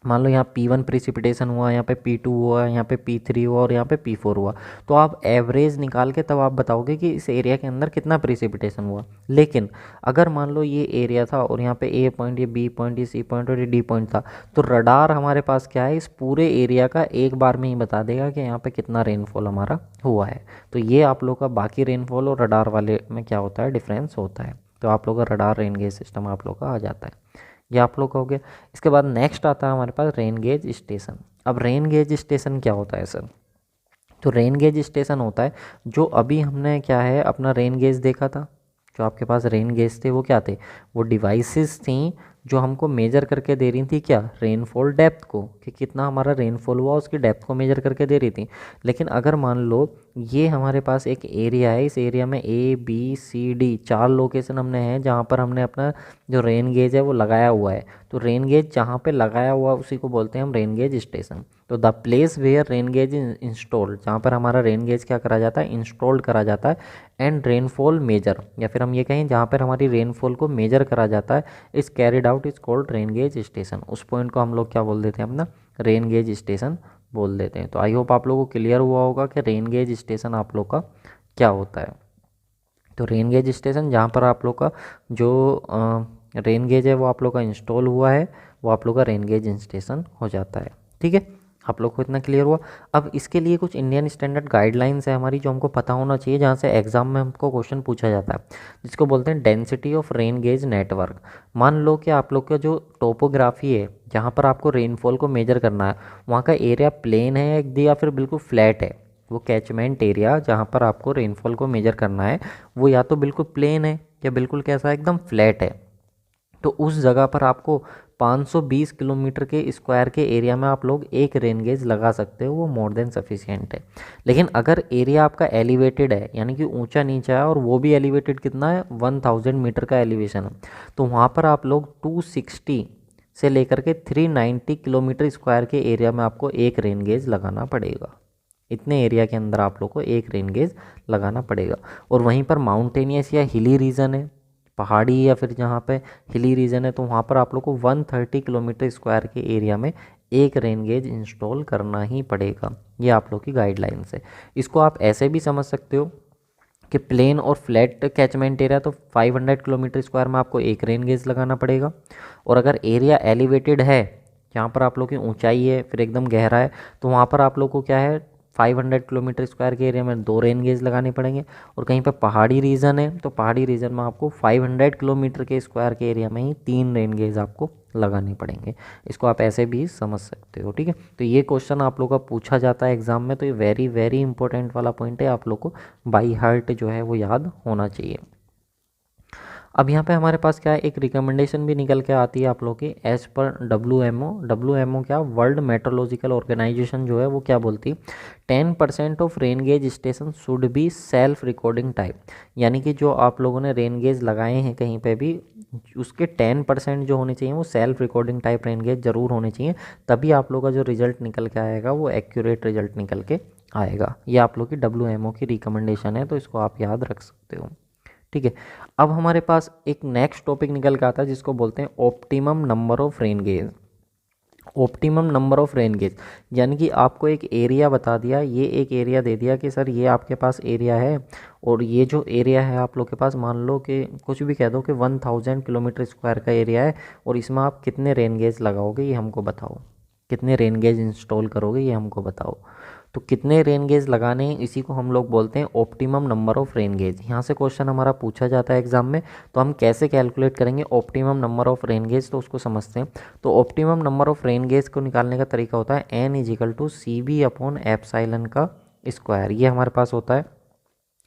मान लो यहाँ P1 प्रिसिपिटेशन हुआ, यहाँ पे P2 हुआ, यहाँ पे P3 हुआ, और यहाँ पे P4 हुआ, तो आप एवरेज निकाल के तब आप बताओगे कि इस एरिया के अंदर कितना प्रिसिपिटेशन हुआ। लेकिन अगर मान लो ये एरिया था और यहाँ पे A पॉइंट, ये B पॉइंट, ये C पॉइंट और ये D पॉइंट था, तो रडार हमारे पास क्या है, इस पूरे एरिया का एक बार में ही बता देगा कि यहाँ पे कितना रेनफॉल हमारा हुआ है। तो ये आप लोग का बाकी रेनफॉल और रडार वाले में क्या होता है, डिफरेंस होता है। तो आप लोग का रडार रेन गेज सिस्टम आप लोग का आ जाता है, ये आप लोग का हो गया। इसके बाद नेक्स्ट आता है हमारे पास रेन गेज स्टेशन। अब रेन गेज स्टेशन क्या होता है सर, तो रेन गेज स्टेशन होता है जो अभी हमने क्या है अपना रेन गेज देखा था, जो आपके पास रेन गेज थे वो क्या थे, वो डिवाइसेस थी जो हमको मेजर करके दे रही थी क्या, रेनफॉल डेप्थ को, कि कितना हमारा रेनफॉल हुआ उसकी डेप्थ को मेजर करके दे रही थी। लेकिन अगर मान लो ये हमारे पास एक एरिया है, इस एरिया में ABCD 4 लोकेशन हमने हैं जहाँ पर हमने अपना जो रेन गेज है वो लगाया हुआ है। तो रेन गेज जहाँ पे लगाया हुआ उसी को बोलते हैं हम रेन गेज स्टेशन। तो the place where rain gauge installed, जहाँ पर हमारा रेन गेज क्या करा जाता है, इंस्टॉल्ड करा जाता है, एंड रेनफॉल मेजर, या फिर हम ये कहें जहाँ पर हमारी रेनफॉल को मेजर करा जाता है, is carried out is called rain gauge station. उस पॉइंट को हम लोग क्या बोल देते हैं अपना, रेन गेज स्टेशन बोल देते हैं। तो आई होप आप लोगों को क्लियर हुआ होगा कि रेन गेज स्टेशन आप लोग का क्या होता है। तो रेन गेज स्टेशन जहाँ पर आप लोग का जो रेन गेज है वो आप लोग का इंस्टॉल हुआ है, वो आप लोग का रेन गेज स्टेशन हो जाता है। ठीक है, आप लोग को इतना क्लियर हुआ। अब इसके लिए कुछ इंडियन स्टैंडर्ड गाइडलाइंस है हमारी जो हमको पता होना चाहिए, जहाँ से एग्जाम में हमको क्वेश्चन पूछा जाता है, जिसको बोलते हैं density of rain gauge network. मान लो कि आप लोग का जो टोपोग्राफी है, जहाँ पर आपको रेनफॉल को मेजर करना है, वहाँ का एरिया प्लेन है या फिर बिल्कुल फ्लैट है। वो कैचमेंट एरिया जहाँ पर आपको रेनफॉल को मेजर करना है वो या तो बिल्कुल प्लेन है या बिल्कुल कैसा है, एकदम फ्लैट है। तो उस जगह पर आपको 520 किलोमीटर के स्क्वायर के एरिया में आप लोग एक रेन गेज लगा सकते हो, वो मोर देन सफिशिएंट है। लेकिन अगर एरिया आपका एलिवेटेड है, यानी कि ऊंचा नीचा है, और वो भी एलिवेटेड कितना है, 1000 मीटर का एलिवेशन है, तो वहाँ पर आप लोग 260 से लेकर के 390 किलोमीटर स्क्वायर के एरिया में आपको एक रेन गेज लगाना पड़ेगा। इतने एरिया के अंदर आप लोग को एक रेन गेज लगाना पड़ेगा। और वहीं पर माउंटेनियस या हिली रीजन है, पहाड़ी या फिर जहाँ पे हिली रीजन है, तो वहाँ पर आप लोग को 130 किलोमीटर स्क्वायर के एरिया में एक रेन गेज इंस्टॉल करना ही पड़ेगा। ये आप लोग की गाइडलाइंस है। इसको आप ऐसे भी समझ सकते हो कि प्लेन और फ्लैट कैचमेंट एरिया तो 500 किलोमीटर स्क्वायर में आपको एक रेन गेज लगाना पड़ेगा। और अगर एरिया एलिवेटेड है, जहाँ पर आप लोग की ऊंचाई है, फिर एकदम गहरा है, तो वहाँ पर आप लोग को क्या है, 500 किलोमीटर स्क्वायर के एरिया में 2 रेन गेज लगाने पड़ेंगे। और कहीं पर पहाड़ी रीजन है, तो पहाड़ी रीजन में आपको 500 किलोमीटर के स्क्वायर के एरिया में ही 3 रेन गेज आपको लगाने पड़ेंगे। इसको आप ऐसे भी समझ सकते हो। ठीक है, तो ये क्वेश्चन आप लोग का पूछा जाता है एग्जाम में, तो ये वेरी वेरी इंपॉर्टेंट वाला पॉइंट है, आप लोग को बाई हार्ट जो है वो याद होना चाहिए। अब यहाँ पे हमारे पास क्या है, एक रिकमेंडेशन भी निकल के आती है आप लोग की, as per W M O क्या, वर्ल्ड मेट्रोलॉजिकल ऑर्गेनाइजेशन जो है वो क्या बोलती है, 10% of rain gauge station should be self recording type. यानी कि जो आप लोगों ने रेन गेज लगाए हैं कहीं पे भी, उसके 10% जो होने चाहिए वो self recording type rain gauge जरूर होने चाहिए, तभी आप लोग का जो रिजल्ट निकल के आएगा वो एक्यूरेट रिजल्ट निकल के आएगा। ये आप लोग की डब्ल्यू की रिकमेंडेशन है, तो इसको आप याद रख सकते हो। ठीक है, अब हमारे पास एक नेक्स्ट टॉपिक निकल के आता है जिसको बोलते हैं optimum number of rain gauge. Optimum number of rain gauge यानी कि आपको एक एरिया बता दिया, ये एक एरिया दे दिया कि सर ये आपके पास एरिया है, और ये जो एरिया है आप लोग के पास, मान लो कि कुछ भी कह दो कि 1000 किलोमीटर स्क्वायर का एरिया है, और इसमें आप कितने रेन गेज लगाओगे ये हमको बताओ, कितने रेन गेज इंस्टॉल करोगे ये हमको बताओ। तो कितने रेन गेज लगाने हैं, इसी को हम लोग बोलते हैं optimum number of rain gauge. यहाँ से क्वेश्चन हमारा पूछा जाता है एग्जाम में, तो हम कैसे कैलकुलेट करेंगे optimum number of rain gauge, तो उसको समझते हैं। तो optimum number of rain gauge को निकालने का तरीका होता है n = CB/एप्सिलॉन का स्क्वायर, ये हमारे पास होता है।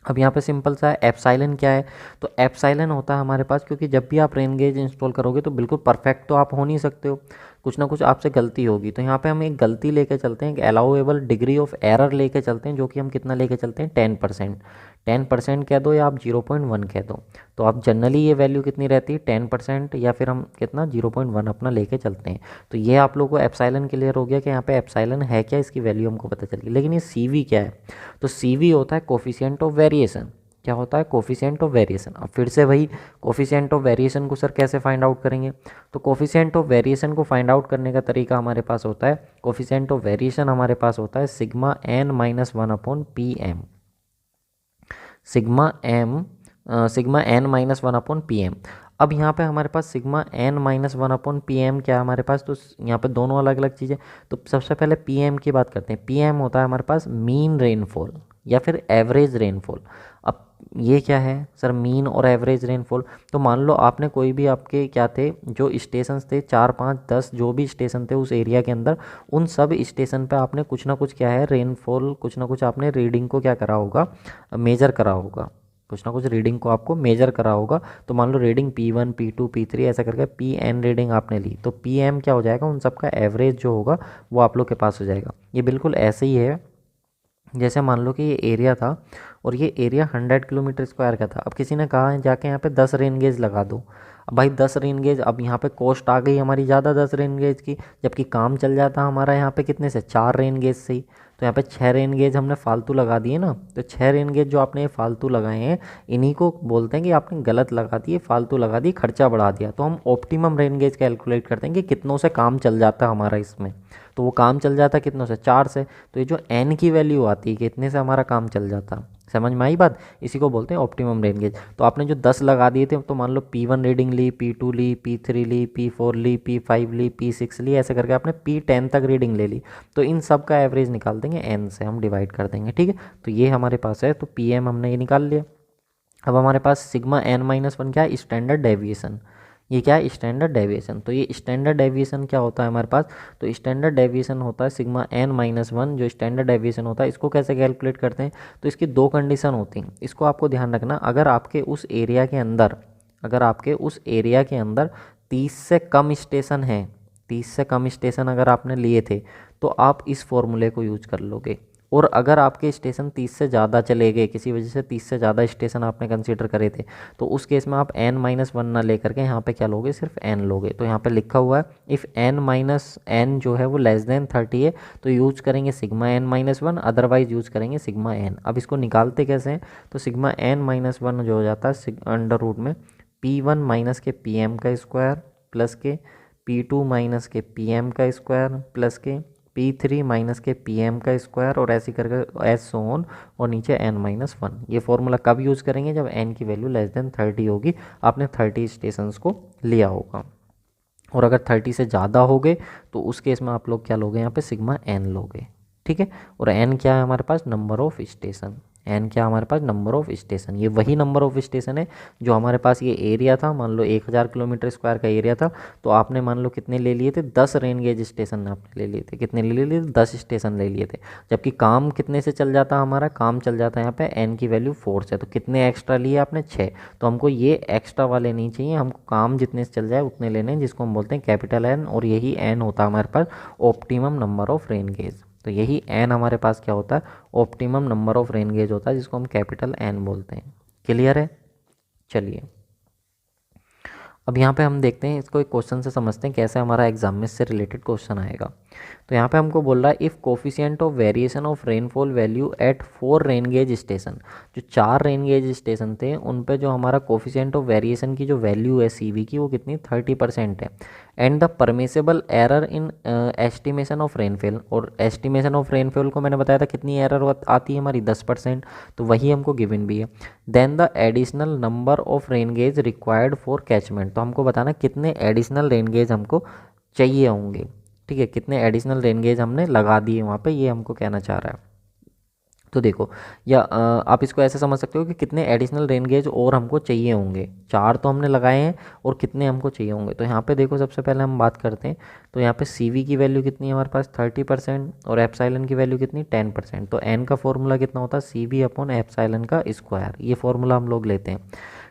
अब यहाँ पे सिंपल सा है, एप्सिलॉन क्या है, तो एप्सिलॉन होता है हमारे पास, क्योंकि जब भी आप रेन गेज इंस्टॉल करोगे तो बिल्कुल परफेक्ट तो आप हो नहीं सकते हो, कुछ ना कुछ आपसे गलती होगी। तो यहाँ पे हम एक गलती लेके चलते हैं, एक अलाउएबल डिग्री ऑफ एरर लेके चलते हैं, जो कि हम कितना लेके चलते हैं, 10%। 10% कह दो या आप 0.1 कह दो, तो आप जनरली ये वैल्यू कितनी रहती है, 10%, या फिर हम कितना 0.1 अपना लेके चलते हैं। तो ये आप लोगों को एप्सिलॉन क्लियर हो गया कि यहाँ पे एप्सिलॉन है क्या, इसकी वैल्यू हमको पता चल गई। लेकिन ये CV क्या है, तो CV होता है कोफिशिएंट ऑफ वेरिएशन। क्या होता है, कोफिशिएंट ऑफ वेरिएशन। अब फिर से वही कोफिशिएंट ऑफ वेरिएशन को सर कैसे फाइंड आउट करेंगे, तो कोफिशिएंट ऑफ वेरिएशन को फाइंड आउट करने का तरीका हमारे पास होता है, कोफिशिएंट ऑफ वेरिएशन हमारे पास होता है सिग्मा n-1/PM, सिग्मा n-1/PM। अब यहाँ पे हमारे पास सिग्मा n-1/PM क्या है हमारे पास, तो यहाँ पे दोनों अलग अलग चीज़ें। तो सबसे पहले PM की बात करते हैं। PM होता है हमारे पास मीन रेनफॉल या फिर एवरेज रेनफॉल। अब ये क्या है सर, मीन और एवरेज रेनफॉल। तो मान लो आपने कोई भी, आपके क्या थे जो स्टेशन थे, 4, 5, 10 जो भी स्टेशन थे उस एरिया के अंदर, उन सब स्टेशन पे आपने कुछ ना कुछ क्या है रेनफॉल, कुछ ना कुछ आपने रीडिंग को क्या करा होगा, मेजर करा होगा, कुछ ना कुछ रीडिंग को आपको मेजर करा होगा। तो मान लो रीडिंग P1, P2, P3 ऐसा करके PN रीडिंग आपने ली, तो PM क्या हो जाएगा, उन सब का एवरेज जो होगा वो आप लोग के पास हो जाएगा। ये बिल्कुल ऐसे ही है जैसे मान लो कि ये एरिया था और ये एरिया 100 किलोमीटर स्क्वायर का था। अब किसी ने कहा है जाके यहाँ पे 10 रेन गेज लगा दो। अब भाई 10 रेन गेज, अब यहाँ पे कॉस्ट आ गई हमारी ज़्यादा 10 रेन गेज की, जबकि काम चल जाता हमारा यहाँ पे कितने से, 4 रेन गेज से ही। तो यहाँ पे 6 रेन गेज हमने फालतू लगा दिए ना। तो 6 रेन गेज जो आपने ये फालतू लगाए हैं, इन्हीं को बोलते हैं कि आपने गलत लगा दिए, फालतू लगा दिए, खर्चा बढ़ा दिया। तो हम ऑप्टिमम रेन गेज कैलकुलेट करते हैं कि कितनों से काम चल जाता है हमारा इसमें। तो वो काम चल जाता है कितनों से, 4 से। तो ये जो एन की वैल्यू आती है कि इतने से हमारा काम चल जाता, समझ में आई बात। इसी को बोलते हैं ऑप्टिमम रेन गेज। तो आपने जो 10 लगा दिए थे, तो मान लो P1 रीडिंग ली, P2 ली, P3 ली, P4 ली, P5 ली, P6 ली, ऐसे करके आपने P10 तक रीडिंग ले ली। तो इन सब का एवरेज निकाल देंगे, एन से हम डिवाइड कर देंगे, ठीक है। तो ये हमारे पास है, तो PM हमने ये निकाल लिया। अब हमारे पास सिग्मा n-1 क्या है, स्टैंडर्ड डेविएशन। ये क्या है, स्टैंडर्ड डेविएशन। तो ये स्टैंडर्ड डेविएशन क्या होता है हमारे पास, तो स्टैंडर्ड डेविएशन होता है सिग्मा n-1। जो स्टैंडर्ड डेविएशन होता है, इसको कैसे कैलकुलेट करते हैं, तो इसकी दो कंडीशन होती हैं, इसको आपको ध्यान रखना। अगर आपके उस एरिया के अंदर, अगर आपके उस एरिया के अंदर 30 से कम स्टेशन हैं, 30 से कम स्टेशन अगर आपने लिए थे, तो आप इस फॉर्मूले को यूज कर लोगे। और अगर आपके स्टेशन 30 से ज़्यादा चले गए, किसी वजह से 30 से ज़्यादा स्टेशन आपने कंसीडर करे थे, तो उस केस में आप n-1 ना लेकर के यहाँ पे क्या लोगे, सिर्फ n लोगे। तो यहाँ पे लिखा हुआ है इफ़ n-n जो है वो लेस देन 30 है, तो यूज करेंगे सिग्मा n-1, अदरवाइज यूज करेंगे सिग्मा n। अब इसको निकालते कैसे हैं, तो सिग्मा n-1 जो हो जाता है अंडर रूट में P1 माइनस के PM का स्क्वायर प्लस के P2 माइनस के PM का स्क्वायर प्लस के P3 माइनस के PM का स्क्वायर, और ऐसे करके एस सो ऑन, और नीचे n-1। ये फॉर्मूला कब यूज़ करेंगे, जब n की वैल्यू लेस देन 30 होगी, आपने 30 स्टेशंस को लिया होगा। और अगर 30 से ज़्यादा हो गए, तो उस केस में आप लोग क्या लोगे, यहाँ पे सिग्मा n लोगे, ठीक है। और n क्या है हमारे पास, नंबर ऑफ स्टेशन। n क्या हमारे पास, नंबर ऑफ स्टेशन। ये वही नंबर ऑफ स्टेशन है जो हमारे पास ये एरिया था। मान लो 1000 किलोमीटर स्क्वायर का एरिया था, तो आपने मान लो कितने ले लिए थे, 10 रेन गेज स्टेशन आपने ले लिए थे। कितने ले लिए थे, 10 स्टेशन ले लिए थे। जबकि काम कितने से चल जाता, हमारा काम चल जाता है यहाँ पे n की वैल्यू 4 से। तो कितने एक्स्ट्रा लिए आपने, 6। तो हमको ये एक्स्ट्रा वाले नहीं चाहिए, हमको काम जितने से चल जाए उतने लेने हैं, जिसको हम बोलते हैं कैपिटल N। और यही n होता है हमारे पास optimum number of rain gauge. तो यही n हमारे पास क्या होता है, optimum number of rain gauge होता है, जिसको हम कैपिटल N बोलते हैं। क्लियर है, चलिए अब यहाँ पे हम देखते हैं, इसको एक क्वेश्चन से समझते हैं कैसे हमारा एग्जाम में इससे रिलेटेड क्वेश्चन आएगा। तो यहाँ पे हमको बोल रहा है if coefficient of variation of rainfall value at 4 rain gauge station. जो 4 रेन गेज स्टेशन थे, उन पे जो हमारा कोफिशिएंट ऑफ वेरिएशन की जो वैल्यू है CV की, वो कितनी 30% है। And the permissible error in estimation of rainfall. और एस्टिमेशन ऑफ रेनफॉल को मैंने बताया था कितनी एरर आती है हमारी, 10%। तो वही हमको गिवन भी है। Then the additional number of rain gauge required for catchment. तो हमको बताना कितने एडिशनल रेन गेज हमको चाहिए होंगे, ठीक है। कितने एडिशनल रेन गेज हमने लगा दिए वहाँ पे, ये हमको कहना चाह रहा है। तो देखो, या आप इसको ऐसे समझ सकते हो कि कितने एडिशनल रेन गेज और हमको चाहिए होंगे। 4 तो हमने लगाए हैं, और कितने हमको चाहिए होंगे। तो यहाँ पे देखो, सबसे पहले हम बात करते हैं। तो यहाँ पे CV की वैल्यू कितनी है हमारे पास, 30%, और एप्सिलॉन की वैल्यू कितनी, 10%। तो n का फॉर्मूला कितना होता है, CV अपॉन एप्सिलॉन का स्क्वायर। ये फॉर्मूला हम लोग लेते हैं,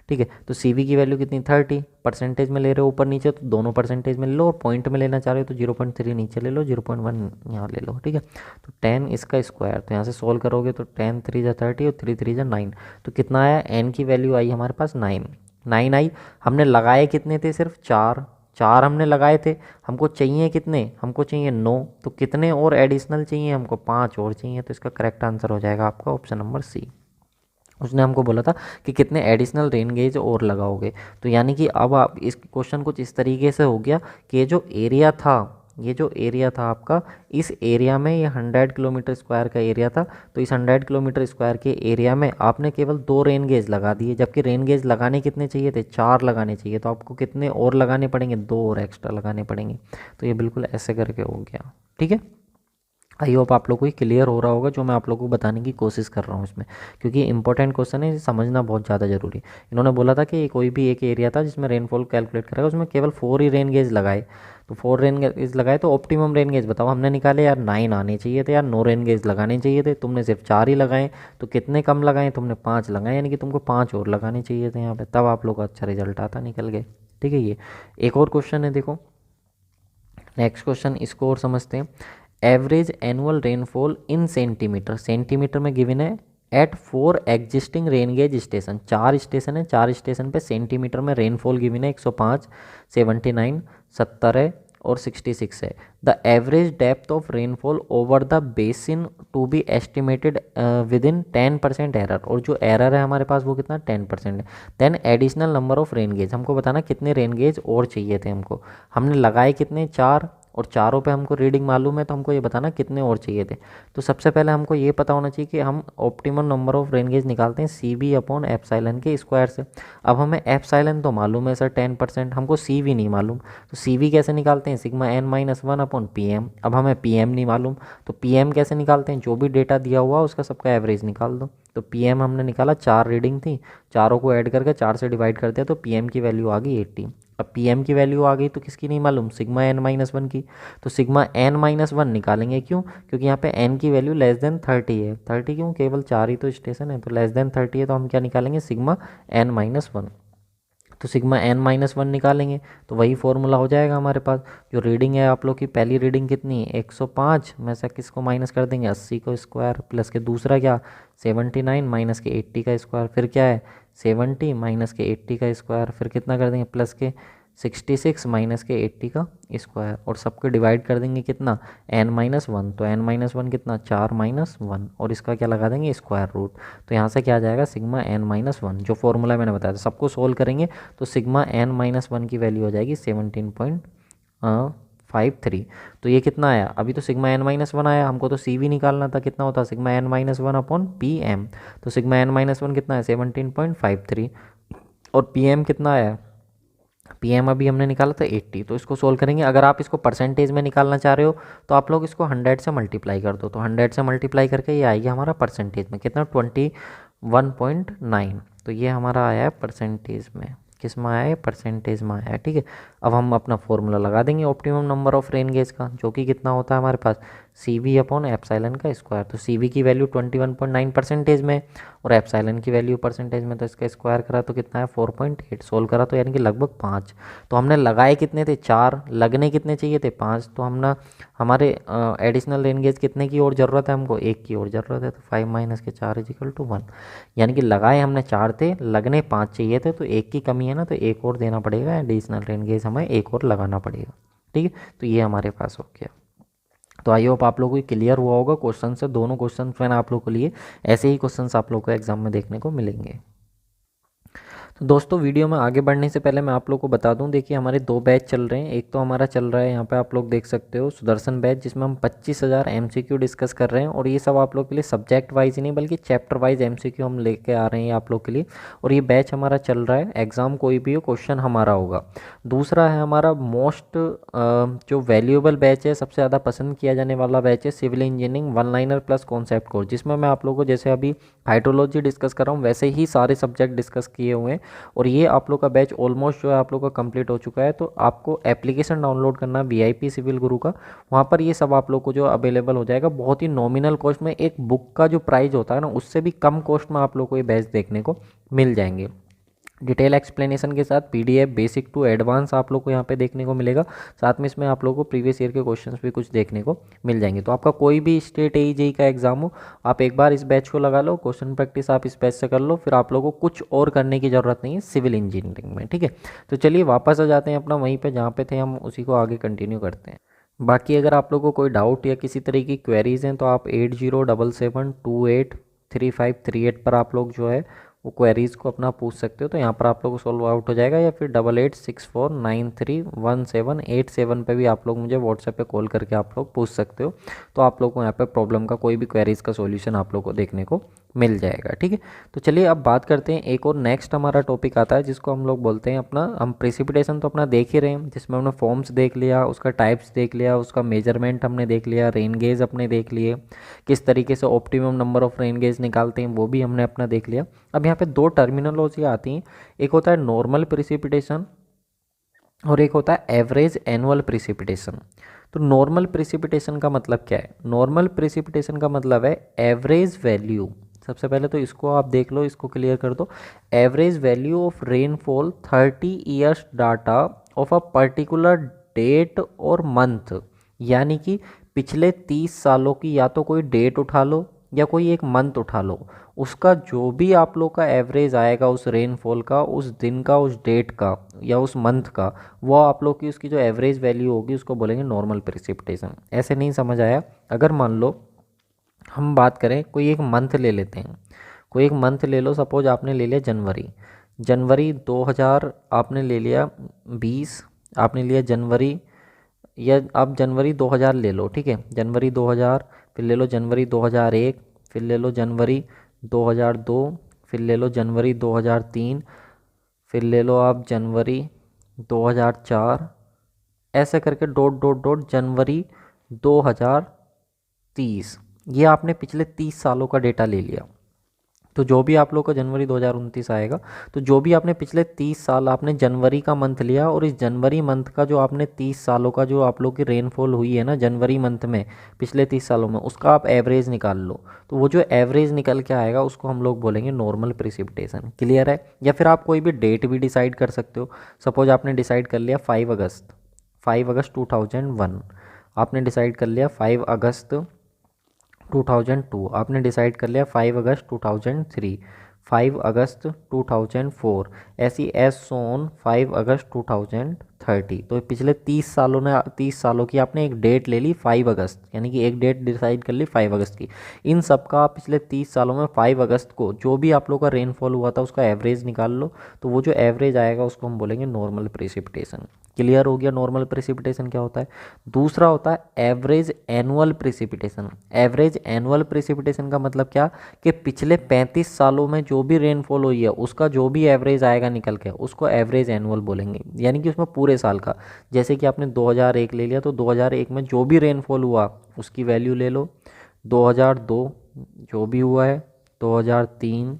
ठीक है। तो CV की वैल्यू कितनी, 30। परसेंटेज में ले रहे हो ऊपर नीचे, तो दोनों परसेंटेज में ले लो, और पॉइंट में लेना चाह रहे हो तो 0.3 नीचे ले लो, 0.1 यहाँ ले लो, ठीक है। तो 10 इसका स्क्वायर, तो यहाँ से सोल्व करोगे तो 10 3 जा 30 और 3 3 जा 9। तो कितना आया, n की वैल्यू आई हमारे पास 9 आई। हमने लगाए कितने थे, सिर्फ 4 हमने लगाए थे। हमको चाहिए कितने, हमको चाहिए 9। तो कितने और एडिशनल चाहिए हमको, 5 और चाहिए। तो इसका करेक्ट आंसर हो जाएगा आपका ऑप्शन नंबर C। उसने हमको बोला था कि कितने एडिशनल रेन गेज और लगाओगे। तो यानी कि अब आप इस क्वेश्चन कुछ इस तरीके से हो गया कि ये जो एरिया था, ये जो एरिया था आपका, इस एरिया में ये 100 किलोमीटर स्क्वायर का एरिया था। तो इस 100 किलोमीटर स्क्वायर के एरिया में आपने केवल 2 रेन गेज लगा दिए, जबकि रेन गेज लगाने कितने चाहिए थे, 4 लगाने चाहिए। तो आपको कितने और लगाने पड़ेंगे, 2 और एक्स्ट्रा लगाने पड़ेंगे। तो ये बिल्कुल ऐसे करके हो गया, ठीक है। आई होप आप लोग को ये क्लियर हो रहा होगा जो मैं आप लोगों को बताने की कोशिश कर रहा हूँ इसमें, क्योंकि इंपॉर्टेंट क्वेश्चन है, इसे समझना बहुत ज़्यादा ज़रूरी है। इन्होंने बोला था कि कोई भी एक एरिया था जिसमें रेनफॉल कैलकुलेट करेगा, उसमें केवल 4 ही रेन गेज लगाए। तो 4 रेन गेज लगाए, तो ऑप्टिमम रेन गेज बताओ। हमने निकाले यार 9 आने चाहिए थे यार, 9 रेन गेज लगाने चाहिए थे, तुमने सिर्फ 4 ही लगाए। तो कितने कम लगाए, तुमने 5 लगाए, यानी कि तुमको 5 और लगाने चाहिए थे यहाँ पे, तब आप लोग का अच्छा रिजल्ट आता, निकल गए, ठीक है। ये एक और क्वेश्चन है, देखो नेक्स्ट क्वेश्चन, इसको और समझते हैं। Average annual rainfall in centimeter, centimeter में गिवन है at 4 existing rain gauge station, 4 station है, 4 स्टेशन पे सेंटीमीटर में रेनफॉल गिवन है 105, 79, 70 है और 66 है। The average depth of rainfall over the basin to be estimated within 10% error, और जो एरर है हमारे पास वो कितना 10% है। Then additional number of rain gauge, हमको बताना कितने रेन गेज और चाहिए थे हमको, हमने लगाए कितने 4, और चारों पे हमको रीडिंग मालूम है, तो हमको ये बताना कितने और चाहिए थे। तो सबसे पहले हमको ये पता होना चाहिए कि हम optimum number of rain gauge निकालते हैं सी बी अपॉन एप्सिलॉन के स्क्वायर से। अब हमें एप्सिलॉन तो मालूम है सर 10%, हमको सी वी नहीं मालूम, तो सी वी कैसे निकालते हैं, sigma n minus one upon P M. अब हमें पी एम नहीं मालूम, तो पी एम कैसे निकालते हैं, जो भी डेटा दिया हुआ उसका सबका एवरेज निकाल दो। तो पी एम हमने निकाला, 4 रीडिंग थी, चारों को ऐड करके 4 से डिवाइड कर दिया, तो पी एम की वैल्यू आ गई 80। अब पी एम की वैल्यू आ गई तो किसकी नहीं मालूम, सिग्मा एन माइनस वन की। तो सिग्मा एन माइनस वन निकालेंगे, क्यों, क्योंकि यहाँ पे एन की वैल्यू लेस देन 30 है। 30 क्यों, केवल 4 ही तो स्टेशन है, तो लेस देन 30 है, तो हम क्या निकालेंगे, सिग्मा एन माइनस वन। तो सिग्मा एन माइनस वन निकालेंगे तो वही फॉर्मूला हो जाएगा हमारे पास। जो रीडिंग है आप लोग की, पहली रीडिंग कितनी है 105 में से किसको माइनस कर देंगे 80 को स्क्वायर, प्लस के दूसरा क्या 79 माइनस के 80 का स्क्वायर, फिर क्या है 70 माइनस के 80 का स्क्वायर, फिर कितना कर देंगे प्लस के 66 माइनस के 80 का स्क्वायर, और सबको डिवाइड कर देंगे कितना n माइनस वन। तो n माइनस वन कितना 4 माइनस वन, और इसका क्या लगा देंगे स्क्वायर रूट। तो यहाँ से क्या आ जाएगा सिग्मा n माइनस वन, जो फॉर्मूला मैंने बताया था। सबको सोल्व करेंगे तो सिग्मा n माइनस वन की वैल्यू हो जाएगी 17.53। तो ये कितना आया, अभी तो सिग्मा n माइनस वन आया, हमको तो सी वी निकालना था, कितना होता sigma n minus one upon P M. तो सिग्मा n माइनस वन कितना है 17.53, और पी एम कितना आया, पी एम अभी हमने निकाला था 80। तो इसको सोल्व करेंगे, अगर आप इसको परसेंटेज में निकालना चाह रहे हो तो आप लोग इसको 100 से मल्टीप्लाई कर दो, तो 100 से मल्टीप्लाई करके ये आएगी हमारा परसेंटेज में कितना 21.9। तो ये हमारा आया है परसेंटेज में, किस में आया है परसेंटेज में आया है, ठीक है। अब हम अपना फॉर्मूला लगा देंगे optimum number of rain gauge का, जो कि कितना होता है हमारे पास सी वी अपॉन एप्सिलॉन का स्क्वायर। तो सी वी की वैल्यू 21.9 परसेंटेज में और एप्सिलॉन की वैल्यू परसेंटेज में, तो इसका स्क्वायर करा तो कितना है 4.8, सोल्व करा तो यानी कि लगभग 5। तो हमने लगाए कितने थे 4, लगने कितने चाहिए थे 5, तो हमने हमारे एडिशनल रेन गेज कितने की और ज़रूरत है हमको, 1 की और ज़रूरत है, तो 5 माइनस के 4 इजिकल टू 1। यानी कि लगाए हमने 4 थे, लगने 5 चाहिए थे, तो 1 की कमी है ना, तो 1 और देना पड़ेगा, एडिशनल रेन गेज हमें 1 और लगाना पड़ेगा, ठीक है। तो ये हमारे पास हो गया। तो आई होप आप लोगों को क्लियर हुआ होगा क्वेश्चन से, दोनों क्वेश्चन मैंने आप लोगों को लिए, ऐसे ही क्वेश्चंस आप लोगों को एग्जाम में देखने को मिलेंगे। तो दोस्तों वीडियो में आगे बढ़ने से पहले मैं आप लोग को बता दूं, देखिए हमारे 2 बैच चल रहे हैं। एक तो हमारा चल रहा है यहाँ पे आप लोग देख सकते हो सुदर्शन बैच, जिसमें हम 25,000 MCQ डिस्कस कर रहे हैं, और ये सब आप लोग के लिए सब्जेक्ट वाइज ही नहीं बल्कि चैप्टर वाइज MCQ हम लेके आ रहे हैं आप लोग के लिए। और ये बैच हमारा चल रहा है, एग्ज़ाम कोई भी हो क्वेश्चन हमारा होगा। दूसरा है हमारा मोस्ट जो वैल्यूएबल बैच है, सबसे ज़्यादा पसंद किया जाने वाला बैच है civil engineering 1 liner plus concept course, जिसमें मैं आप लोगों को जैसे अभी हाइड्रोलॉजी डिस्कस कर रहा हूँ वैसे ही सारे सब्जेक्ट डिस्कस किए हुए हैं। और ये आप लोग का बैच ऑलमोस्ट जो है आप लोग का कंप्लीट हो चुका है। तो आपको एप्लीकेशन डाउनलोड करना VIP सिविल गुरु का, वहाँ पर ये सब आप लोग को जो अवेलेबल हो जाएगा बहुत ही नॉमिनल कॉस्ट में। एक बुक का जो प्राइस होता है ना, उससे भी कम कॉस्ट में आप लोग को ये बैच देखने को मिल जाएंगे। डिटेल एक्सप्लेनेशन के साथ PDF बेसिक टू एडवांस आप लोग को यहाँ पे देखने को मिलेगा। साथ में इसमें आप लोगों को प्रीवियस ईयर के क्वेश्चंस भी कुछ देखने को मिल जाएंगे। तो आपका कोई भी स्टेट AE का एग्जाम हो, आप एक बार इस बैच को लगा लो, क्वेश्चन प्रैक्टिस आप इस बैच से कर लो, फिर आप लोगों को कुछ और करने की ज़रूरत नहीं है सिविल इंजीनियरिंग में, ठीक है। तो चलिए वापस आ जाते हैं अपना वहीं पर जहाँ पे थे हम, उसी को आगे कंटिन्यू करते हैं। बाकी अगर आप लोगों को कोई डाउट या किसी तरह की क्वेरीज़ हैं तो आप 8077283538 पर आप लोग जो है वो क्वेरीज़ को अपना पूछ सकते हो। तो यहाँ पर आप लोग को सॉल्व आउट हो जाएगा, या फिर 8864931787 पे भी आप लोग मुझे व्हाट्सएप पे कॉल करके आप लोग पूछ सकते हो। तो आप लोग को यहाँ पे प्रॉब्लम का कोई भी क्वेरीज़ का सॉल्यूशन आप लोग को देखने को मिल जाएगा, ठीक है। तो चलिए अब बात करते हैं, एक और नेक्स्ट हमारा टॉपिक आता है जिसको हम लोग बोलते हैं अपना, हम प्रेसिपिटेशन तो अपना देख ही रहे हैं, जिसमें हमने फॉर्म्स देख लिया, उसका टाइप्स देख लिया, उसका मेजरमेंट हमने देख लिया, रेन गेज अपने देख लिए, किस तरीके से optimum number of rain gauge निकालते हैं वो भी हमने अपना देख लिया। अब यहाँ पे 2 टर्मिनोलॉजी आती हैं, एक होता है नॉर्मल प्रेसिपिटेशन और एक होता है एवरेज एनुअल प्रेसिपिटेशन। तो नॉर्मल प्रेसिपिटेशन का मतलब क्या है, नॉर्मल प्रेसिपिटेशन का मतलब है एवरेज वैल्यू। सबसे पहले तो इसको आप देख लो, इसको क्लियर कर दो। Average value of rainfall 30 years data of a particular date और मंथ, यानी कि पिछले 30 सालों की या तो कोई डेट उठा लो या कोई एक मंथ उठा लो, उसका जो भी आप लोग का एवरेज आएगा उस रेनफॉल का, उस दिन का, उस डेट का या उस मंथ का, वो आप लोग की उसकी जो एवरेज वैल्यू होगी उसको बोलेंगे नॉर्मल प्रेसिपिटेशन। ऐसे नहीं समझ आया? अगर मान लो हम बात करें, कोई एक मंथ ले लेते हैं, कोई एक मंथ ले लो, सपोज आपने ले लिया जनवरी। जनवरी 2000 आपने ले लिया 20, आपने लिया जनवरी, या आप जनवरी 2000 ले लो, ठीक है, जनवरी 2000, फिर ले लो जनवरी 2001, फिर ले लो जनवरी 2002, फिर ले लो जनवरी 2003, फिर ले लो आप जनवरी 2004, ऐसे करके डॉट डॉट डॉट जनवरी 2030। ये आपने पिछले 30 सालों का डेटा ले लिया। तो जो भी आप लोग का जनवरी 2029 आएगा, तो जो भी आपने पिछले 30 साल आपने जनवरी का मंथ लिया, और इस जनवरी मंथ का जो आपने 30 सालों का जो आप लोग की रेनफॉल हुई है ना जनवरी मंथ में पिछले 30 सालों में, उसका आप एवरेज निकाल लो। तो वो जो एवरेज निकल के आएगा उसको हम लोग बोलेंगे नॉर्मल प्रेसिपिटेशन। क्लियर है? या फिर आप कोई भी डेट भी डिसाइड कर सकते हो। सपोज आपने डिसाइड कर लिया 5 अगस्त, 5 अगस्त 2001, आपने डिसाइड कर लिया 5 अगस्त 2002, आपने डिसाइड कर लिया 5 अगस्त 2003, 5 अगस्त 2004, ऐसी एज सोन 5 अगस्त 2030। तो पिछले 30 सालों ने 30 सालों की आपने एक डेट ले ली 5 अगस्त, यानी कि एक डेट डिसाइड कर ली 5 अगस्त की। इन सब का पिछले 30 सालों में 5 अगस्त को जो भी आप लोग का रेनफॉल हुआ था उसका एवरेज निकाल लो। तो वो जो एवरेज आएगा उसको हम बोलेंगे नॉर्मल प्रेसिपिटेशन। क्लियर हो गया नॉर्मल प्रेसिपिटेशन क्या होता है? दूसरा होता है average annual precipitation. Average annual precipitation का मतलब क्या, कि पिछले 35 सालों में जो भी रेनफॉल हुई है उसका जो भी एवरेज आएगा निकल के, उसको एवरेज एनुअल बोलेंगे, यानी कि उसमें पूरे साल का। जैसे कि आपने 2001 ले लिया, तो 2001 में जो भी रेनफॉल हुआ उसकी वैल्यू ले लो। 2002 जो भी हुआ है, 2003,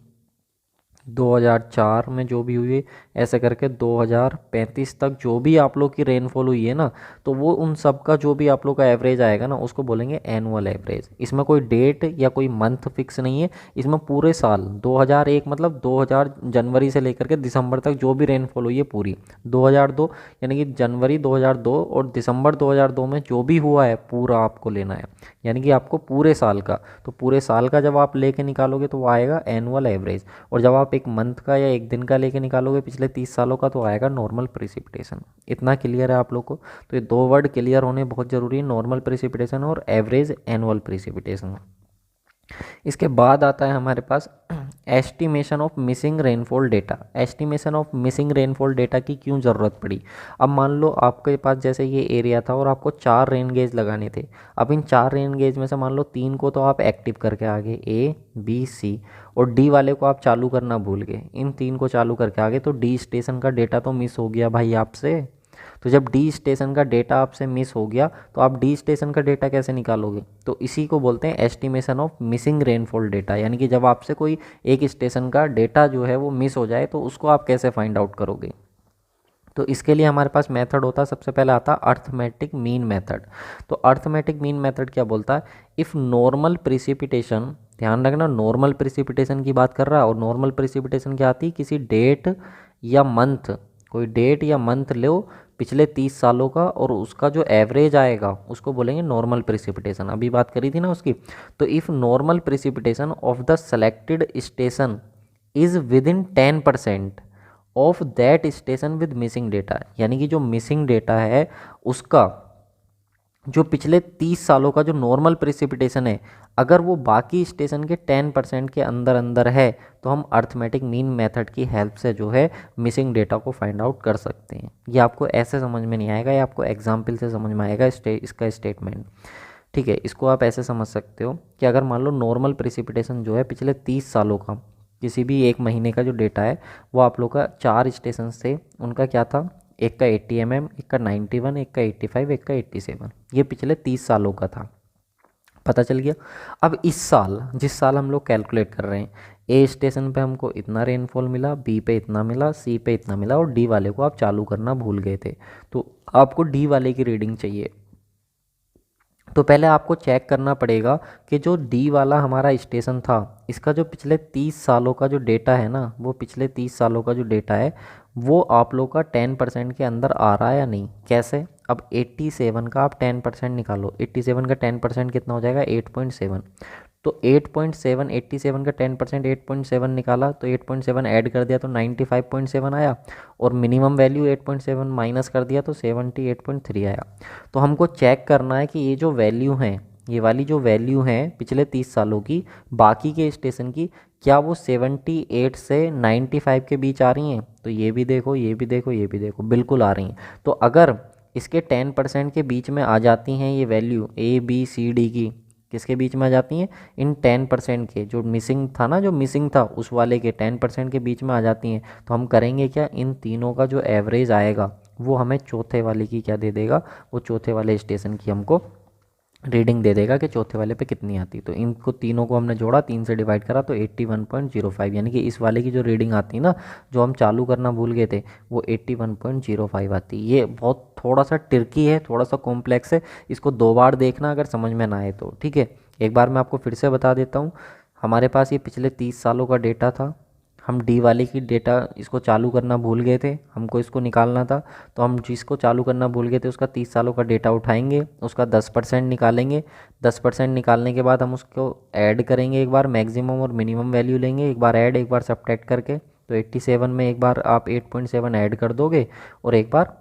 2004 में जो भी हुई है, ऐसे करके 2035 तक जो भी आप लोग की रेनफॉल हुई है ना, तो वो उन सब का जो भी आप लोग का एवरेज आएगा ना उसको बोलेंगे एनुअल एवरेज। इसमें कोई डेट या कोई मंथ फिक्स नहीं है, इसमें पूरे साल 2001 मतलब 2000 जनवरी से लेकर के दिसंबर तक जो भी रेनफॉल हुई है पूरी। 2002 यानी कि जनवरी 2002 और दिसंबर 2002 में जो भी हुआ है पूरा आपको लेना है, यानी कि आपको पूरे साल का। तो पूरे साल का जब आप लेके निकालोगे तो वो आएगा एनुअल एवरेज, और जब आप एक मंथ का या एक दिन का लेके निकालोगे पिछले 30 सालों का तो आएगा नॉर्मल प्रेसिपिटेशन। इतना क्लियर है आप लोग को? तो ये दो वर्ड क्लियर होने बहुत ज़रूरी है, नॉर्मल प्रेसिपिटेशन और एवरेज एनुअल प्रेसिपिटेशन। इसके बाद आता है हमारे पास estimation of missing rainfall data. Estimation of missing rainfall data की क्यों ज़रूरत पड़ी? अब मान लो आपके पास जैसे ये एरिया था और आपको 4 रेन गेज लगाने थे। अब इन 4 रेन गेज में से मान लो 3 को तो आप एक्टिव करके आ गए, ए बी सी, और डी वाले को आप चालू करना भूल गए। इन 3 को चालू करके आ गए तो डी स्टेशन का डेटा तो मिस हो गया भाई आपसे। तो जब डी स्टेशन का डेटा आपसे मिस हो गया तो आप डी स्टेशन का डेटा कैसे निकालोगे? तो इसी को बोलते हैं estimation of missing rainfall data, यानी कि जब आपसे कोई एक स्टेशन का डेटा जो है वो मिस हो जाए तो उसको आप कैसे फाइंड आउट करोगे? तो इसके लिए हमारे पास मेथड होता है, सबसे पहले आता है अर्थमेटिक मीन मेथड। तो अर्थमेटिक मीन मेथड क्या बोलता है? इफ़ नॉर्मल प्रिसिपिटेशन, ध्यान रखना नॉर्मल प्रिसिपिटेशन की बात कर रहा है, और नॉर्मल प्रिसिपिटेशन क्या आती है? किसी डेट या मंथ, कोई डेट या मंथ लो पिछले 30 सालों का, और उसका जो एवरेज आएगा उसको बोलेंगे नॉर्मल प्रिसिपिटेशन। अभी बात करी थी ना उसकी। तो if normal precipitation of the selected station is with in 10% of that station with missing data, यानी कि जो मिसिंग डेटा है उसका जो पिछले 30 सालों का जो नॉर्मल प्रेसिपिटेशन है, अगर वो बाकी स्टेशन के 10% के अंदर अंदर है तो हम अर्थमेटिक मीन मेथड की हेल्प से जो है मिसिंग डेटा को फाइंड आउट कर सकते हैं। ये आपको ऐसे समझ में नहीं आएगा, ये आपको एग्जाम्पल से समझ में आएगा इसका स्टेटमेंट। ठीक है, इसको आप ऐसे समझ सकते हो कि अगर मान लो नॉर्मल प्रेसिपिटेशन जो है पिछले 30 सालों का किसी भी एक महीने का जो डेटा है वो आप लोग का 4 स्टेशन से, उनका क्या था, एक का 80 mm, एक का 91, एक का 85, एक का 87, ये पिछले 30 सालों का था। पता चल गया? अब इस साल, जिस साल हम लोग कैलकुलेट कर रहे हैं, ए स्टेशन पे हमको इतना रेनफॉल मिला, बी पे इतना मिला, सी पे इतना मिला, और डी वाले को आप चालू करना भूल गए थे, तो आपको डी वाले की रीडिंग चाहिए। तो पहले आपको चेक करना पड़ेगा कि जो डी वाला हमारा स्टेशन था इसका जो पिछले 30 सालों का जो डेटा है ना, वो पिछले 30 सालों का जो डेटा है वो आप लोग का 10% के अंदर आ रहा है या नहीं। कैसे? अब 87 का आप 10% निकालो, 87 का 10% कितना हो जाएगा 8.7। तो 8.7, 87 का 10% 8.7 निकाला तो 8.7 ऐड कर दिया तो 95.7 आया, और मिनिमम वैल्यू 8.7 माइनस कर दिया तो 78.3 आया। तो हमको चेक करना है कि ये जो वैल्यू हैं, ये वाली जो वैल्यू हैं पिछले 30 सालों की बाकी के स्टेशन की, क्या वो 78 से 95 के बीच आ रही हैं। तो ये भी देखो, ये भी देखो, ये भी देखो, बिल्कुल आ रही हैं। तो अगर इसके 10% के बीच में आ जाती हैं ये value A B C D की, किसके बीच में आ जाती हैं, इन 10% के, जो मिसिंग था ना, जो मिसिंग था उस वाले के 10% के बीच में आ जाती हैं, तो हम करेंगे क्या, इन तीनों का जो एवरेज आएगा वो हमें चौथे वाले की क्या दे देगा, वो चौथे वाले स्टेशन की हमको रीडिंग दे देगा कि चौथे वाले पे कितनी आती। तो इनको तीनों को हमने जोड़ा, 3 से डिवाइड करा तो 81.05, यानी कि इस वाले की जो रीडिंग आती ना, जो हम चालू करना भूल गए थे, वो 81.05 आती। ये बहुत थोड़ा सा ट्रिकी है, थोड़ा सा कॉम्प्लेक्स है, इसको 2 बार देखना अगर समझ में ना आए तो। ठीक है, एक बार मैं आपको फिर से बता देता हूँ। हमारे पास ये पिछले 30 सालों का डेटा था, हम डी वाले की डेटा इसको चालू करना भूल गए थे, हमको इसको निकालना था। तो हम जिसको चालू करना भूल गए थे उसका 30 सालों का डेटा उठाएंगे, उसका 10% निकालेंगे। 10% निकालने के बाद हम उसको ऐड करेंगे, एक बार मैक्सिमम और मिनिमम वैल्यू लेंगे, एक बार ऐड एक बार सब्ट्रैक्ट करके। तो 87 में एक बार आप 8.7 ऐड कर दोगे और एक बार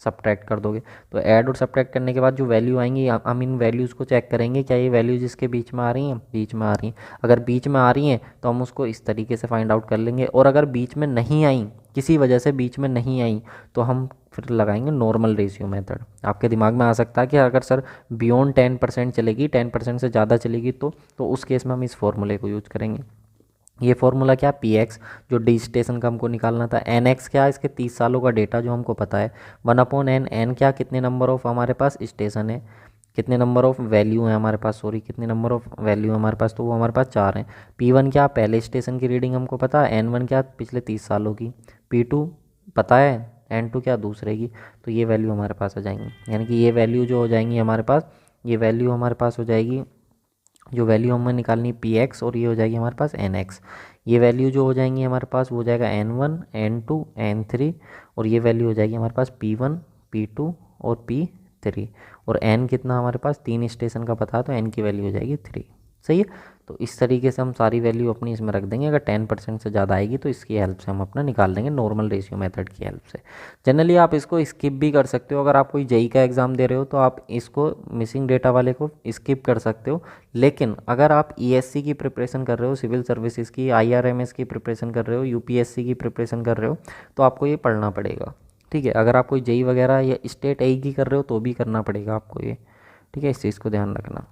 सब्ट्रैक्ट कर दोगे। तो ऐड और सब्ट्रैक्ट करने के बाद जो वैल्यू आएंगी, हम इन वैल्यूज़ को चेक करेंगे, क्या ये वैल्यूज़ इसके बीच में आ रही हैं, बीच में आ रही हैं। अगर बीच में आ रही हैं तो हम उसको इस तरीके से फाइंड आउट कर लेंगे, और अगर बीच में नहीं आई, किसी वजह से बीच में नहीं आई, तो हम फिर लगाएंगे नॉर्मल रेशियो मेथड। आपके दिमाग में आ सकता है कि अगर सर बियॉन्ड 10% चलेगी, 10% से ज़्यादा चलेगी, तो उस केस में हम इस फॉर्मूले को यूज करेंगे। ये फॉर्मूला क्या, पी एक्स जो डी स्टेशन का हमको निकालना था, एन एक्स क्या, इसके 30 सालों का डेटा जो हमको पता है, 1/n, एन क्या, कितने नंबर ऑफ हमारे पास स्टेशन है, कितने नंबर ऑफ वैल्यू है हमारे पास, सॉरी कितने नंबर ऑफ वैल्यू है हमारे पास, तो वो हमारे पास 4 हैं। P1 क्या, पहले स्टेशन की रीडिंग हमको पता है, N1 क्या, पिछले 30 सालों की, P2 पता है, N2 क्या, दूसरे की। तो ये वैल्यू हमारे पास आ जाएंगी, यानी कि ये वैल्यू जो हो जाएंगी हमारे पास, ये वैल्यू हमारे पास हो जाएगी, जो वैल्यू हमें निकालनी पी एक्स, और ये हो जाएगी हमारे पास एन एक्स। ये वैल्यू जो हो जाएंगी हमारे पास वो हो जाएगा N1, N2, N3, और ये वैल्यू हो जाएगी हमारे पास P1, P2 और P3। और N कितना हमारे पास 3 स्टेशन का पता है, तो N की वैल्यू हो जाएगी 3। सही है। तो इस तरीके से हम सारी वैल्यू अपनी इसमें रख देंगे। अगर 10% से ज़्यादा आएगी तो इसकी हेल्प से हम अपना निकाल लेंगे, नॉर्मल रेशियो मेथड की हेल्प से। जनरली आप इसको स्किप भी कर सकते हो, अगर आप कोई जेई का एग्ज़ाम दे रहे हो तो आप इसको मिसिंग डेटा वाले को स्किप कर सकते हो। लेकिन अगर आप ईएससी की प्रिपरेशन कर रहे हो, सिविल सर्विसेज की, आईआरएमएस की प्रिपरेशन कर रहे हो, यूपीएससी की प्रिपरेशन कर रहे हो, तो आपको ये पढ़ना पड़ेगा। ठीक है, अगर आप कोई जेई वगैरह या स्टेट एई की कर रहे हो तो भी करना पड़ेगा आपको ये। ठीक है, इस चीज़ को ध्यान रखना।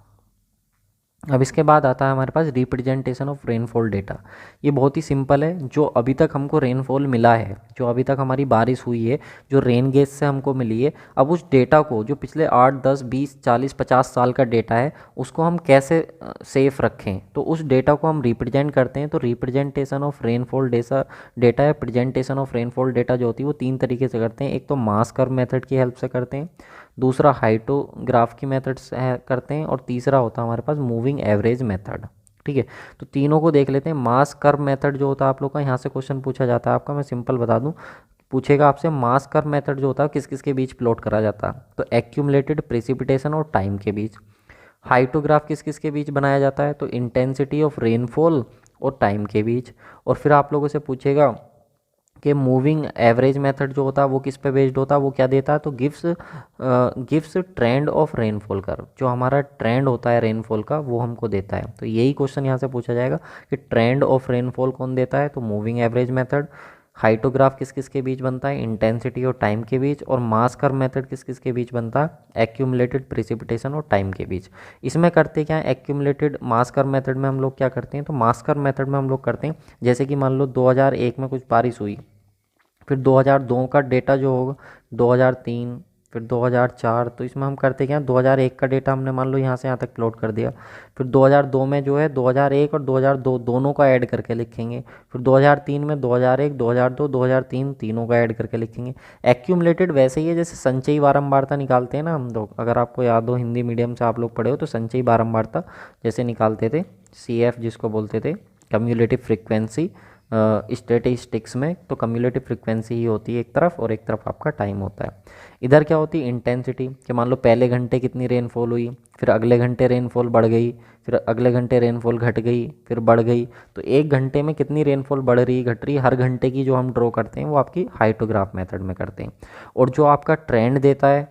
अब इसके बाद आता है हमारे पास रिप्रेजेंटेशन ऑफ रेनफॉल डेटा। ये बहुत ही सिंपल है, जो अभी तक हमको रेनफॉल मिला है, जो अभी तक हमारी बारिश हुई है, जो रेन गेज से हमको मिली है, अब उस डेटा को, जो पिछले 8, 10, 20, 40, 50 साल का डेटा है, उसको हम कैसे सेफ रखें। तो उस डेटा को हम रिप्रेजेंट करते हैं। तो रिप्रेजेंटेशन ऑफ रेनफॉल डेटा या प्रेजेंटेशन ऑफ रेनफॉल डेटा जो होती है वो 3 तरीके से करते हैं। एक तो मास कर्व मेथड की हेल्प से करते हैं, दूसरा हाइटोग्राफ की मेथड से करते हैं, और तीसरा होता है हमारे पास मूविंग एवरेज मेथड। ठीक है, तो तीनों को देख लेते हैं। मास कर्व मेथड जो होता है आप लोग का, यहाँ से क्वेश्चन पूछा जाता है आपका, मैं सिंपल बता दूं, पूछेगा आपसे मास कर्व मेथड जो होता है किस किस के बीच प्लॉट करा जाता है, तो एक्यूमुलेटेड प्रेसिपिटेशन और टाइम के बीच। हाइटोग्राफ किस किस के बीच बनाया जाता है, तो इंटेंसिटी ऑफ रेनफॉल और टाइम के बीच। और फिर आप लोगों से पूछेगा कि मूविंग एवरेज मेथड जो होता है वो किस पे बेस्ड होता है, वो क्या देता है, तो gives trend of rainfall curve, जो हमारा ट्रेंड होता है रेनफॉल का वो हमको देता है। तो यही क्वेश्चन यहाँ से पूछा जाएगा कि ट्रेंड ऑफ रेनफॉल कौन देता है, तो मूविंग एवरेज मेथड। हाइटोग्राफ किस किस के बीच बनता है, इंटेंसिटी और टाइम के बीच। और मास कर्व मेथड किस किस के बीच बनता है, एक्यूमुलेटेड प्रेसिपिटेशन और टाइम के बीच। इसमें करते क्या है, एक्यूमुलेटेड मास कर्व मेथड में हम लोग क्या करते हैं, तो मास कर्व मेथड में हम लोग करते हैं, जैसे कि मान लो 2001 में कुछ बारिश हुई, फिर 2002 का डेटा जो होगा, 2003, फिर 2004, तो इसमें हम करते क्या, 2001 का डेटा हमने मान लो यहाँ से यहाँ तक प्लॉट कर दिया। फिर 2002 में जो है 2001 और 2002 दोनों का ऐड करके लिखेंगे। फिर 2003 में 2001, 2002, 2003 तीनों का ऐड करके लिखेंगे। एक्यूमुलेटेड वैसे ही है जैसे संचयी बारंबारता निकालते हैं ना हम लोग, अगर आपको याद हो, हिंदी मीडियम से आप लोग पढ़े हो, तो संचयी बारंबारता जैसे निकालते थे, CF जिसको बोलते थे, कम्युलेटिव फ्रीक्वेंसी, स्टैटिस्टिक्स में तो कम्युलेटिव फ्रीक्वेंसी ही होती है एक तरफ, और एक तरफ आपका टाइम होता है। इधर क्या होती है इंटेंसिटी, कि मान लो पहले घंटे कितनी रेनफॉल हुई, फिर अगले घंटे रेनफॉल बढ़ गई, फिर अगले घंटे रेनफॉल घट गई, फिर बढ़ गई। तो एक घंटे में कितनी रेनफॉल बढ़ रही घट रही, हर घंटे की जो हम ड्रॉ करते हैं वो आपकी हाइटोग्राफ मेथड में करते हैं। और जो आपका ट्रेंड देता है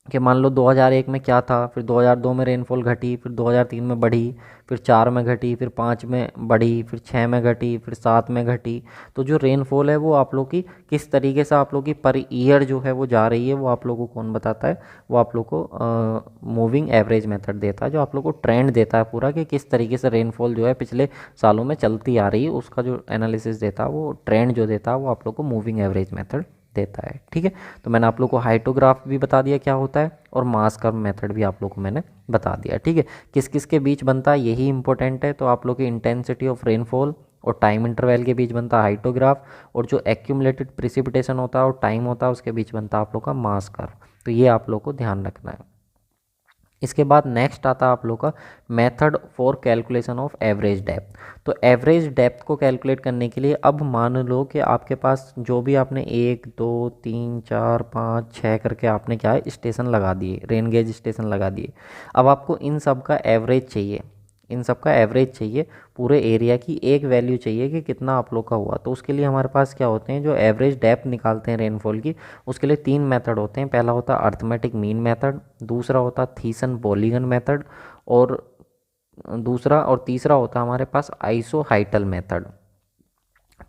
कि मान लो 2001 में क्या था, फिर 2002 में रेनफॉल घटी, फिर 2003 में बढ़ी, फिर 4 में घटी, फिर 5 में बढ़ी, फिर 6 में घटी, फिर 7 में घटी। तो जो रेनफॉल है वो आप लोग की किस तरीके से आप लोग की पर ईयर जो है वो जा रही है, वो आप लोगों को कौन बताता है, वो आप लोग को मूविंग एवरेज मेथड देता है, जो आप लोग को ट्रेंड देता है पूरा कि किस तरीके से रेनफॉल जो है पिछले सालों में चलती आ रही है, उसका जो एनालिसिस देता है, वो ट्रेंड जो देता है वो आप लोग को मूविंग एवरेज मेथड देता है। ठीक है, तो मैंने आप लोग को हाइटोग्राफ भी बता दिया क्या होता है, और मास कर्व मेथड भी आप लोग को मैंने बता दिया। ठीक है, किस किस के बीच बनता है यही इंपॉर्टेंट है। तो आप लोग की इंटेंसिटी ऑफ रेनफॉल और टाइम इंटरवल के बीच बनता है हाइटोग्राफ, और जो एक्यूमुलेटेड प्रिसिपिटेशन होता है और टाइम होता है उसके बीच बनता है आप लोग का मास कर्व। तो ये आप लोग को ध्यान रखना है। इसके बाद नेक्स्ट आता है आप लोग का method for calculation of average depth. तो एवरेज डेप्थ को कैलकुलेट करने के लिए अब मान लो कि आपके पास जो भी आपने 1 2 3 4 5 6 करके आपने क्या है स्टेशन लगा दिए, रेन गेज स्टेशन लगा दिए। अब आपको इन सब का एवरेज चाहिए, इन सब का एवरेज चाहिए, पूरे एरिया की एक वैल्यू चाहिए कि कितना आप लोग का हुआ। तो उसके लिए हमारे पास क्या होते हैं, जो एवरेज डेप्थ निकालते हैं रेनफॉल की, उसके लिए 3 मेथड होते हैं। पहला होता है अर्थमेटिक मीन मेथड, दूसरा होता है थीसन पॉलीगन मेथड, और दूसरा और तीसरा होता है हमारे पास आइसोहाइटल मेथड।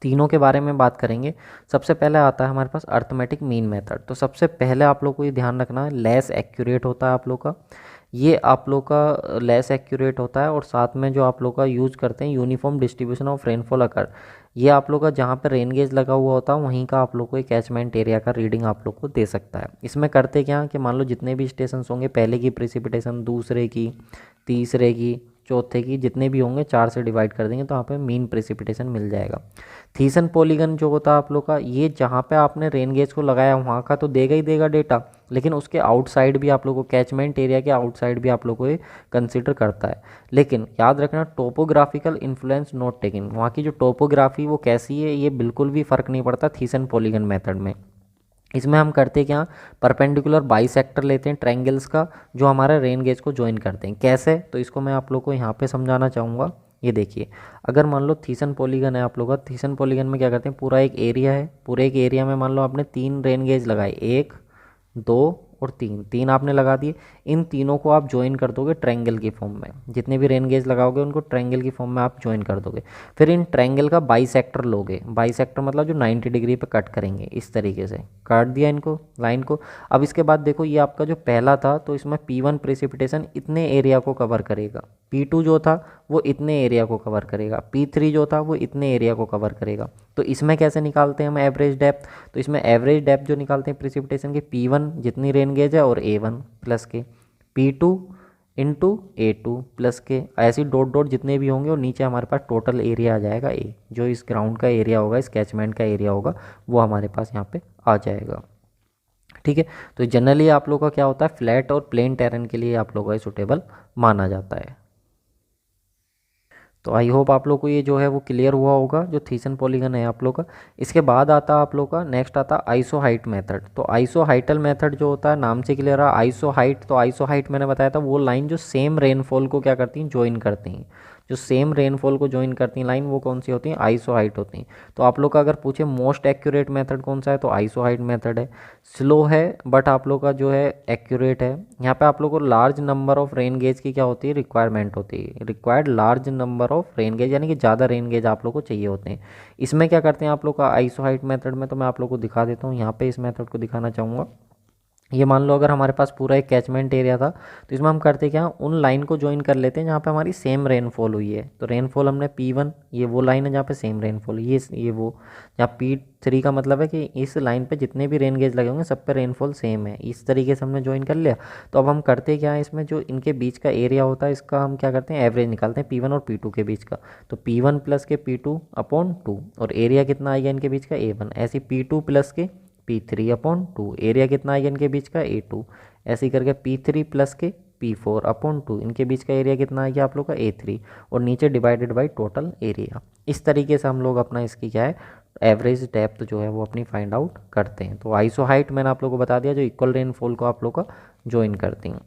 तीनों के बारे में बात करेंगे। सबसे पहले आता है हमारे पास अर्थमेटिक मीन मेथड। तो सबसे पहले आप लोग को ये ध्यान रखना है, लेस एक्यूरेट होता है आप लोग का, ये आप लोग का लेस एक्यूरेट होता है। और साथ में जो आप लोग का यूज़ करते हैं यूनिफॉर्म डिस्ट्रीब्यूशन ऑफ रेनफॉल अकर, ये आप लोग का जहाँ पर रेन गेज लगा हुआ होता है वहीं का आप लोग को एक कैचमेंट एरिया का रीडिंग आप लोग को दे सकता है। इसमें करते क्या कि मान लो जितने भी स्टेशन होंगे, पहले की प्रिसिपिटेशन, दूसरे की, तीसरे की, चौथे की, जितने भी होंगे 4 से डिवाइड कर देंगे तो वहाँ पे मीन प्रिसिपिटेशन मिल जाएगा। थीसन पॉलीगन जो होता है आप लोग का, ये जहाँ पे आपने रेन गेज को लगाया वहाँ का तो देगा ही देगा डेटा, लेकिन उसके आउटसाइड भी आप लोग को, कैचमेंट एरिया के आउटसाइड भी आप लोग को ये कंसिडर करता है। लेकिन याद रखना टोपोग्राफिकल इन्फ्लुएंस नॉट टेकिंग, वहाँ की जो टोपोग्राफी वो कैसी है ये बिल्कुल भी फ़र्क नहीं पड़ता थीसन पॉलीगन मेथड में। इसमें हम करते क्या, परपेंडिकुलर बाइसेक्टर लेते हैं ट्रायंगल्स का, जो हमारे रेन गेज को ज्वाइन करते हैं। कैसे, तो इसको मैं आप लोग को यहाँ पे समझाना चाहूँगा। ये देखिए, अगर मान लो थीसन पॉलीगन है आप लोग का, थीसन पॉलीगन में क्या करते हैं, पूरा एक एरिया है, पूरे एक एरिया में मान लो आपने 3 रेन गेज लगाए, 1 2 और 3, 3 आपने लगा दिए। इन तीनों को आप ज्वाइन कर दोगे ट्रायंगल की फॉर्म में, जितने भी रेन गेज लगाओगे उनको ट्रायंगल की फॉर्म में आप ज्वाइन कर दोगे। फिर इन ट्रायंगल का बाइसेक्टर लोगे, बाइसेक्टर मतलब जो 90 डिग्री पे कट करेंगे, इस तरीके से काट दिया इनको, लाइन को। अब इसके बाद देखो ये आपका जो पहला था, तो इसमें P1 प्रेसिपिटेशन इतने एरिया को कवर करेगा, P2 जो था वो इतने एरिया को कवर करेगा, P3 जो था वो इतने एरिया को कवर करेगा। तो इसमें कैसे निकालते हैं हम एवरेज डेप्थ, तो इसमें एवरेज डेप्थ जो निकालते हैं प्रिसिपिटेशन के, P1 जितनी रेन गेज है और A1 प्लस के, P2 इंटू A2 प्लस के, ऐसी डॉट डॉट जितने भी होंगे, और नीचे हमारे पास टोटल एरिया आ जाएगा A, जो इस ग्राउंड का एरिया होगा, इस कैचमेंट का एरिया होगा, वो हमारे पास यहाँ पे आ जाएगा। ठीक है, तो जनरली आप लोग का क्या होता है, फ्लैट और प्लेन टेरेन के लिए आप लोगों का सूटेबल माना जाता है। तो आई होप आप लोग को ये जो है वो क्लियर हुआ होगा, जो थीसन पॉलीगन है आप लोग का। इसके बाद आता है आप लोग का नेक्स्ट आता है आइसोहाइट मेथड। तो आइसोहाइटल मेथड जो होता है, नाम से क्लियर है आइसोहाइट। तो आइसोहाइट मैंने बताया था वो लाइन जो सेम रेनफॉल को क्या करती हैं, ज्वाइन करती हैं, जो सेम रेनफॉल को ज्वाइन करती हैं लाइन, वो कौन सी होती हैं, आइसोहाइट होती हैं। तो आप लोग का अगर पूछे मोस्ट एक्यूरेट मेथड कौन सा है, तो आइसोहाइट मेथड है। स्लो है बट आप लोग का जो है एक्यूरेट है। यहाँ पे आप लोग को large number of rain gauge की क्या होती है, रिक्वायरमेंट होती है, required large number of rain gauge, यानी कि ज़्यादा रेन गेज आप लोग को चाहिए होते हैं। इसमें क्या करते हैं आप लोग का आइसोहाइट मेथड में, तो मैं आप लोग को दिखा देता हूँ, यहाँ पे इस मेथड को दिखाना चाहूँगा। ये मान लो अगर हमारे पास पूरा एक कैचमेंट एरिया था, तो इसमें हम करते क्या, उन लाइन को ज्वाइन कर लेते हैं जहाँ पे हमारी सेम रेनफॉल हुई है। तो रेनफॉल हमने P1, ये वो लाइन है जहाँ पे सेम रेनफॉल, ये वो, जहाँ P3 का मतलब है कि इस लाइन पे जितने भी रेन गेज लगे होंगे सब पे रेनफॉल सेम है। इस तरीके से हमने ज्वाइन कर लिया। तो अब हम करते क्या है, इसमें जो इनके बीच का एरिया होता है इसका हम क्या करते हैं, एवरेज निकालते हैं P1 और P2 के बीच का। तो P1 प्लस के P2 अपॉन 2, और एरिया कितना आएगा इनके बीच का, A1। ऐसे P2 प्लस के P3 अपॉन 2, एरिया कितना आएगा इनके बीच का, A2। ऐसे ही करके P3 प्लस के P4/2, इनके बीच का एरिया कितना आ गया आप लोग का A3, और नीचे डिवाइडेड बाई टोटल एरिया। इस तरीके से हम लोग अपना इसकी क्या है एवरेज डेप्थ जो है वो अपनी फाइंड आउट करते हैं। तो आइसो हाइट मैंने आप लोगों को बता दिया जो इक्वल रेनफॉल को आप लोग का ज्वाइन करती हैं।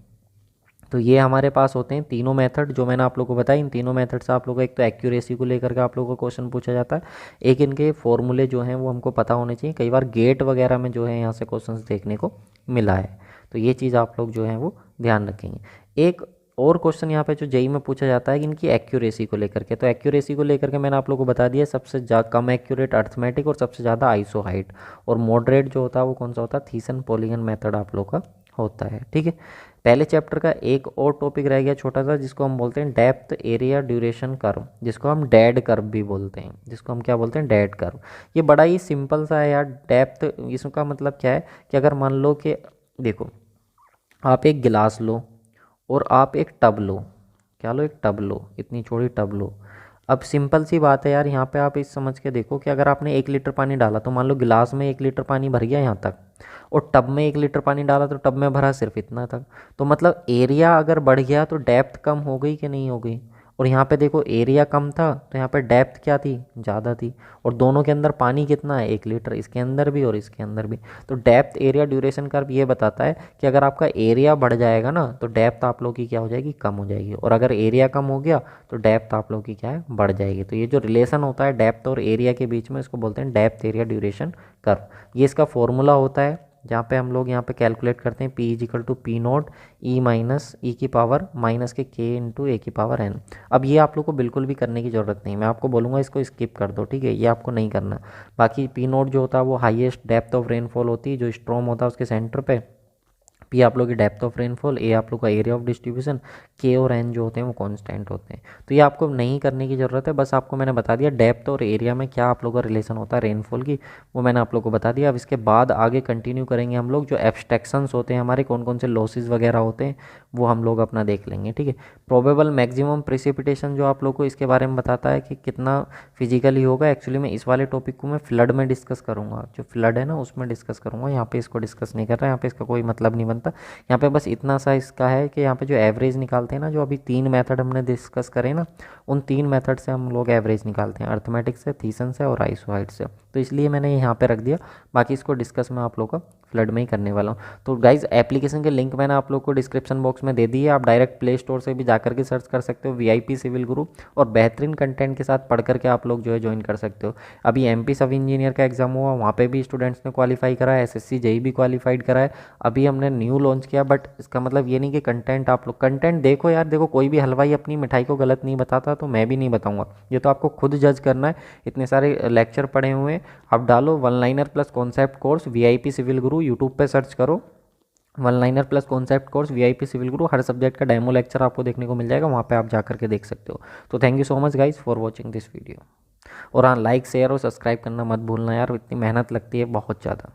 तो ये हमारे पास होते हैं तीनों मेथड जो मैंने आप लोगों को बताया। इन तीनों मेथड से आप लोगों को एक तो एक्यूरेसी को लेकर के आप लोगों को क्वेश्चन पूछा जाता है, एक इनके फॉर्मूले जो हैं वो हमको पता होने चाहिए। कई बार गेट वगैरह में जो है यहाँ से क्वेश्चंस देखने को मिला है, तो ये चीज़ आप लोग जो है वो ध्यान रखेंगे। एक और क्वेश्चन यहाँ पे जो जेई में पूछा जाता है कि इनकी एक्यूरेसी को लेकर के, तो एक्यूरेसी को लेकर के मैंने आप लोगों को बता दिया सबसे कम एक्यूरेट अर्थमेटिक और सबसे ज़्यादा आइसो हाइट, और मॉडरेट जो होता है वो कौन सा होता है थीसन पॉलीगन मेथड आप लोग का होता है। ठीक है, पहले चैप्टर का एक और टॉपिक रह गया छोटा सा जिसको हम बोलते हैं डेप्थ एरिया ड्यूरेशन कर्व, जिसको हम डेड कर्व भी बोलते हैं, जिसको हम क्या बोलते हैं डेड कर्व। ये बड़ा ही सिंपल सा है यार। डेप्थ इसका मतलब क्या है कि अगर मान लो कि देखो आप एक गिलास लो और आप एक टब लो, क्या लो, एक टब लो, इतनी छोटी टब लो। अब सिंपल सी बात है यार, यहाँ पे आप इस समझ के देखो कि अगर आपने 1 लीटर पानी डाला तो मान लो गिलास में 1 लीटर पानी भर गया यहाँ तक, और टब में 1 लीटर पानी डाला तो टब में भरा सिर्फ इतना तक। तो मतलब एरिया अगर बढ़ गया तो डेप्थ कम हो गई कि नहीं हो गई। और यहाँ पे देखो एरिया कम था तो यहाँ पे डेप्थ क्या थी, ज़्यादा थी। और दोनों के अंदर पानी कितना है, 1 लीटर, इसके अंदर भी और इसके अंदर भी। तो डेप्थ एरिया ड्यूरेशन कर्व ये बताता है कि अगर आपका एरिया बढ़ जाएगा ना तो डेप्थ आप लोग की क्या हो जाएगी, कम हो जाएगी। और अगर एरिया कम हो गया तो डेप्थ आप लोग की क्या है, बढ़ जाएगी। तो ये जो रिलेशन होता है डेप्थ और एरिया के बीच में, इसको बोलते हैं डेप्थ एरिया ड्यूरेशन कर्व। ये इसका फॉर्मूला होता है जहाँ पे हम लोग यहाँ पे कैलकुलेट करते हैं P=P0 E माइनस ई की पावर माइनस के K इंटू ए की पावर n। अब ये आप लोग को बिल्कुल भी करने की ज़रूरत नहीं, मैं आपको बोलूँगा इसको स्किप कर दो, ठीक है, ये आपको नहीं करना। बाकी P0 जो होता है वो हाईएस्ट डेप्थ ऑफ रेनफॉल होती है, जो स्ट्रॉम होता है उसके सेंटर पे। पी आप लोग की डेप्थ ऑफ रेनफॉल, ए आप लोग का एरिया ऑफ डिस्ट्रीब्यूशन, के और एन जो होते हैं वो कांस्टेंट होते हैं। तो ये आपको नहीं करने की ज़रूरत है, बस आपको मैंने बता दिया डेप्थ और एरिया में क्या आप लोग का रिलेशन होता है रेनफॉल की, वो मैंने आप लोग को बता दिया। अब इसके बाद आगे कंटिन्यू करेंगे हम लोग, जो एब्स्ट्रैक्शंस होते हैं हमारे, कौन कौन से लॉसेज वगैरह होते हैं वो हम लोग अपना देख लेंगे। ठीक है, प्रोबेबल मैक्सिमम प्रेसिपिटेशन जो आप लोग को इसके बारे में बताता है कि कितना फिजिकली होगा। एक्चुअली मैं इस वाले टॉपिक को मैं फ्लड में डिस्कस करूँगा, जो फ्लड है ना उसमें डिस्कस करूँगा, यहाँ पे इसको डिस्कस नहीं कर रहा है, यहाँ पे इसका कोई मतलब नहीं बनता। यहाँ पे बस इतना सा इसका है कि यहाँ पे जो एवरेज निकालते हैं ना, जो अभी 3 मेथड हमने डिस्कस करे ना, उन 3 मेथड से हम लोग एवरेज निकालते हैं, अर्थमेटिक से, थीसन से और आइसो हाइट से। तो इसलिए मैंने यहाँ पे रख दिया, बाकी इसको डिस्कस मैं आप लोग का फ्लड में ही करने वाला हूँ। तो गाइज एप्लीकेशन के लिंक मैंने आप लोग को डिस्क्रिप्शन बॉक्स में दे दी है, आप डायरेक्ट प्ले स्टोर से भी जाकर के सर्च कर सकते हो वीआईपी सिविल गुरु, और बेहतरीन कंटेंट के साथ पढ़ करके आप लोग जो है ज्वाइन कर सकते हो। अभी एमपी सब इंजीनियर का एग्जाम हुआ, वहाँ पे भी स्टूडेंट्स ने क्वालिफाई करा है, एसएससी जेई भी क्वालिफाइड करा है। अभी हमने न्यू लॉन्च किया, बट इसका मतलब ये नहीं कि कंटेंट आप लोग कंटेंट देखो यार, देखो कोई भी हलवाई अपनी मिठाई को गलत नहीं बताता, तो मैं भी नहीं बताऊँगा, ये तो आपको खुद जज करना है। इतने सारे लेक्चर पढ़े हुए हैं, आप डालो 1 liner plus concept course VIP civil Guru, YouTube पे सर्च करो 1 liner plus concept course VIP civil Guru, हर सब्जेक्ट का डेमो लेक्चर आपको देखने को मिल जाएगा, वहाँ पे आप जा करके देख सकते हो। तो thank you so much guys for watching this video. और हाँ, लाइक शेयर और सब्सक्राइब करना मत भूलना यार, इतनी मेहनत लगती है बहुत ज़्यादा।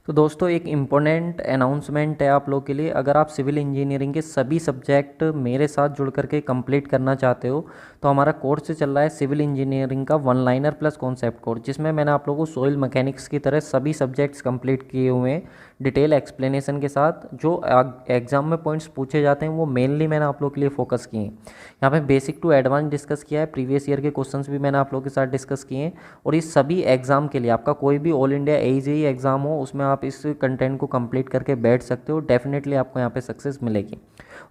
तो दोस्तों एक इम्पोर्टेंट अनाउंसमेंट है आप लोग के लिए, अगर आप सिविल इंजीनियरिंग के सभी सब्जेक्ट मेरे साथ जुड़ करके कंप्लीट करना चाहते हो तो हमारा कोर्स चल रहा है सिविल इंजीनियरिंग का 1 लाइनर प्लस कॉन्सेप्ट कोर्स, जिसमें मैंने आप लोगों को सॉइल मैकेनिक्स की तरह सभी सब्जेक्ट्स कंप्लीट किए हुए हैं डिटेल एक्सप्लेनेशन के साथ। जो एग्जाम में पॉइंट्स पूछे जाते हैं वो मेनली मैंने आप लोग के लिए फोकस किए हैं। यहाँ पे बेसिक टू एडवांस डिस्कस किया है, प्रीवियस ईयर के क्वेश्चंस भी मैंने आप लोगों के साथ डिस्कस किए हैं। और इस सभी एग्जाम के लिए आपका कोई भी ऑल इंडिया AJE एग्जाम हो, उसमें आप इस कंटेंट को कंप्लीट करके बैठ सकते हो, डेफिनेटली आपको यहाँ पे सक्सेस मिलेगी।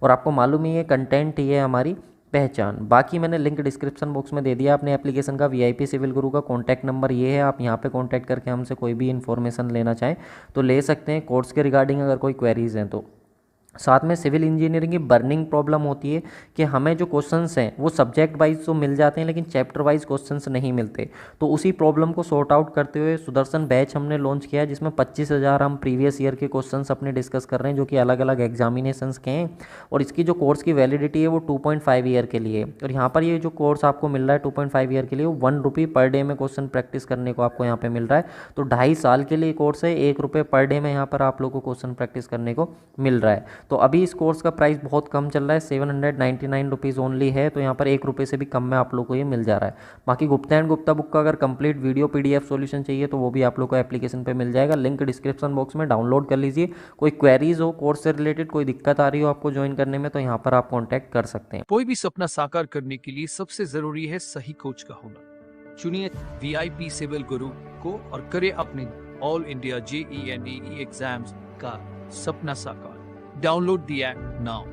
और आपको मालूम ही है कंटेंट ही है हमारी पहचान। बाकी मैंने लिंक डिस्क्रिप्शन बॉक्स में दे दिया अपने एप्लीकेशन का, वीआईपी सिविल गुरु का कॉन्टैक्ट नंबर ये है, आप यहाँ पे कॉन्टैक्ट करके हमसे कोई भी इन्फॉर्मेशन लेना चाहें तो ले सकते हैं। कोर्स के रिगार्डिंग अगर कोई क्वेरीज हैं तो साथ में सिविल इंजीनियरिंग की बर्निंग प्रॉब्लम होती है कि हमें जो क्वेश्चंस हैं वो सब्जेक्ट वाइज तो मिल जाते हैं लेकिन चैप्टर वाइज क्वेश्चंस नहीं मिलते। तो उसी प्रॉब्लम को सॉर्ट आउट करते हुए सुदर्शन बैच हमने लॉन्च किया है, जिसमें 25,000 हम प्रीवियस ईयर के क्वेश्चंस अपने डिस्कस कर रहे हैं, जो कि अलग अलग एग्जामिनेशंस के हैं। और इसकी जो कोर्स की वैलिडिटी है वो 2.5 ईयर के लिए। और यहाँ पर ये जो कोर्स आपको मिल रहा है 2.5 ईयर के लिए, वो 1 रुपये पर डे में क्वेश्चन प्रैक्टिस करने को आपको यहाँ पे मिल रहा है। तो 2.5 साल के लिए कोर्स है, 1 रुपये पर डे में यहाँ पर आप लोग को क्वेश्चन प्रैक्टिस करने को मिल रहा है। तो अभी इस कोर्स का प्राइस बहुत कम चल रहा है, 799 रुपीज़ ओनली है। तो यहाँ पर 1 रुपये से भी कम में आप लोग को ये मिल जा रहा है। बाकी गुप्ता एंड गुप्ता बुक का अगर कंप्लीट वीडियो PDF सॉल्यूशन चाहिए तो वो भी आप लोग को एप्लीकेशन पे मिल जाएगा, लिंक डिस्क्रिप्शन बॉक्स में, डाउनलोड कर लीजिए। कोई क्वेरीज हो कोर्स से रिलेटेड, कोई दिक्कत आ रही हो आपको ज्वाइन करने में, तो यहाँ पर आप कॉन्टैक्ट कर सकते हैं। कोई भी सपना साकार करने के लिए सबसे जरूरी है सही कोच का होना। चुनिए VIP सिविल गुरु को और करें अपने ऑल इंडिया JEE एग्जाम्स का सपना साकार। Download the app now.